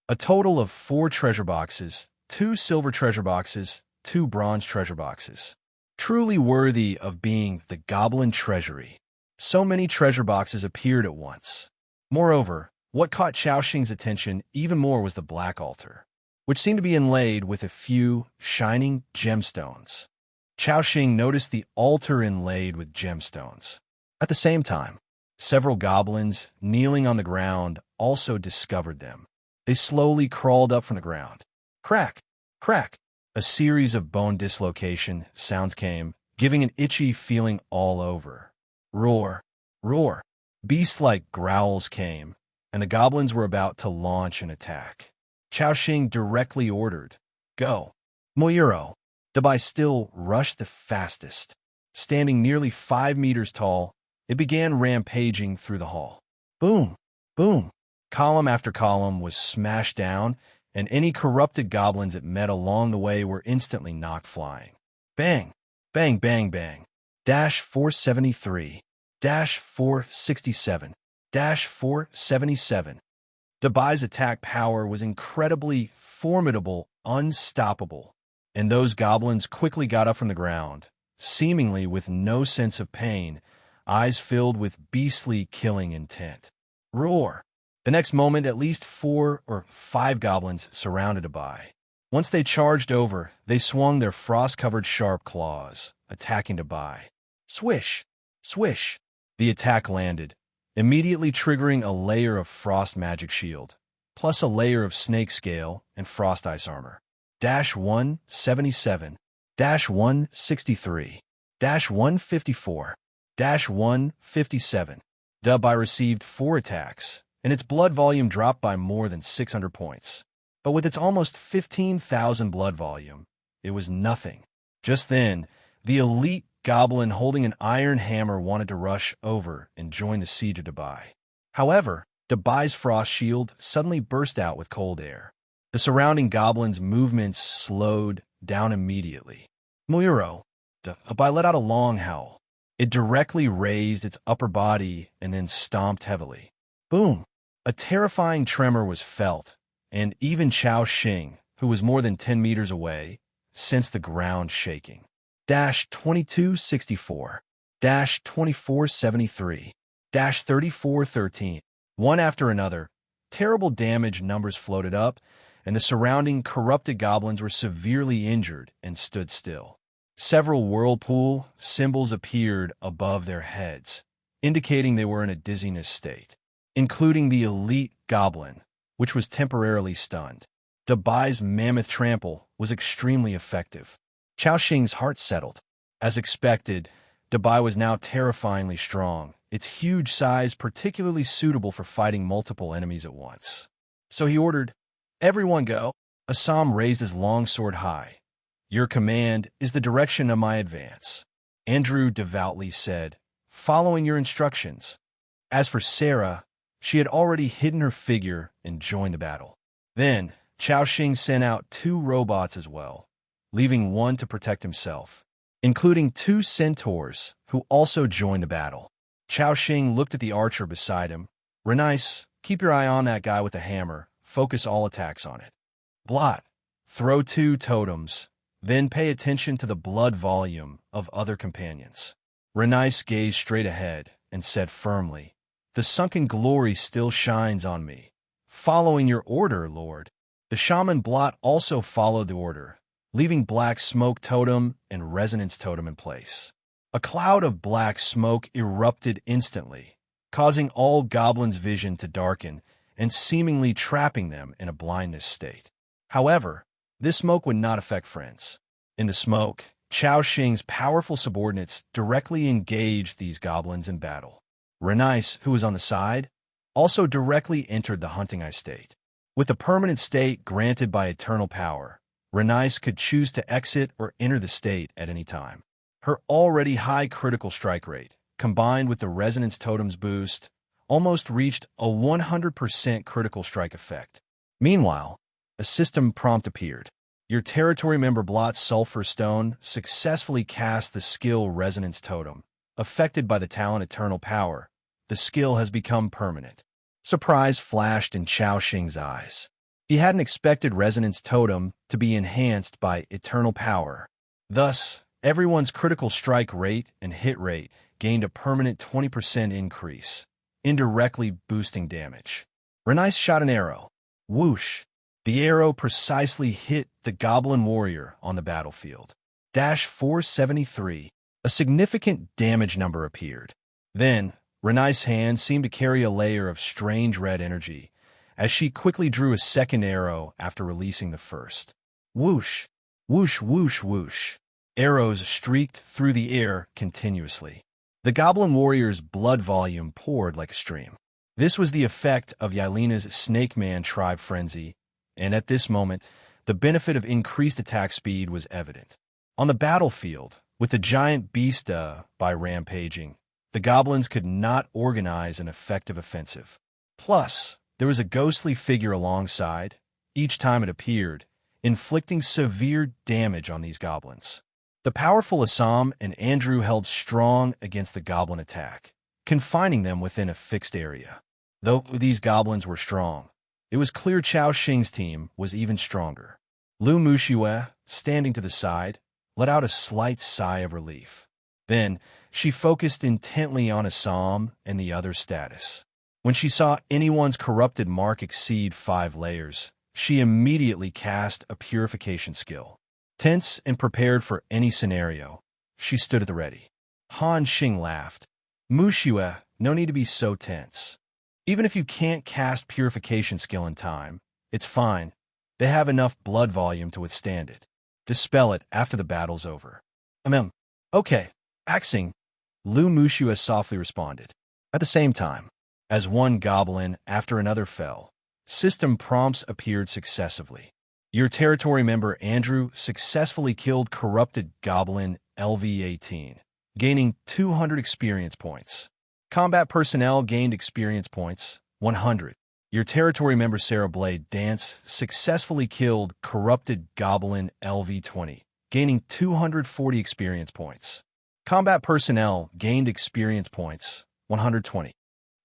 a total of 4 treasure boxes, 2 silver treasure boxes, 2 bronze treasure boxes. Truly worthy of being the goblin treasury. So many treasure boxes appeared at once. Moreover, what caught Chao Xing's attention even more was the black altar, which seemed to be inlaid with a few shining gemstones. Chao Xing noticed the altar inlaid with gemstones. At the same time, several goblins kneeling on the ground also discovered them. They slowly crawled up from the ground. Crack! Crack! A series of bone dislocation sounds came, giving an itchy feeling all over. Roar! Roar! Beast-like growls came, and the goblins were about to launch an attack. Chao Xing directly ordered, "Go!" Moyuro, Dabai still rushed the fastest. Standing nearly 5 meters tall, it began rampaging through the hall. Boom! Boom! Column after column was smashed down, and any corrupted goblins it met along the way were instantly knocked flying. Bang! Bang, bang, bang. -473. -467. -477. Dabai's attack power was incredibly formidable, unstoppable, and those goblins quickly got up from the ground, seemingly with no sense of pain, eyes filled with beastly killing intent. Roar! The next moment, at least 4 or 5 goblins surrounded Dabai. Once they charged over, they swung their frost-covered sharp claws, attacking Dabai. Swish! Swish! The attack landed, immediately triggering a layer of frost magic shield, plus a layer of snake scale and frost ice armor. -177, -163, -154, -157. Dabai received 4 attacks, and its blood volume dropped by more than 600 points. But with its almost 15,000 blood volume, it was nothing. Just then, the elite goblin holding an iron hammer wanted to rush over and join the siege of Dabai. However, Dabai's frost shield suddenly burst out with cold air. The surrounding goblins' movements slowed down immediately. Moyuro, Dabai let out a long howl. It directly raised its upper body and then stomped heavily. Boom! A terrifying tremor was felt, and even Chao Xing, who was more than 10 meters away, sensed the ground shaking. -2264, -2473, -3413. One after another, terrible damage numbers floated up, and the surrounding corrupted goblins were severely injured and stood still. Several whirlpool symbols appeared above their heads, indicating they were in a dizziness state, including the elite goblin, which was temporarily stunned. Dabai's mammoth trample was extremely effective. Chao Xing's heart settled. As expected, Dabai was now terrifyingly strong, its huge size particularly suitable for fighting multiple enemies at once. So he ordered, "Everyone go." Assam raised his long sword high. "Your command is the direction of my advance," Andrew devoutly said, "following your instructions." As for Sarah, she had already hidden her figure and joined the battle. Then, Chao Xing sent out 2 robots as well, leaving one to protect himself, including 2 centaurs who also joined the battle. Chao Xing looked at the archer beside him. "Renice, keep your eye on that guy with the hammer. Focus all attacks on it. Blot, throw 2 totems, then pay attention to the blood volume of other companions." Renice gazed straight ahead and said firmly, "The sunken glory still shines on me. Following your order, Lord." The shaman Blot also followed the order, leaving black smoke totem and resonance totem in place. A cloud of black smoke erupted instantly, causing all goblins' vision to darken and seemingly trapping them in a blindness state. However, this smoke would not affect friends. In the smoke, Chao Xing's powerful subordinates directly engaged these goblins in battle. Renice, who was on the side, also directly entered the hunting eye state. With the permanent state granted by eternal power, Renice could choose to exit or enter the state at any time. Her already high critical strike rate, combined with the resonance totem's boost, almost reached a 100% critical strike effect. Meanwhile, a system prompt appeared. Your territory member Blot's Sulfur Stone successfully cast the skill Resonance Totem. Affected by the talent Eternal Power, the skill has become permanent. Surprise flashed in Chao Xing's eyes. He hadn't expected Resonance Totem to be enhanced by Eternal Power. Thus, everyone's critical strike rate and hit rate gained a permanent 20% increase, indirectly boosting damage. Renice shot an arrow. Whoosh! The arrow precisely hit the Goblin Warrior on the battlefield. 473. A significant damage number appeared. Then, Renice's hand seemed to carry a layer of strange red energy, as she quickly drew a second arrow after releasing the first. Whoosh! Whoosh, whoosh, whoosh. Arrows streaked through the air continuously. The Goblin Warrior's blood volume poured like a stream. This was the effect of Yelena's Snake Man tribe frenzy, and at this moment, the benefit of increased attack speed was evident. On the battlefield, with the giant beast by rampaging, the goblins could not organize an effective offensive. Plus, there was a ghostly figure alongside, each time it appeared, inflicting severe damage on these goblins. The powerful Assam and Andrew held strong against the goblin attack, confining them within a fixed area. Though these goblins were strong, it was clear Chao Xing's team was even stronger. Lu Muxiue, standing to the side, let out a slight sigh of relief. Then, she focused intently on Assam and the other's status. When she saw anyone's corrupted mark exceed 5 layers, she immediately cast a purification skill. Tense and prepared for any scenario, she stood at the ready. Han Xing laughed. Muxiue, no need to be so tense. Even if you can't cast purification skill in time, it's fine. They have enough blood volume to withstand it. Dispel it after the battle's over. Okay, axing, Lu Muxiue softly responded. At the same time, as one goblin after another fell, system prompts appeared successively. Your territory member Andrew successfully killed corrupted goblin LV-18, gaining 200 experience points. Combat personnel gained experience points, 100. Your territory member Sarah Blade Dance successfully killed corrupted goblin LV-20, gaining 240 experience points. Combat personnel gained experience points, 120.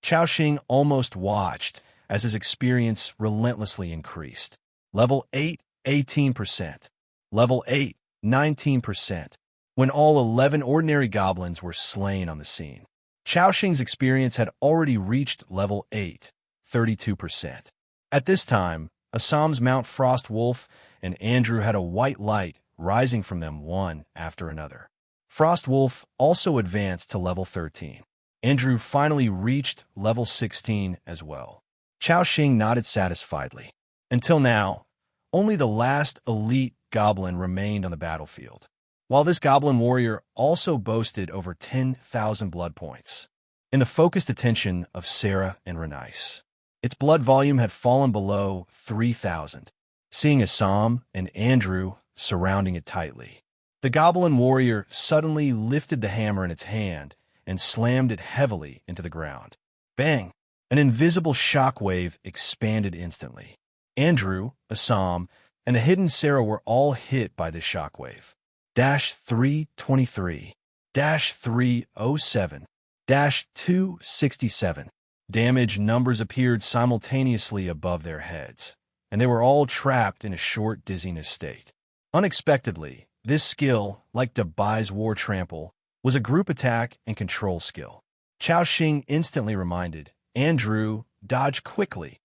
Chao Xing almost watched as his experience relentlessly increased. Level 8, 18%. Level 8, 19%. When all 11 ordinary goblins were slain on the scene. Chao Xing's experience had already reached level 8, 32%. At this time, Assam's Mount Frost Wolf and Andrew had a white light rising from them one after another. Frost Wolf also advanced to level 13. Andrew finally reached level 16 as well. Chao Xing nodded satisfiedly. Until now, only the last elite goblin remained on the battlefield, while this goblin warrior also boasted over 10,000 blood points. In the focused attention of Sarah and Renice, its blood volume had fallen below 3,000. Seeing Assam and Andrew surrounding it tightly, the goblin warrior suddenly lifted the hammer in its hand and slammed it heavily into the ground. Bang! An invisible shockwave expanded instantly. Andrew, Assam, and a hidden Sarah were all hit by this shockwave. 323, 307, 267. Damage numbers appeared simultaneously above their heads, and they were all trapped in a short dizziness state. Unexpectedly, this skill, like Debai's War Trample, was a group attack and control skill. Chao Xing instantly reminded Andrew, dodge quickly.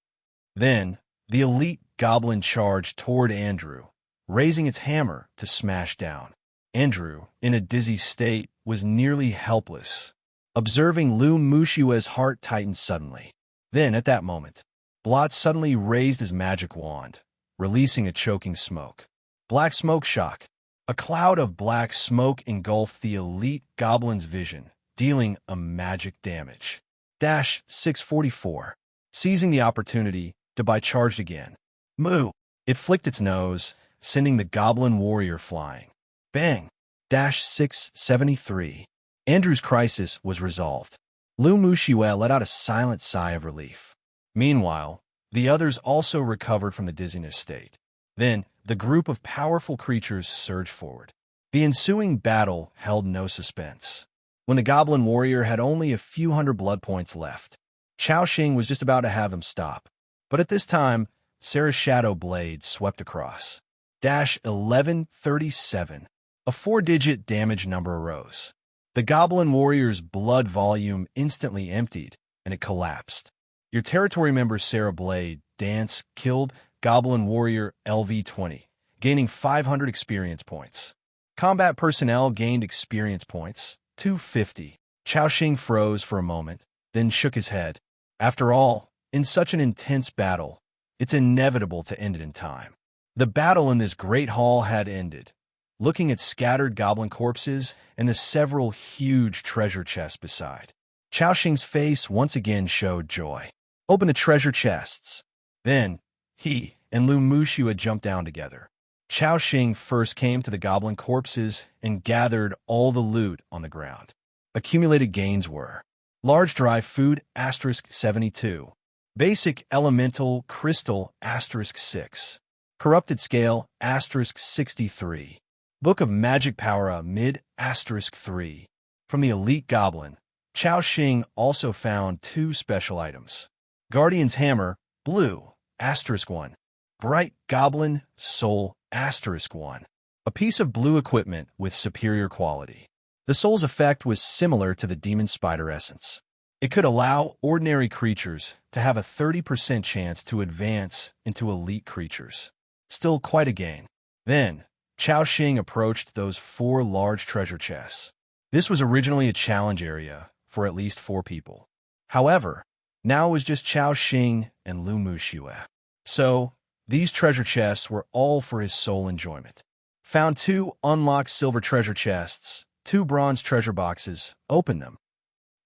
Then, the elite goblin charged toward Andrew, raising its hammer to smash down. Andrew, in a dizzy state, was nearly helpless. Observing Lu Muxiue's heart tightened suddenly. Then, at that moment, Blot suddenly raised his magic wand, releasing a choking smoke. Black smoke shock. A cloud of black smoke engulfed the elite goblin's vision, dealing a magic damage. 644. Seizing the opportunity, Dabai charged again. Moo! It flicked its nose, sending the goblin warrior flying. Bang! 673. Andrew's crisis was resolved. Lu Muxiue let out a silent sigh of relief. Meanwhile, the others also recovered from the dizziness state. Then, the group of powerful creatures surged forward. The ensuing battle held no suspense. When the goblin warrior had only a few hundred blood points left, Chao Xing was just about to have them stop. But at this time, Sarah's shadow blade swept across. 1137. A 4-digit damage number arose. The goblin warrior's blood volume instantly emptied, and it collapsed. Your territory member Sarah Blade, Dance, killed Goblin Warrior LV-20, gaining 500 experience points. Combat personnel gained experience points, 250. Chao Xing froze for a moment, then shook his head. After all, in such an intense battle, it's inevitable to end it in time. The battle in this great hall had ended. Looking at scattered goblin corpses and the several huge treasure chests beside, Chao Xing's face once again showed joy. Open the treasure chests. Then, he and Lu Muxua jumped down together. Chao Xing first came to the goblin corpses and gathered all the loot on the ground. Accumulated gains were large dry food *72, basic elemental crystal *6, corrupted scale *63, book of magic power mid *3. From the elite goblin, Chao Xing also found 2 special items. Guardian's hammer, blue *1, bright goblin soul *1, a piece of blue equipment with superior quality. The soul's effect was similar to the demon spider essence. It could allow ordinary creatures to have a 30% chance to advance into elite creatures. Still quite a gain. Then, Chao Xing approached those 4 large treasure chests. This was originally a challenge area for at least 4 people. However, now it was just Chao Xing and Lu Muxua. So, these treasure chests were all for his sole enjoyment. Found 2 unlocked silver treasure chests, 2 bronze treasure boxes. Open them.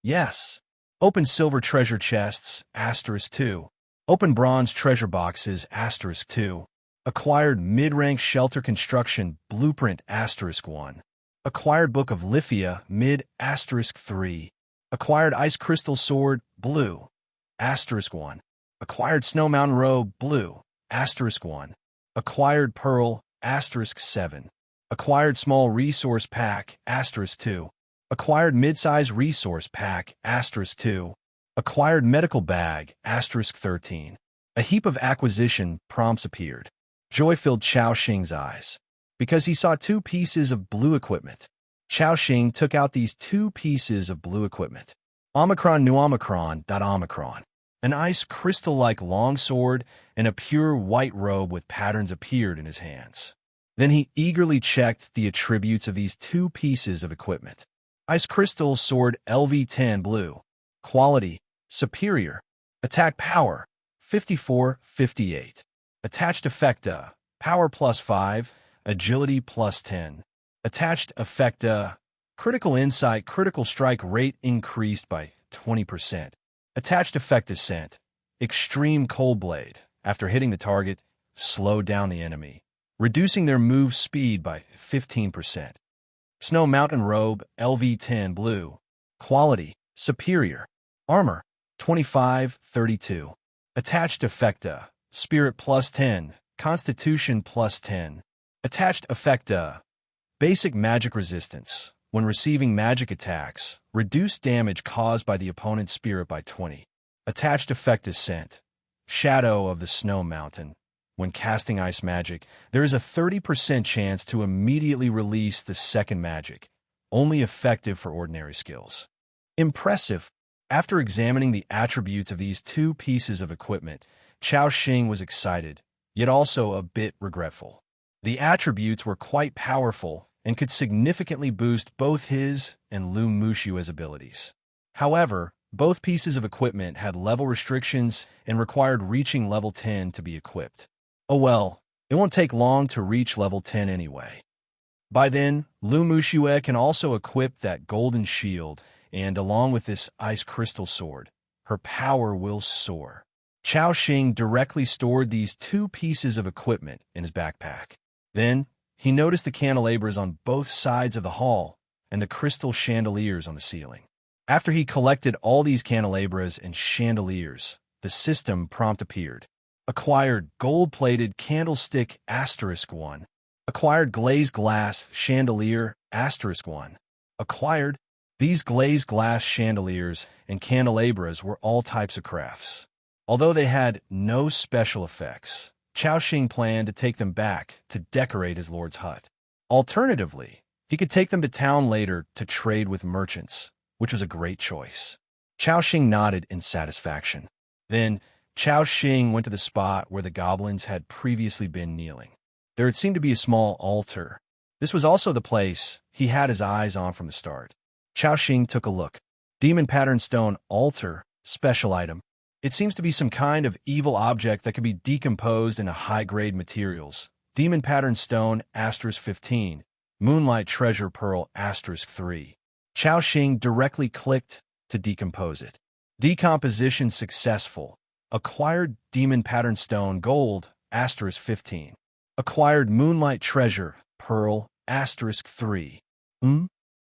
Yes. Open silver treasure chests, *2. Open bronze treasure boxes, *2. Acquired mid-rank shelter construction blueprint, *1. Acquired book of Lithia, mid, *3. Acquired ice crystal sword, blue, *1. Acquired snow mountain robe, blue, *1. Acquired pearl, *7. Acquired small resource pack, *2. Acquired mid-size resource pack, *2. Acquired medical bag, *13. A heap of acquisition prompts appeared. Joy filled Chao Xing's eyes, because he saw 2 pieces of blue equipment. Chao Xing took out these 2 pieces of blue equipment. Omicron New Omicron. Omicron. An ice crystal-like longsword and a pure white robe with patterns appeared in his hands. Then he eagerly checked the attributes of these 2 pieces of equipment. Ice crystal sword LV-10 blue. Quality, superior. Attack power, 54-58. Attached effecta, power +5, agility +10. Attached effecta, critical insight, critical strike rate increased by 20%. Attached effect ascent, extreme cold blade. After hitting the target, slowed down the enemy, reducing their move speed by 15%. Snow Mountain Robe LV-10 blue. Quality, superior. Armor, 25-32. Attached effecta, spirit +10, constitution +10. Attached effecta, basic magic resistance. When receiving magic attacks, reduce damage caused by the opponent's spirit by 20. Attached effect ascent, shadow of the snow mountain. When casting ice magic, there is a 30% chance to immediately release the second magic, only effective for ordinary skills. Impressive. After examining the attributes of these 2 pieces of equipment, Chao Xing was excited, yet also a bit regretful. The attributes were quite powerful and could significantly boost both his and Lu Muxua's abilities. However, both pieces of equipment had level restrictions and required reaching level 10 to be equipped. Oh well, it won't take long to reach level 10 anyway. By then, Lu Muxua can also equip that golden shield, and along with this ice crystal sword, her power will soar. Chao Xing directly stored these 2 pieces of equipment in his backpack. Then, he noticed the candelabras on both sides of the hall and the crystal chandeliers on the ceiling. After he collected all these candelabras and chandeliers, the system prompt appeared. Acquired gold-plated candlestick *1. Acquired glazed glass chandelier *1. Acquired. These glazed glass chandeliers and candelabras were all types of crafts. Although they had no special effects, Chao Xing planned to take them back to decorate his lord's hut. Alternatively, he could take them to town later to trade with merchants, which was a great choice. Chao Xing nodded in satisfaction. Then, Chao Xing went to the spot where the goblins had previously been kneeling. There had seemed to be a small altar. This was also the place he had his eyes on from the start. Chao Xing took a look. Demon pattern stone altar, special item. It seems to be some kind of evil object that can be decomposed into high-grade materials. Demon pattern stone *15. Moonlight treasure pearl *3. Chao Xing directly clicked to decompose it. Decomposition successful. Acquired demon pattern stone gold *15. Acquired moonlight treasure pearl *3.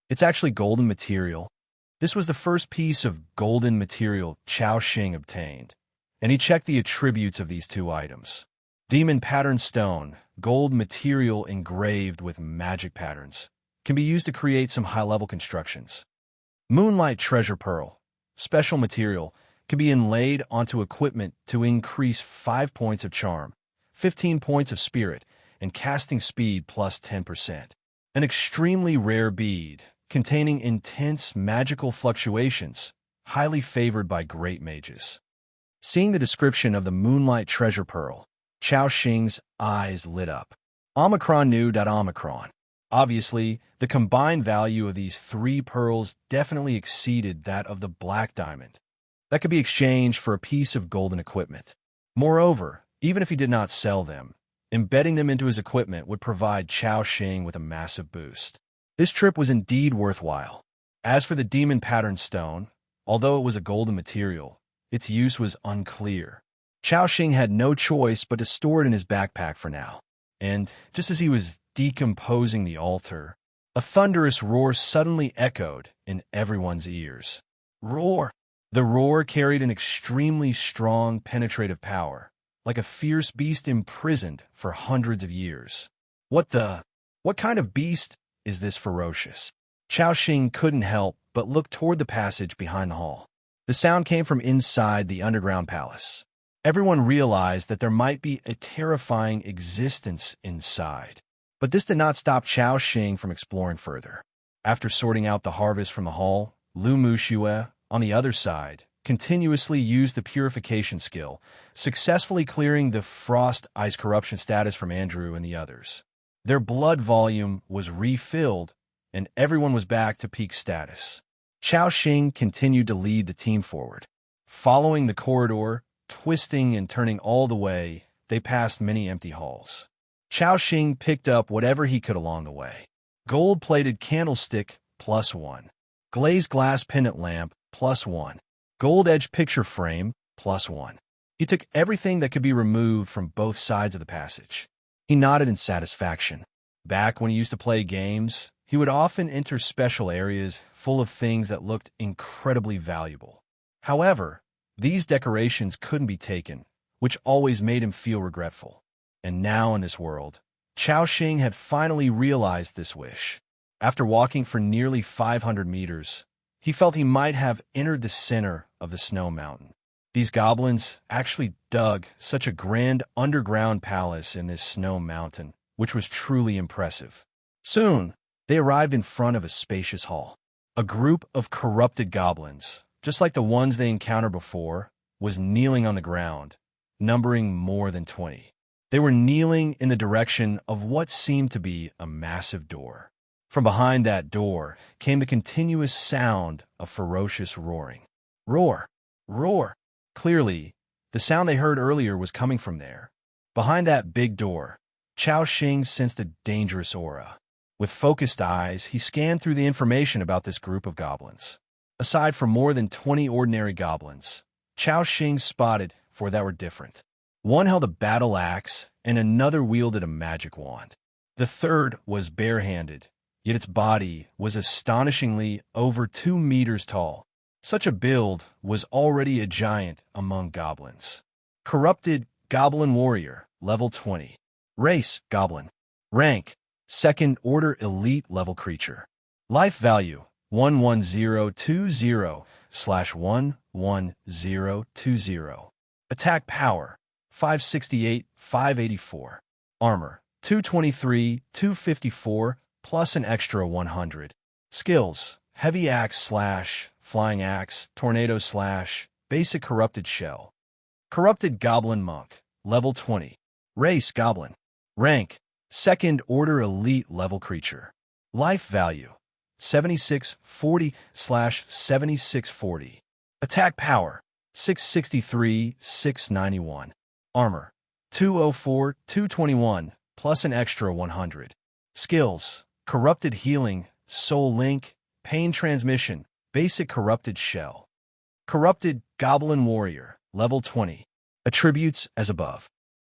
It's actually golden material. This was the first piece of golden material Chao Xing obtained, and he checked the attributes of these two items. Demon pattern stone, gold material engraved with magic patterns, can be used to create some high-level constructions. Moonlight treasure pearl, special material, can be inlaid onto equipment to increase 5 points of charm, 15 points of spirit, and casting speed plus 10%. An extremely rare bead, containing intense magical fluctuations, highly favored by great mages. Seeing the description of the Moonlight Treasure Pearl, Chao Xing's eyes lit up. Omicron knew that Omicron. Obviously, the combined value of these 3 pearls definitely exceeded that of the Black Diamond. That could be exchanged for a piece of golden equipment. Moreover, even if he did not sell them, embedding them into his equipment would provide Chao Xing with a massive boost. This trip was indeed worthwhile. As for the demon pattern stone, although it was a golden material, its use was unclear. Chao Xing had no choice but to store it in his backpack for now. And just as he was decomposing the altar, a thunderous roar suddenly echoed in everyone's ears. Roar! The roar carried an extremely strong, penetrative power, like a fierce beast imprisoned for hundreds of years. What kind of beast is this ferocious? Chao Xing couldn't help but look toward the passage behind the hall. The sound came from inside the underground palace. Everyone realized that there might be a terrifying existence inside. But this did not stop Chao Xing from exploring further. After sorting out the harvest from the hall, Lu Muxue, on the other side, continuously used the purification skill, successfully clearing the frost ice corruption status from Andrew and the others. Their blood volume was refilled, and everyone was back to peak status. Chao Xing continued to lead the team forward. Following the corridor, twisting and turning all the way, they passed many empty halls. Chao Xing picked up whatever he could along the way. Gold-plated candlestick, +1. Glazed glass pendant lamp, +1. Gold-edged picture frame, +1. He took everything that could be removed from both sides of the passage. He nodded in satisfaction. Back when he used to play games, he would often enter special areas full of things that looked incredibly valuable. However, these decorations couldn't be taken, which always made him feel regretful. And now in this world, Chao Xing had finally realized this wish. After walking for nearly 500 meters, he felt he might have entered the center of the snow mountain. These goblins actually dug such a grand underground palace in this snow mountain, which was truly impressive. Soon, they arrived in front of a spacious hall. A group of corrupted goblins, just like the ones they encountered before, was kneeling on the ground, numbering more than 20. They were kneeling in the direction of what seemed to be a massive door. From behind that door came the continuous sound of ferocious roaring. Roar! Roar! Clearly, the sound they heard earlier was coming from there. Behind that big door, Chao Xing sensed a dangerous aura. With focused eyes, he scanned through the information about this group of goblins. Aside from more than 20 ordinary goblins, Chao Xing spotted 4 that were different. One held a battle axe, and another wielded a magic wand. The third was barehanded, yet its body was astonishingly over 2 meters tall. Such a build was already a giant among goblins. Corrupted Goblin Warrior, level 20. Race, Goblin. Rank, Second Order Elite level creature. Life value, 11020/11020. Attack power, 568, 584. Armor, 223, 254, plus an extra 100. Skills, Heavy Axe / Flying Axe, Tornado / Basic Corrupted Shell. Corrupted Goblin Monk, level 20. Race, Goblin. Rank, Second Order Elite level creature. Life value, 7640/7640. Attack power, 663, 691. Armor, 204, 221, plus an extra 100. Skills, Corrupted Healing, Soul Link, Pain Transmission, Basic Corrupted Shell. Corrupted Goblin Warrior, level 20. Attributes as above.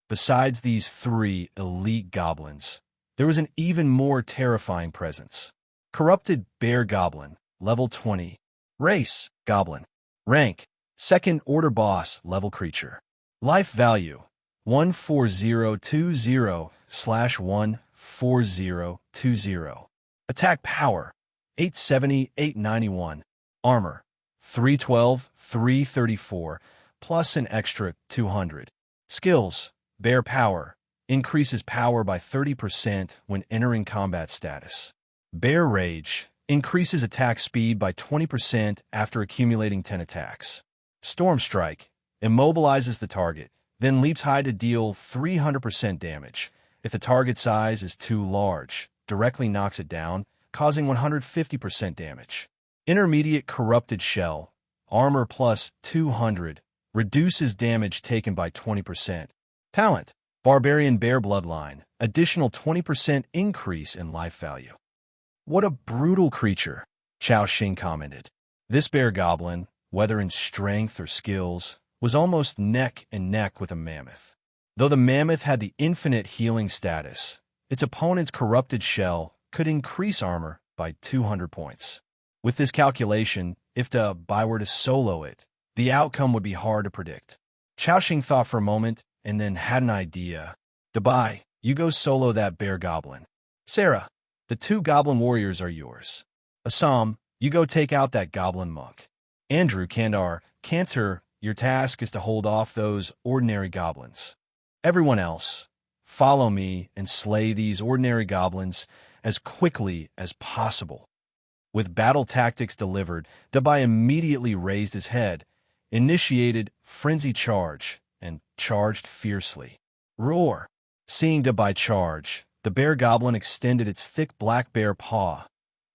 Besides these 3 elite goblins, there was an even more terrifying presence. Corrupted Bear Goblin, level 20. Race, Goblin. Rank, Second Order Boss level creature. Life value, 14020/14020. Attack power, 870, 891. Armor, 312, 334, plus an extra 200. Skills, Bear Power, increases power by 30% when entering combat status. Bear Rage, increases attack speed by 20% after accumulating 10 attacks. Storm Strike, immobilizes the target, then leaps high to deal 300% damage. If the target size is too large, directly knocks it down, causing 150% damage. Intermediate Corrupted Shell, armor plus 200, reduces damage taken by 20%. Talent, Barbarian Bear Bloodline, additional 20% increase in life value. What a brutal creature, Chao Xing commented. This bear goblin, whether in strength or skills, was almost neck and neck with a mammoth. Though the mammoth had the infinite healing status, its opponent's corrupted shell could increase armor by 200 points. With this calculation, if the Bai were to solo it, the outcome would be hard to predict. Chao Xing thought for a moment and then had an idea. Dabai, you go solo that bear goblin. Sarah, the 2 goblin warriors are yours. Assam, you go take out that goblin monk. Andrew, Cantor, your task is to hold off those ordinary goblins. Everyone else, follow me and slay these ordinary goblins as quickly as possible. With battle tactics delivered, Dabai immediately raised his head, initiated Frenzy Charge, and charged fiercely. Roar! Seeing Dabai charge, the bear goblin extended its thick black bear paw,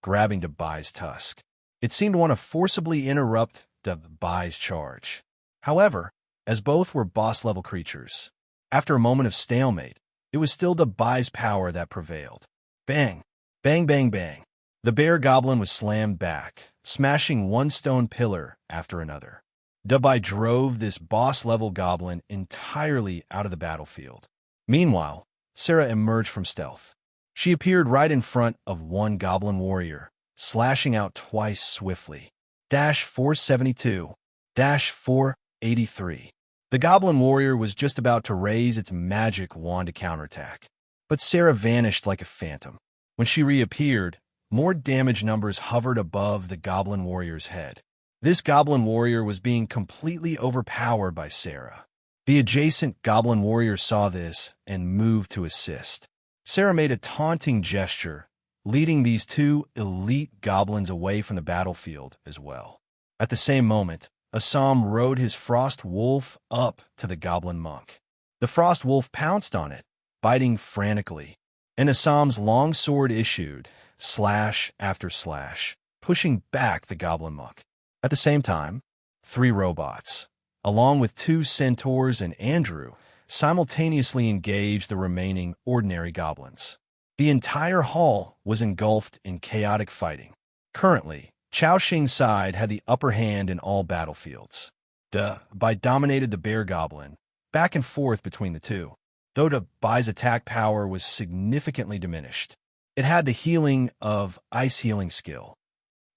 grabbing Dabai's tusk. It seemed to want to forcibly interrupt Dabai's charge. However, as both were boss-level creatures, after a moment of stalemate, it was still Dabai's power that prevailed. Bang! Bang, bang, bang! The bear goblin was slammed back, smashing one stone pillar after another. Dabai drove this boss-level goblin entirely out of the battlefield. Meanwhile, Sarah emerged from stealth. She appeared right in front of one goblin warrior, slashing out twice swiftly. -472, -483. The goblin warrior was just about to raise its magic wand to counterattack, but Sarah vanished like a phantom. When she reappeared, more damage numbers hovered above the goblin warrior's head. This goblin warrior was being completely overpowered by Sarah. The adjacent goblin warrior saw this and moved to assist. Sarah made a taunting gesture, leading these 2 elite goblins away from the battlefield as well. At the same moment, Assam rode his frost wolf up to the goblin monk. The frost wolf pounced on it, biting frantically, and Assam's long sword issued, slash after slash, pushing back the goblin monk. At the same time, 3 robots, along with 2 centaurs and Andrew, simultaneously engaged the remaining ordinary goblins. The entire hall was engulfed in chaotic fighting. Currently, Chao Xing's side had the upper hand in all battlefields. Bai dominated the bear goblin, back and forth between the 2, though Bai's attack power was significantly diminished. It had the healing of ice healing skill.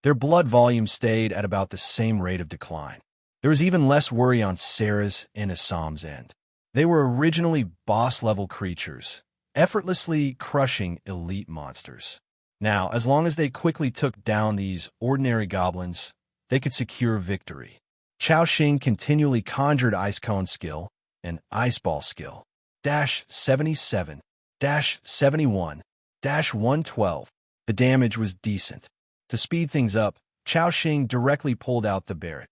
Their blood volume stayed at about the same rate of decline. There was even less worry on Sarah's and Assam's end. They were originally boss-level creatures, effortlessly crushing elite monsters. Now, as long as they quickly took down these ordinary goblins, they could secure victory. Chao Xing continually conjured Ice Cone skill and Ice Ball skill. -77, -71, -112. The damage was decent. To speed things up, Chao Xing directly pulled out the Barret.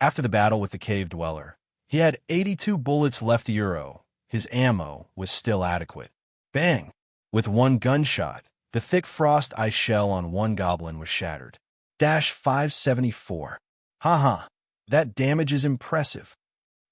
After the battle with the Cave Dweller, he had 82 bullets left. His ammo was still adequate. Bang! With one gunshot, the thick frost ice shell on one goblin was shattered. -574. Haha, that damage is impressive.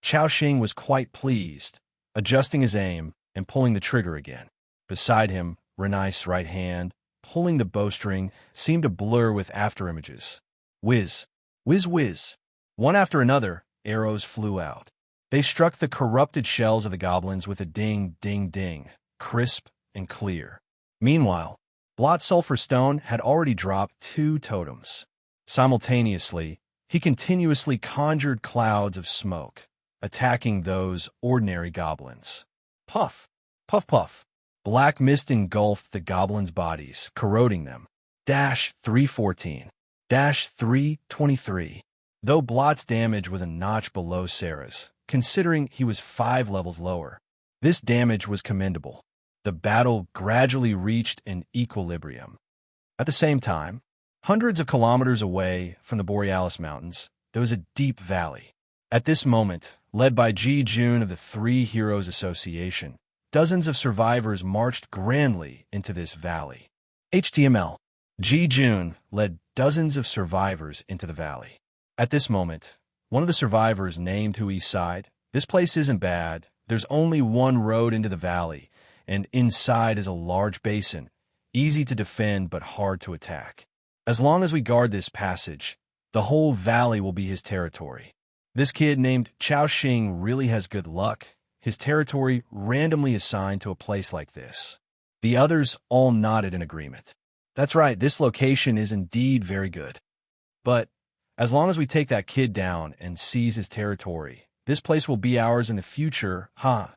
Chao Xing was quite pleased, adjusting his aim and pulling the trigger again. Beside him, Renai's right hand, pulling the bowstring, seemed to blur with afterimages. Whiz, whiz, whiz. One after another, arrows flew out. They struck the corrupted shells of the goblins with a ding, ding, ding, crisp and clear. Meanwhile, Blot Sulfur Stone had already dropped 2 totems. Simultaneously, he continuously conjured clouds of smoke, attacking those ordinary goblins. Puff, puff, puff. Black mist engulfed the goblins' bodies, corroding them. -314, -323. Though Blot's damage was a notch below Sarah's, considering he was 5 levels lower, this damage was commendable. The battle gradually reached an equilibrium. At the same time, hundreds of kilometers away from the Borealis Mountains, there was a deep valley. At this moment, led by Ji Jun of the Three Heroes Association, dozens of survivors marched grandly into this valley. HTML. Ji Jun led dozens of survivors into the valley. At this moment, one of the survivors named who he sighed, "This place isn't bad. There's only one road into the valley, and inside is a large basin, easy to defend but hard to attack. As long as we guard this passage, the whole valley will be his territory." This kid named Chao Xing really has good luck. His territory randomly assigned to a place like this. The others all nodded in agreement. That's right, this location is indeed very good. But as long as we take that kid down and seize his territory, this place will be ours in the future, huh?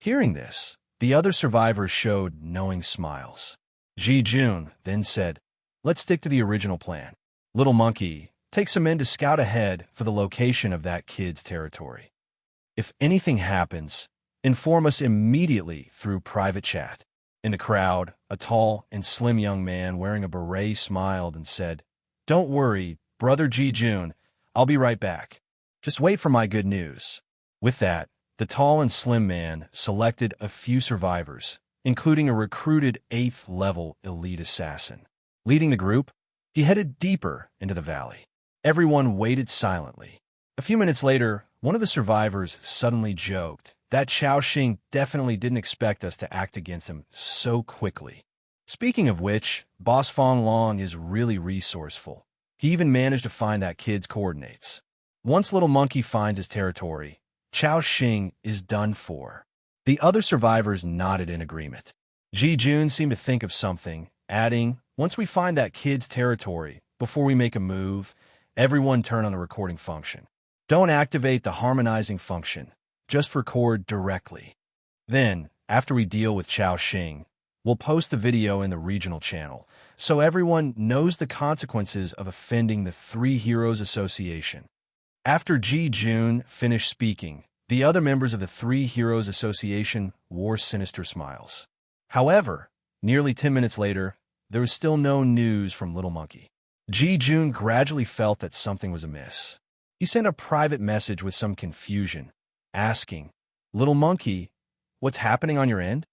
Hearing this, the other survivors showed knowing smiles. Ji Jun then said, "Let's stick to the original plan. Little Monkey, take some men to scout ahead for the location of that kid's territory. If anything happens, inform us immediately through private chat." In the crowd, a tall and slim young man wearing a beret smiled and said, "Don't worry, Brother Ji Jun, I'll be right back. Just wait for my good news." With that, the tall and slim man selected a few survivors, including a recruited 8th-level elite assassin. Leading the group, he headed deeper into the valley. Everyone waited silently. A few minutes later, one of the survivors suddenly joked that Chao Xing definitely didn't expect us to act against him so quickly. Speaking of which, Boss Fong Long is really resourceful. He even managed to find that kid's coordinates. Once Little Monkey finds his territory, Chao Xing is done for. The other survivors nodded in agreement. Ji Jun seemed to think of something, adding, "Once we find that kid's territory, before we make a move, everyone turn on the recording function. Don't activate the harmonizing function. Just record directly. Then, after we deal with Chao Xing, we'll post the video in the regional channel, so everyone knows the consequences of offending the Three Heroes Association." After Ji Jun finished speaking, the other members of the Three Heroes Association wore sinister smiles. However, nearly 10 minutes later, there was still no news from Little Monkey. Ji Jun gradually felt that something was amiss. He sent a private message with some confusion, asking, "Little Monkey, what's happening on your end?"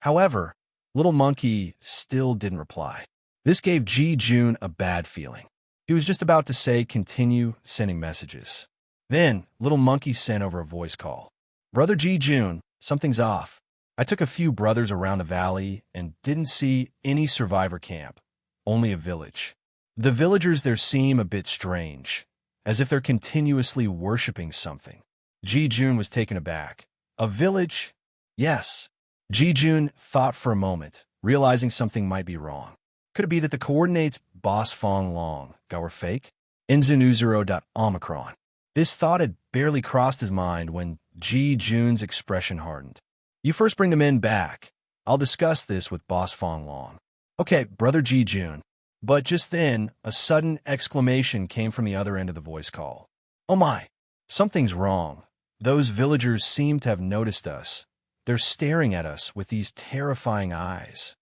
However, Little Monkey still didn't reply. This gave Ji Jun a bad feeling. He was just about to say continue sending messages. Then, Little Monkey sent over a voice call. "Brother Ji Jun, something's off. I took a few brothers around the valley and didn't see any survivor camp, only a village. The villagers there seem a bit strange, as if they're continuously worshipping something." Ji Jun was taken aback. "A village? Yes." Ji Jun thought for a moment, realizing something might be wrong. Could it be that the coordinates Boss Fong Long got were fake? Inzunuzero.omicron. This thought had barely crossed his mind when Ji Jun's expression hardened. You first bring the men back. I'll discuss this with Boss Fong Long. Okay, Brother Ji Jun. But just then, a sudden exclamation came from the other end of the voice call. Oh my! Something's wrong. Those villagers seem to have noticed us. They're staring at us with these terrifying eyes.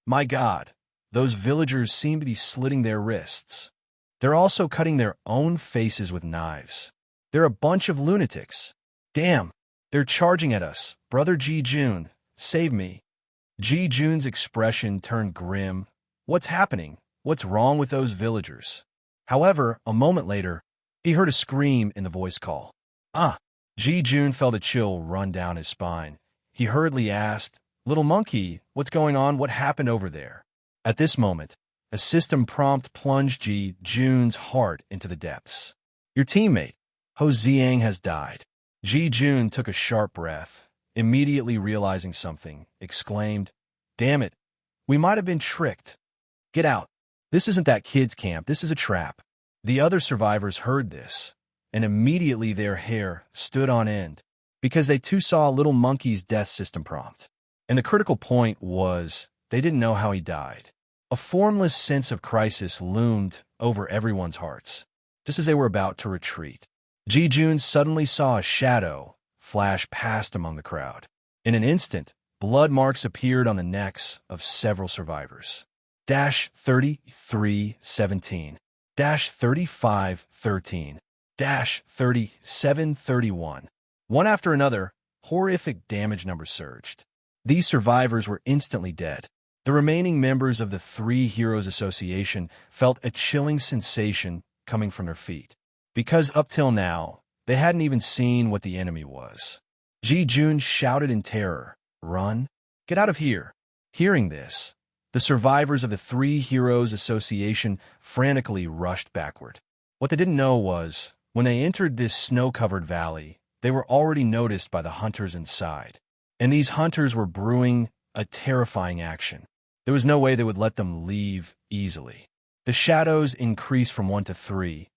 My God, those villagers seem to be slitting their wrists. They're also cutting their own faces with knives. They're a bunch of lunatics. Damn, they're charging at us. Brother Ji Jun, save me. Ji Jun's expression turned grim. What's happening? What's wrong with those villagers? However, a moment later, he heard a scream in the voice call. Ah! Ji Jun felt a chill run down his spine. He hurriedly asked, Little monkey, what's going on? What happened over there? At this moment, a system prompt plunged Ji Jun's heart into the depths. Your teammate, Ho Ziang, has died. Ji Jun took a sharp breath, immediately realizing something, exclaimed, Damn it, we might have been tricked. Get out. This isn't that kid's camp, this is a trap. The other survivors heard this, and immediately their hair stood on end, because they too saw Little Monkey's death system prompt. And the critical point was, they didn't know how he died. A formless sense of crisis loomed over everyone's hearts, just as they were about to retreat. Ji Jun suddenly saw a shadow flash past among the crowd. In an instant, blood marks appeared on the necks of several survivors. 3317, 3513, 3731. One after another, horrific damage numbers surged. These survivors were instantly dead. The remaining members of the Three Heroes Association felt a chilling sensation coming from their feet, because up till now, they hadn't even seen what the enemy was. Ji Jun shouted in terror, Run! Get out of here! Hearing this, the survivors of the Three Heroes Association frantically rushed backward. What they didn't know was, when they entered this snow-covered valley, they were already noticed by the hunters inside. And these hunters were brewing a terrifying action. There was no way they would let them leave easily. The shadows increased from 1 to 3,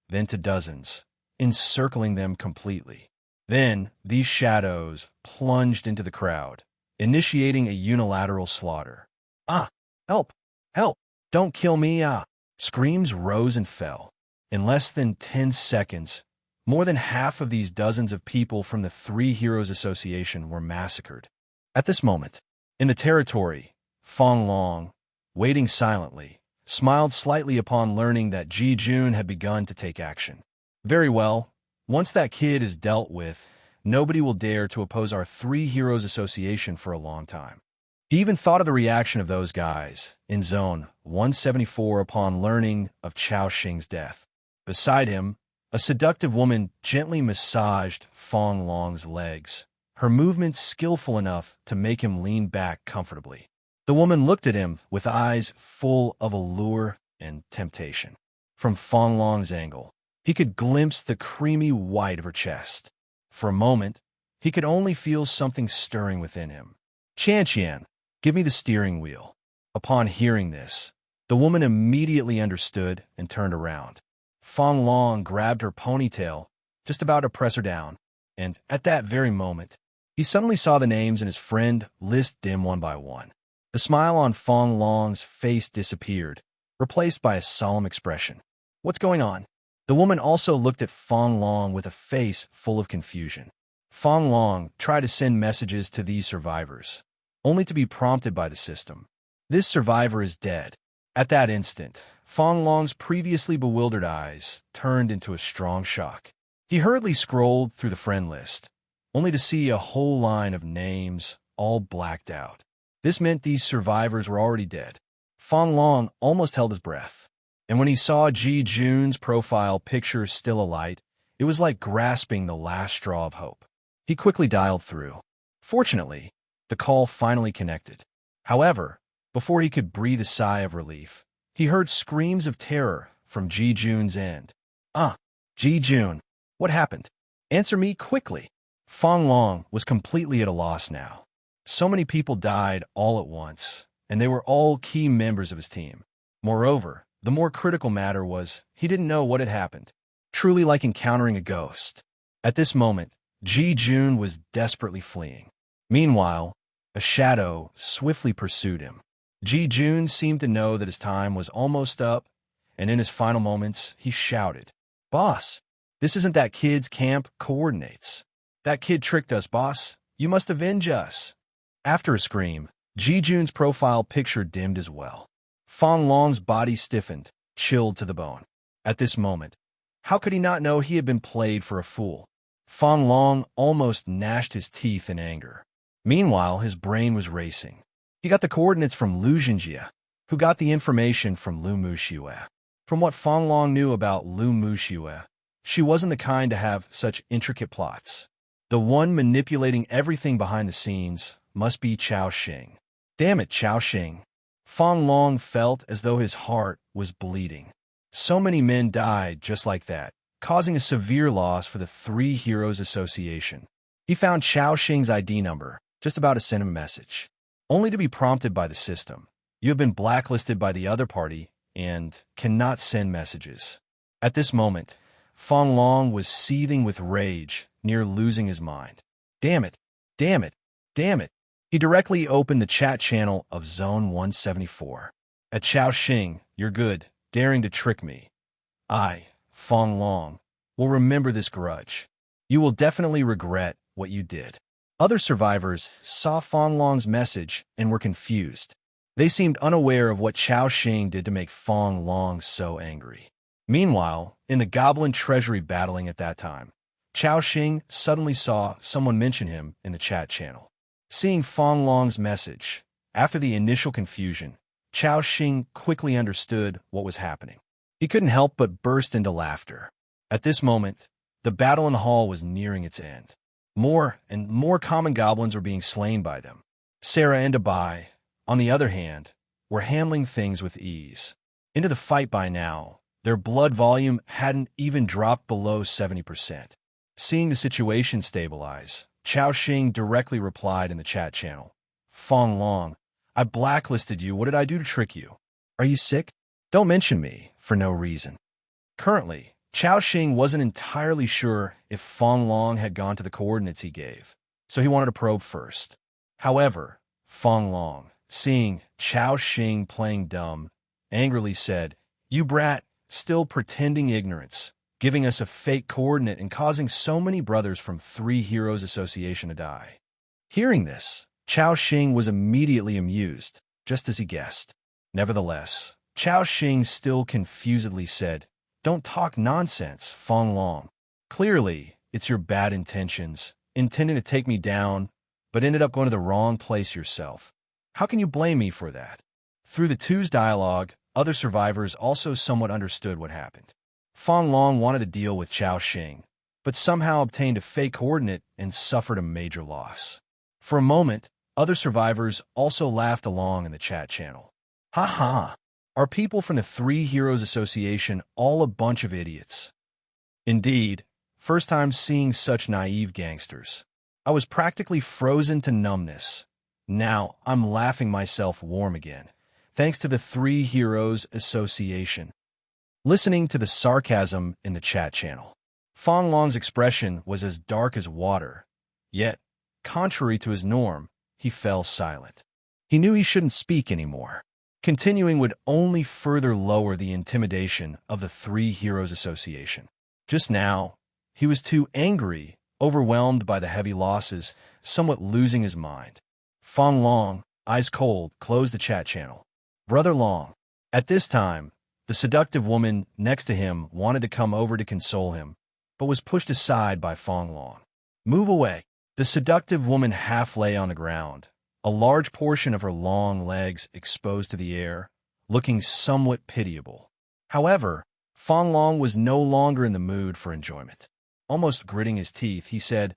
then to dozens, encircling them completely. Then, these shadows plunged into the crowd, initiating a unilateral slaughter. Ah! Help! Help! Don't kill me, ah! Screams rose and fell. In less than 10 seconds, more than half of these dozens of people from the Three Heroes Association were massacred. At this moment, in the territory, Fong Long, waiting silently, smiled slightly upon learning that Ji Jun had begun to take action. Very well. Once that kid is dealt with, nobody will dare to oppose our Three Heroes Association for a long time. He even thought of the reaction of those guys in Zone 174 upon learning of Chao Xing's death. Beside him, a seductive woman gently massaged Fong Long's legs, her movements skillful enough to make him lean back comfortably. The woman looked at him with eyes full of allure and temptation. From Fong Long's angle, he could glimpse the creamy white of her chest. For a moment, he could only feel something stirring within him. Qian, give me the steering wheel. Upon hearing this, the woman immediately understood and turned around. Fong Long grabbed her ponytail, just about to press her down, and at that very moment, he suddenly saw the names in his friend list dim one by one. The smile on Fong Long's face disappeared, replaced by a solemn expression. What's going on? The woman also looked at Fong Long with a face full of confusion. Fong Long tried to send messages to these survivors, only to be prompted by the system. This survivor is dead. At that instant, Fong Long's previously bewildered eyes turned into a strong shock. He hurriedly scrolled through the friend list, only to see a whole line of names all blacked out. This meant these survivors were already dead. Fong Long almost held his breath, and when he saw Ji Jun's profile picture still alight, it was like grasping the last straw of hope. He quickly dialed through. Fortunately, the call finally connected. However, before he could breathe a sigh of relief, he heard screams of terror from Ji Jun's end. Ah, Ji Jun, what happened? Answer me quickly. Fong Long was completely at a loss now. So many people died all at once, and they were all key members of his team. Moreover, the more critical matter was he didn't know what had happened. Truly like encountering a ghost. At this moment, Ji-jun was desperately fleeing. Meanwhile, a shadow swiftly pursued him. Ji-jun seemed to know that his time was almost up, and in his final moments, he shouted, "Boss, this isn't that kid's camp coordinates. That kid tricked us, boss. You must avenge us." After a scream, Ji-jun's profile picture dimmed as well. Fong Long's body stiffened, chilled to the bone. At this moment, how could he not know he had been played for a fool? Fong Long almost gnashed his teeth in anger. Meanwhile, his brain was racing. He got the coordinates from Lu Jinjie, who got the information from Lu Muxue. From what Fong Long knew about Lu Muxue, she wasn't the kind to have such intricate plots. The one manipulating everything behind the scenes must be Chao Xing. Damn it, Chao Xing. Fong Long felt as though his heart was bleeding. So many men died just like that, causing a severe loss for the Three Heroes Association. He found Chao Xing's ID number, just about to send him a message, only to be prompted by the system. You have been blacklisted by the other party and cannot send messages. At this moment, Fong Long was seething with rage, near losing his mind. Damn it, damn it, damn it. He directly opened the chat channel of Zone 174. At Chao Xing, you're good, daring to trick me. I, Fong Long, will remember this grudge. You will definitely regret what you did. Other survivors saw Fong Long's message and were confused. They seemed unaware of what Chao Xing did to make Fong Long so angry. Meanwhile, in the Goblin Treasury battling at that time, Chao Xing suddenly saw someone mention him in the chat channel. Seeing Fong Long's message, after the initial confusion, Chao Xing quickly understood what was happening. He couldn't help but burst into laughter. At this moment, the battle in the hall was nearing its end. More and more common goblins were being slain by them. Sarah and Abai, on the other hand, were handling things with ease. Into the fight by now, their blood volume hadn't even dropped below 70%. Seeing the situation stabilize, Chao Xing directly replied in the chat channel, "Fong Long, I blacklisted you. What did I do to trick you? Are you sick? Don't mention me for no reason." Currently, Chao Xing wasn't entirely sure if Fong Long had gone to the coordinates he gave, so he wanted to probe first. However, Fong Long, seeing Chao Xing playing dumb, angrily said, "You brat, still pretending ignorance, giving us a fake coordinate and causing so many brothers from Three Heroes Association to die." Hearing this, Chao Xing was immediately amused, just as he guessed. Nevertheless, Chao Xing still confusedly said, "Don't talk nonsense, Fong Long. Clearly, it's your bad intentions, intending to take me down, but ended up going to the wrong place yourself. How can you blame me for that?" Through the two's dialogue, other survivors also somewhat understood what happened. Fong Long wanted to deal with Chao Xing, but somehow obtained a fake coordinate and suffered a major loss. For a moment, other survivors also laughed along in the chat channel. "Ha ha! Are people from the Three Heroes Association all a bunch of idiots?" Indeed, first time seeing such naive gangsters. I was practically frozen to numbness. Now I'm laughing myself warm again, thanks to the Three Heroes Association. Listening to the sarcasm in the chat channel, Fong Long's expression was as dark as water. Yet, contrary to his norm, he fell silent. He knew he shouldn't speak anymore. Continuing would only further lower the intimidation of the Three Heroes Association. Just now, he was too angry, overwhelmed by the heavy losses, somewhat losing his mind. Fong Long, eyes cold, closed the chat channel. "Brother Long." At this time, the seductive woman next to him wanted to come over to console him, but was pushed aside by Fong Long. "Move away." The seductive woman half lay on the ground, a large portion of her long legs exposed to the air, looking somewhat pitiable. However, Fong Long was no longer in the mood for enjoyment. Almost gritting his teeth, he said,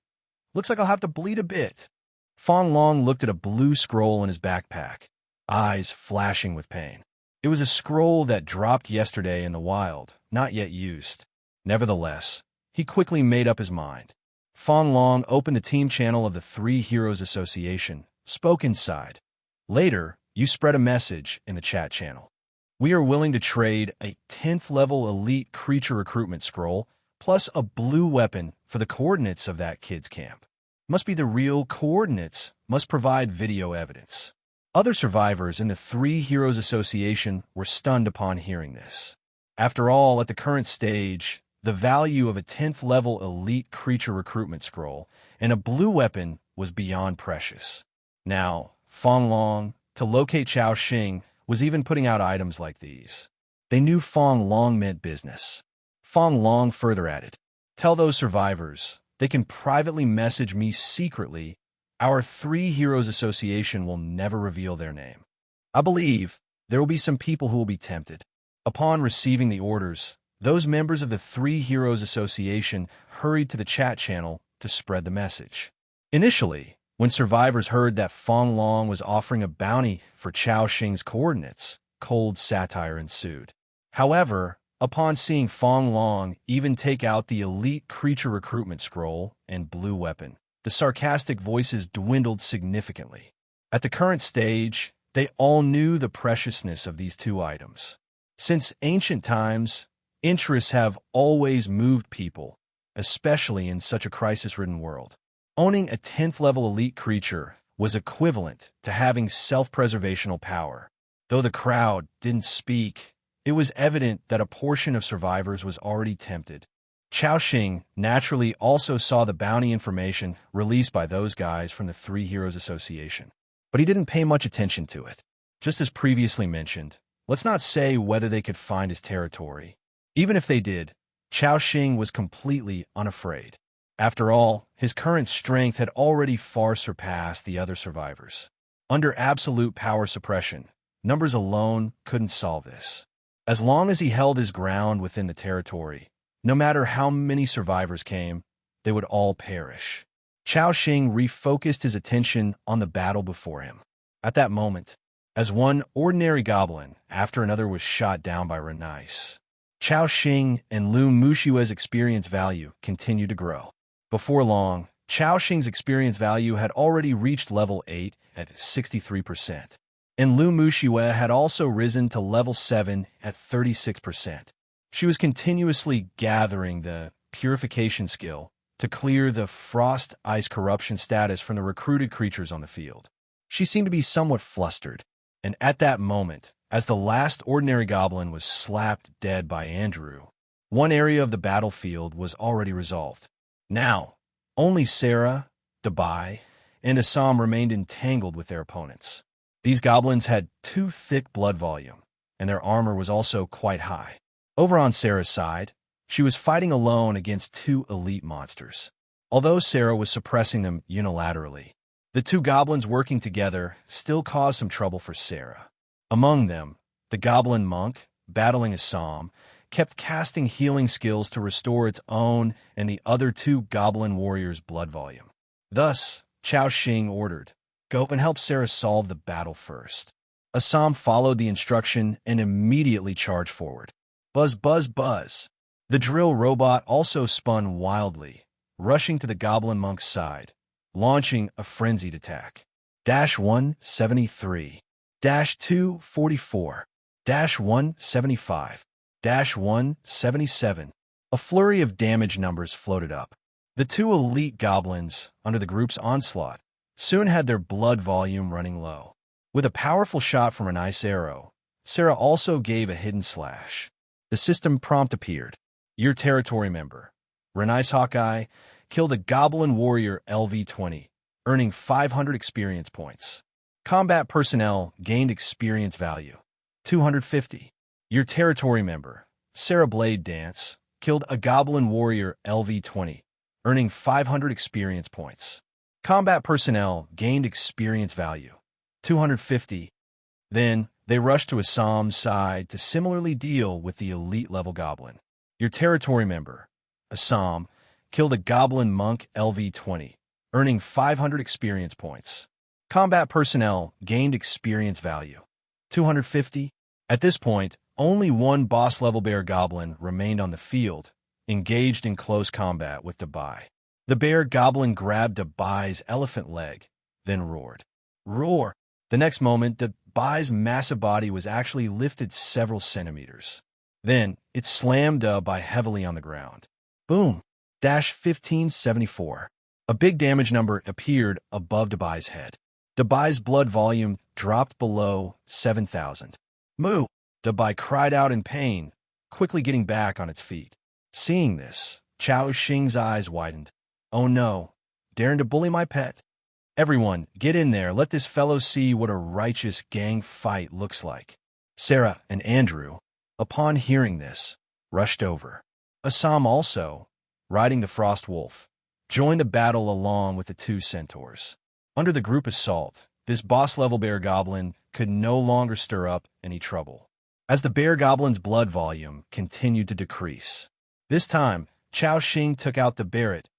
"Looks like I'll have to bleed a bit." Fong Long looked at a blue scroll in his backpack, eyes flashing with pain. It was a scroll that dropped yesterday in the wild, not yet used. Nevertheless, he quickly made up his mind. Fong Long opened the team channel of the Three Heroes Association, spoke inside. Later, you spread a message in the chat channel. "We are willing to trade a 10th level elite creature recruitment scroll plus a blue weapon for the coordinates of that kid's camp. Must be the real coordinates, must provide video evidence. Other survivors in the Three Heroes Association were stunned upon hearing this. After all, at the current stage, the value of a 10th level elite creature recruitment scroll and a blue weapon was beyond precious. Now, Fong Long, to locate Chao Xing, was even putting out items like these. They knew Fong Long meant business. Fong Long further added, "Tell those survivors, they can privately message me secretly. Our Three Heroes Association will never reveal their name." I believe there will be some people who will be tempted. Upon receiving the orders, those members of the Three Heroes Association hurried to the chat channel to spread the message. Initially, when survivors heard that Fong Long was offering a bounty for Chao Xing's coordinates, cold satire ensued. However, upon seeing Fong Long even take out the elite creature recruitment scroll and blue weapon, the sarcastic voices dwindled significantly. At the current stage, they all knew the preciousness of these two items. Since ancient times, interests have always moved people, especially in such a crisis-ridden world. Owning a 10th level elite creature was equivalent to having self-preservational power. Though the crowd didn't speak, it was evident that a portion of survivors was already tempted. Chao Xing naturally also saw the bounty information released by those guys from the Three Heroes Association, but he didn't pay much attention to it. Just as previously mentioned, let's not say whether they could find his territory. Even if they did, Chao Xing was completely unafraid. After all, his current strength had already far surpassed the other survivors. Under absolute power suppression, numbers alone couldn't solve this. As long as he held his ground within the territory, no matter how many survivors came, they would all perish. Chao Xing refocused his attention on the battle before him. At that moment, as one ordinary goblin after another was shot down by Renice, Chao Xing and Lu Mushue's experience value continued to grow. Before long, Chao Xing's experience value had already reached level 8 at 63%, and Lu Mushue had also risen to level 7 at 36%. She was continuously gathering the purification skill to clear the frost-ice corruption status from the recruited creatures on the field. She seemed to be somewhat flustered, and at that moment, as the last ordinary goblin was slapped dead by Andrew, one area of the battlefield was already resolved. Now, only Sarah, Dabai, and Assam remained entangled with their opponents. These goblins had too thick blood volume, and their armor was also quite high. Over on Sarah's side, she was fighting alone against two elite monsters. Although Sarah was suppressing them unilaterally, the two goblins working together still caused some trouble for Sarah. Among them, the goblin monk, battling Assam, kept casting healing skills to restore its own and the other two goblin warriors' blood volume. Thus, Chao Xing ordered, "Go and help Sarah solve the battle first." Assam followed the instruction and immediately charged forward. Buzz, buzz, buzz. The drill robot also spun wildly, rushing to the goblin monk's side, launching a frenzied attack. -173, -244, -175, -177. A flurry of damage numbers floated up. The two elite goblins, under the group's onslaught, soon had their blood volume running low. With a powerful shot from Renice's arrow, Sarah also gave a hidden slash. The system prompt appeared. Your territory member, Renice Hawkeye, killed a goblin warrior LV-20, earning 500 experience points. Combat personnel gained experience value, 250. Your territory member, Sarah Blade Dance, killed a goblin warrior LV-20, earning 500 experience points. Combat personnel gained experience value, 250. Then, they rushed to Assam's side to similarly deal with the elite-level goblin. Your territory member, Assam, killed a goblin monk LV-20, earning 500 experience points. Combat personnel gained experience value, 250. At this point, only one boss-level bear goblin remained on the field, engaged in close combat with Dabai. The bear goblin grabbed Dabai's elephant leg, then roared. Roar! The next moment, Dabai's massive body was actually lifted several centimeters. Then, it slammed Dabai heavily on the ground. Boom. 1574. A big damage number appeared above Debai's head. Debai's blood volume dropped below 7,000. Moo! Debai cried out in pain, quickly getting back on its feet. Seeing this, Chao Xing's eyes widened. Oh no, daring to bully my pet? Everyone, get in there, let this fellow see what a righteous gang fight looks like. Sarah and Andrew, upon hearing this, rushed over. Assam also, riding the Frost Wolf, joined the battle along with the two centaurs. Under the group assault, this boss-level bear goblin could no longer stir up any trouble, as the bear goblin's blood volume continued to decrease. This time, Chao Xing took out the Barret,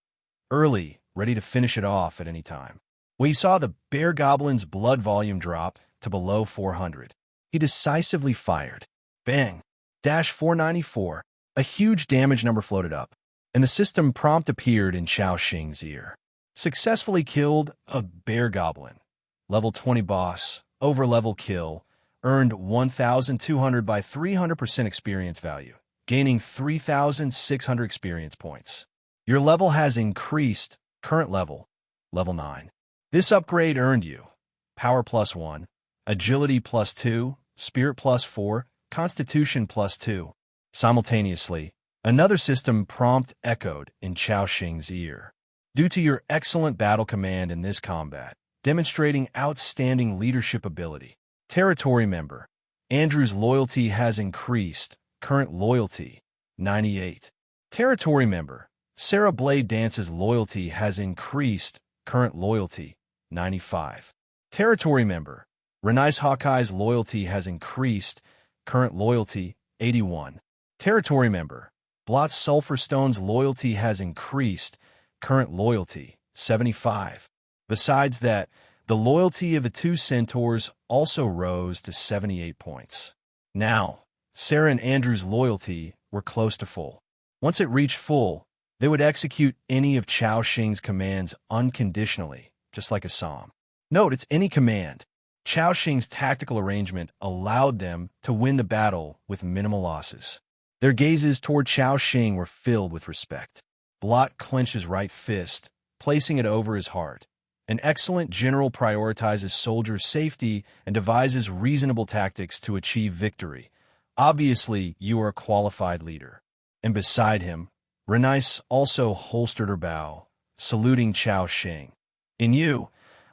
early, ready to finish it off at any time. When he saw the bear goblin's blood volume drop to below 400, he decisively fired. Bang! 494. A huge damage number floated up, and the system prompt appeared in Chao Xing's ear. Successfully killed a bear goblin. Level 20 boss, over-level kill, earned 1,200 by 300% experience value, gaining 3,600 experience points. Your level has increased, current level, level 9. This upgrade earned you Power +1, Agility +2, Spirit +4, Constitution +2. Simultaneously, another system prompt echoed in Chao Xing's ear. Due to your excellent battle command in this combat, demonstrating outstanding leadership ability, territory member, Andrew's loyalty has increased, current loyalty, 98. Territory member, Sarah Blade Dance's loyalty has increased, current loyalty, 95. Territory member, Renice Hawkeye's loyalty has increased, current loyalty, 81. Territory member, Blot's Sulfurstone's loyalty has increased, current loyalty, 75. Besides that, the loyalty of the two centaurs also rose to 78 points. Now, Sarah and Andrew's loyalty were close to full. Once it reached full, they would execute any of Chao Xing's commands unconditionally, just like Assam. Note, it's any command. Chao Xing's tactical arrangement allowed them to win the battle with minimal losses. Their gazes toward Chao Xing were filled with respect. Blot clenched his right fist, placing it over his heart. An excellent general prioritizes soldiers' safety and devises reasonable tactics to achieve victory. Obviously, you are a qualified leader. And beside him, Renice also holstered her bow, saluting Chao Xing. In you,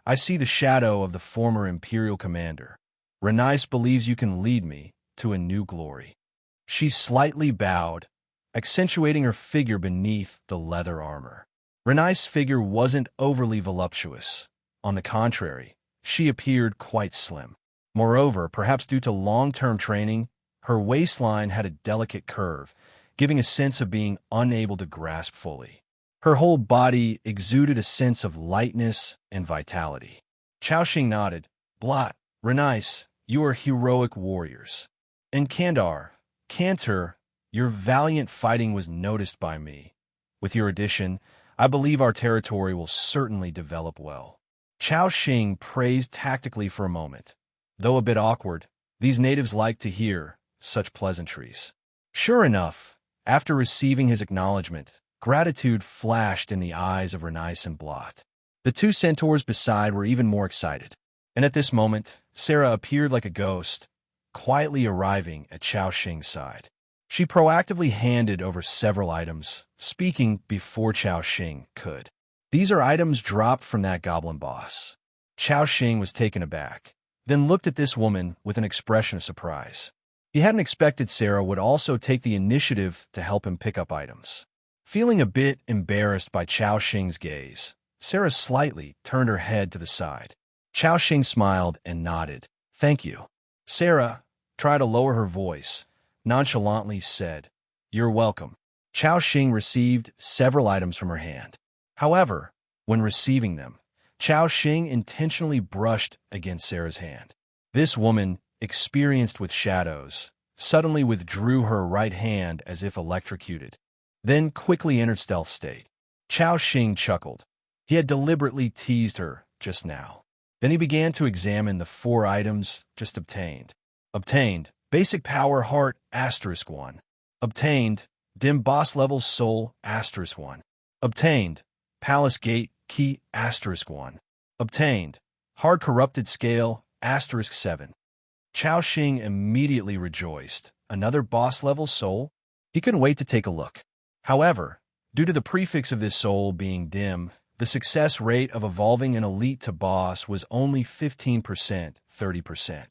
I see the shadow of the former Imperial commander. Renice believes you can lead me to a new glory. She slightly bowed, accentuating her figure beneath the leather armor. Renice's figure wasn't overly voluptuous. On the contrary, she appeared quite slim. Moreover, perhaps due to long-term training, her waistline had a delicate curve, giving a sense of being unable to grasp fully. Her whole body exuded a sense of lightness and vitality. Chao Xing nodded. Blot, Renice, you are heroic warriors. And Cantor, your valiant fighting was noticed by me. With your addition, I believe our territory will certainly develop well. Chao Xing praised tactically for a moment. Though a bit awkward, these natives like to hear such pleasantries. Sure enough, after receiving his acknowledgement, gratitude flashed in the eyes of Renice and Blot. The two centaurs beside were even more excited. And at this moment, Sarah appeared like a ghost, quietly arriving at Chao Xing's side. She proactively handed over several items, speaking before Chao Xing could. These are items dropped from that goblin boss. Chao Xing was taken aback, then looked at this woman with an expression of surprise. He hadn't expected Sarah would also take the initiative to help him pick up items. Feeling a bit embarrassed by Chao Xing's gaze, Sarah slightly turned her head to the side. Chao Xing smiled and nodded. Thank you. Sarah tried to lower her voice, nonchalantly said, You're welcome. Chao Xing received several items from her hand. However, when receiving them, Chao Xing intentionally brushed against Sarah's hand. This woman, experienced with shadows, suddenly withdrew her right hand as if electrocuted, then quickly entered stealth state. Chao Xing chuckled. He had deliberately teased her just now. Then he began to examine the 4 items just obtained. Obtained, basic power heart *1. Obtained, Dim boss level soul *1. Obtained. Palace gate key *1. Obtained. Hard corrupted scale *7. Chao Xing immediately rejoiced. Another boss level soul? He couldn't wait to take a look. However, due to the prefix of this soul being dim, the success rate of evolving an elite to boss was only 15%, 30%.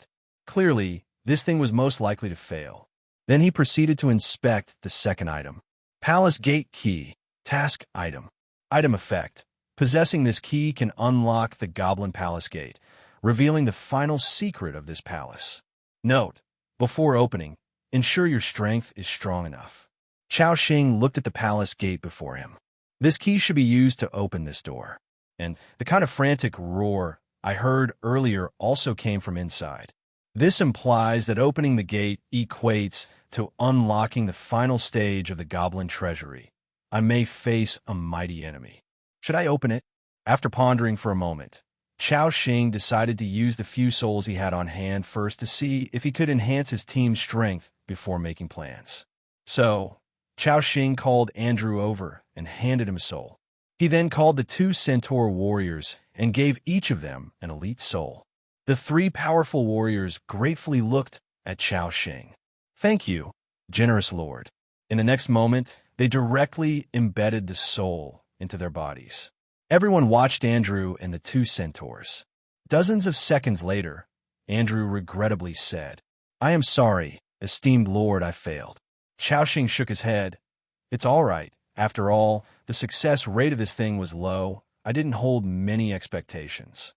Clearly, this thing was most likely to fail. Then he proceeded to inspect the second item. Palace Gate Key. Task Item. Item Effect. Possessing this key can unlock the Goblin Palace Gate, revealing the final secret of this palace. Note: before opening, ensure your strength is strong enough. Chao Xing looked at the palace gate before him. This key should be used to open this door. And the kind of frantic roar I heard earlier also came from inside. This implies that opening the gate equates to unlocking the final stage of the Goblin Treasury. I may face a mighty enemy. Should I open it? After pondering for a moment, Chao Xing decided to use the few souls he had on hand first to see if he could enhance his team's strength before making plans. So, Chao Xing called Andrew over and handed him a soul. He then called the 2 centaur warriors and gave each of them an elite soul. The 3 powerful warriors gratefully looked at Chao Xing. "Thank you, generous lord." In the next moment, they directly embedded the soul into their bodies. Everyone watched Andrew and the 2 centaurs. Dozens of seconds later, Andrew regrettably said, "I am sorry, esteemed lord, I failed." Chao Xing shook his head. "It's all right. After all, the success rate of this thing was low. I didn't hold many expectations."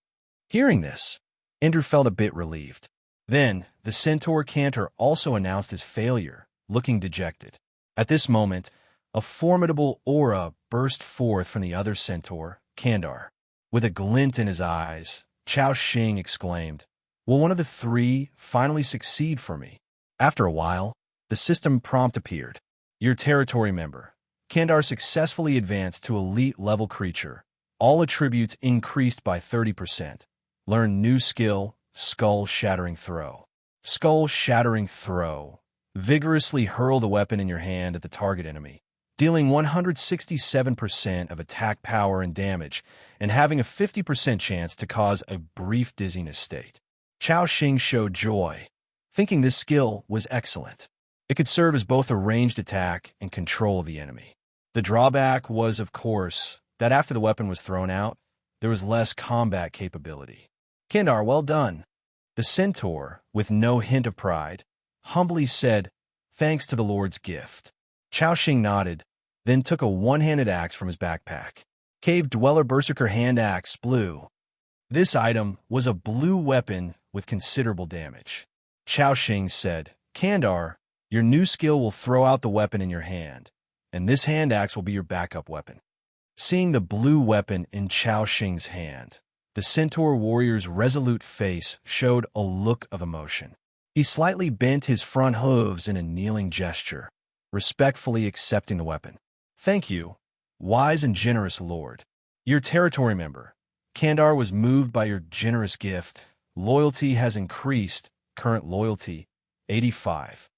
Hearing this, Andrew felt a bit relieved. Then, the centaur Cantor also announced his failure, looking dejected. At this moment, a formidable aura burst forth from the other centaur, Kandar. With a glint in his eyes, Chao Xing exclaimed, "Will one of the 3 finally succeed for me?" After a while, the system prompt appeared. Your territory member, Kandar, successfully advanced to elite level creature. All attributes increased by 30%. Learn new skill, Skull Shattering Throw. Skull Shattering Throw. Vigorously hurl the weapon in your hand at the target enemy, dealing 167% of attack power and damage, and having a 50% chance to cause a brief dizziness state. Chao Xing showed joy, thinking this skill was excellent. It could serve as both a ranged attack and control of the enemy. The drawback was, of course, that after the weapon was thrown out, there was less combat capability. "Kandar, well done." The centaur, with no hint of pride, humbly said, "Thanks to the Lord's gift." Chao Xing nodded, then took a one-handed axe from his backpack. Cave Dweller Berserker Hand Axe Blue. This item was a blue weapon with considerable damage. Chao Xing said, "Kandar, your new skill will throw out the weapon in your hand, and this hand axe will be your backup weapon." Seeing the blue weapon in Chao Xing's hand, the centaur warrior's resolute face showed a look of emotion. He slightly bent his front hooves in a kneeling gesture, respectfully accepting the weapon. "Thank you, wise and generous lord. Your territory member, Kandar, was moved by your generous gift. Loyalty has increased. Current loyalty, 85.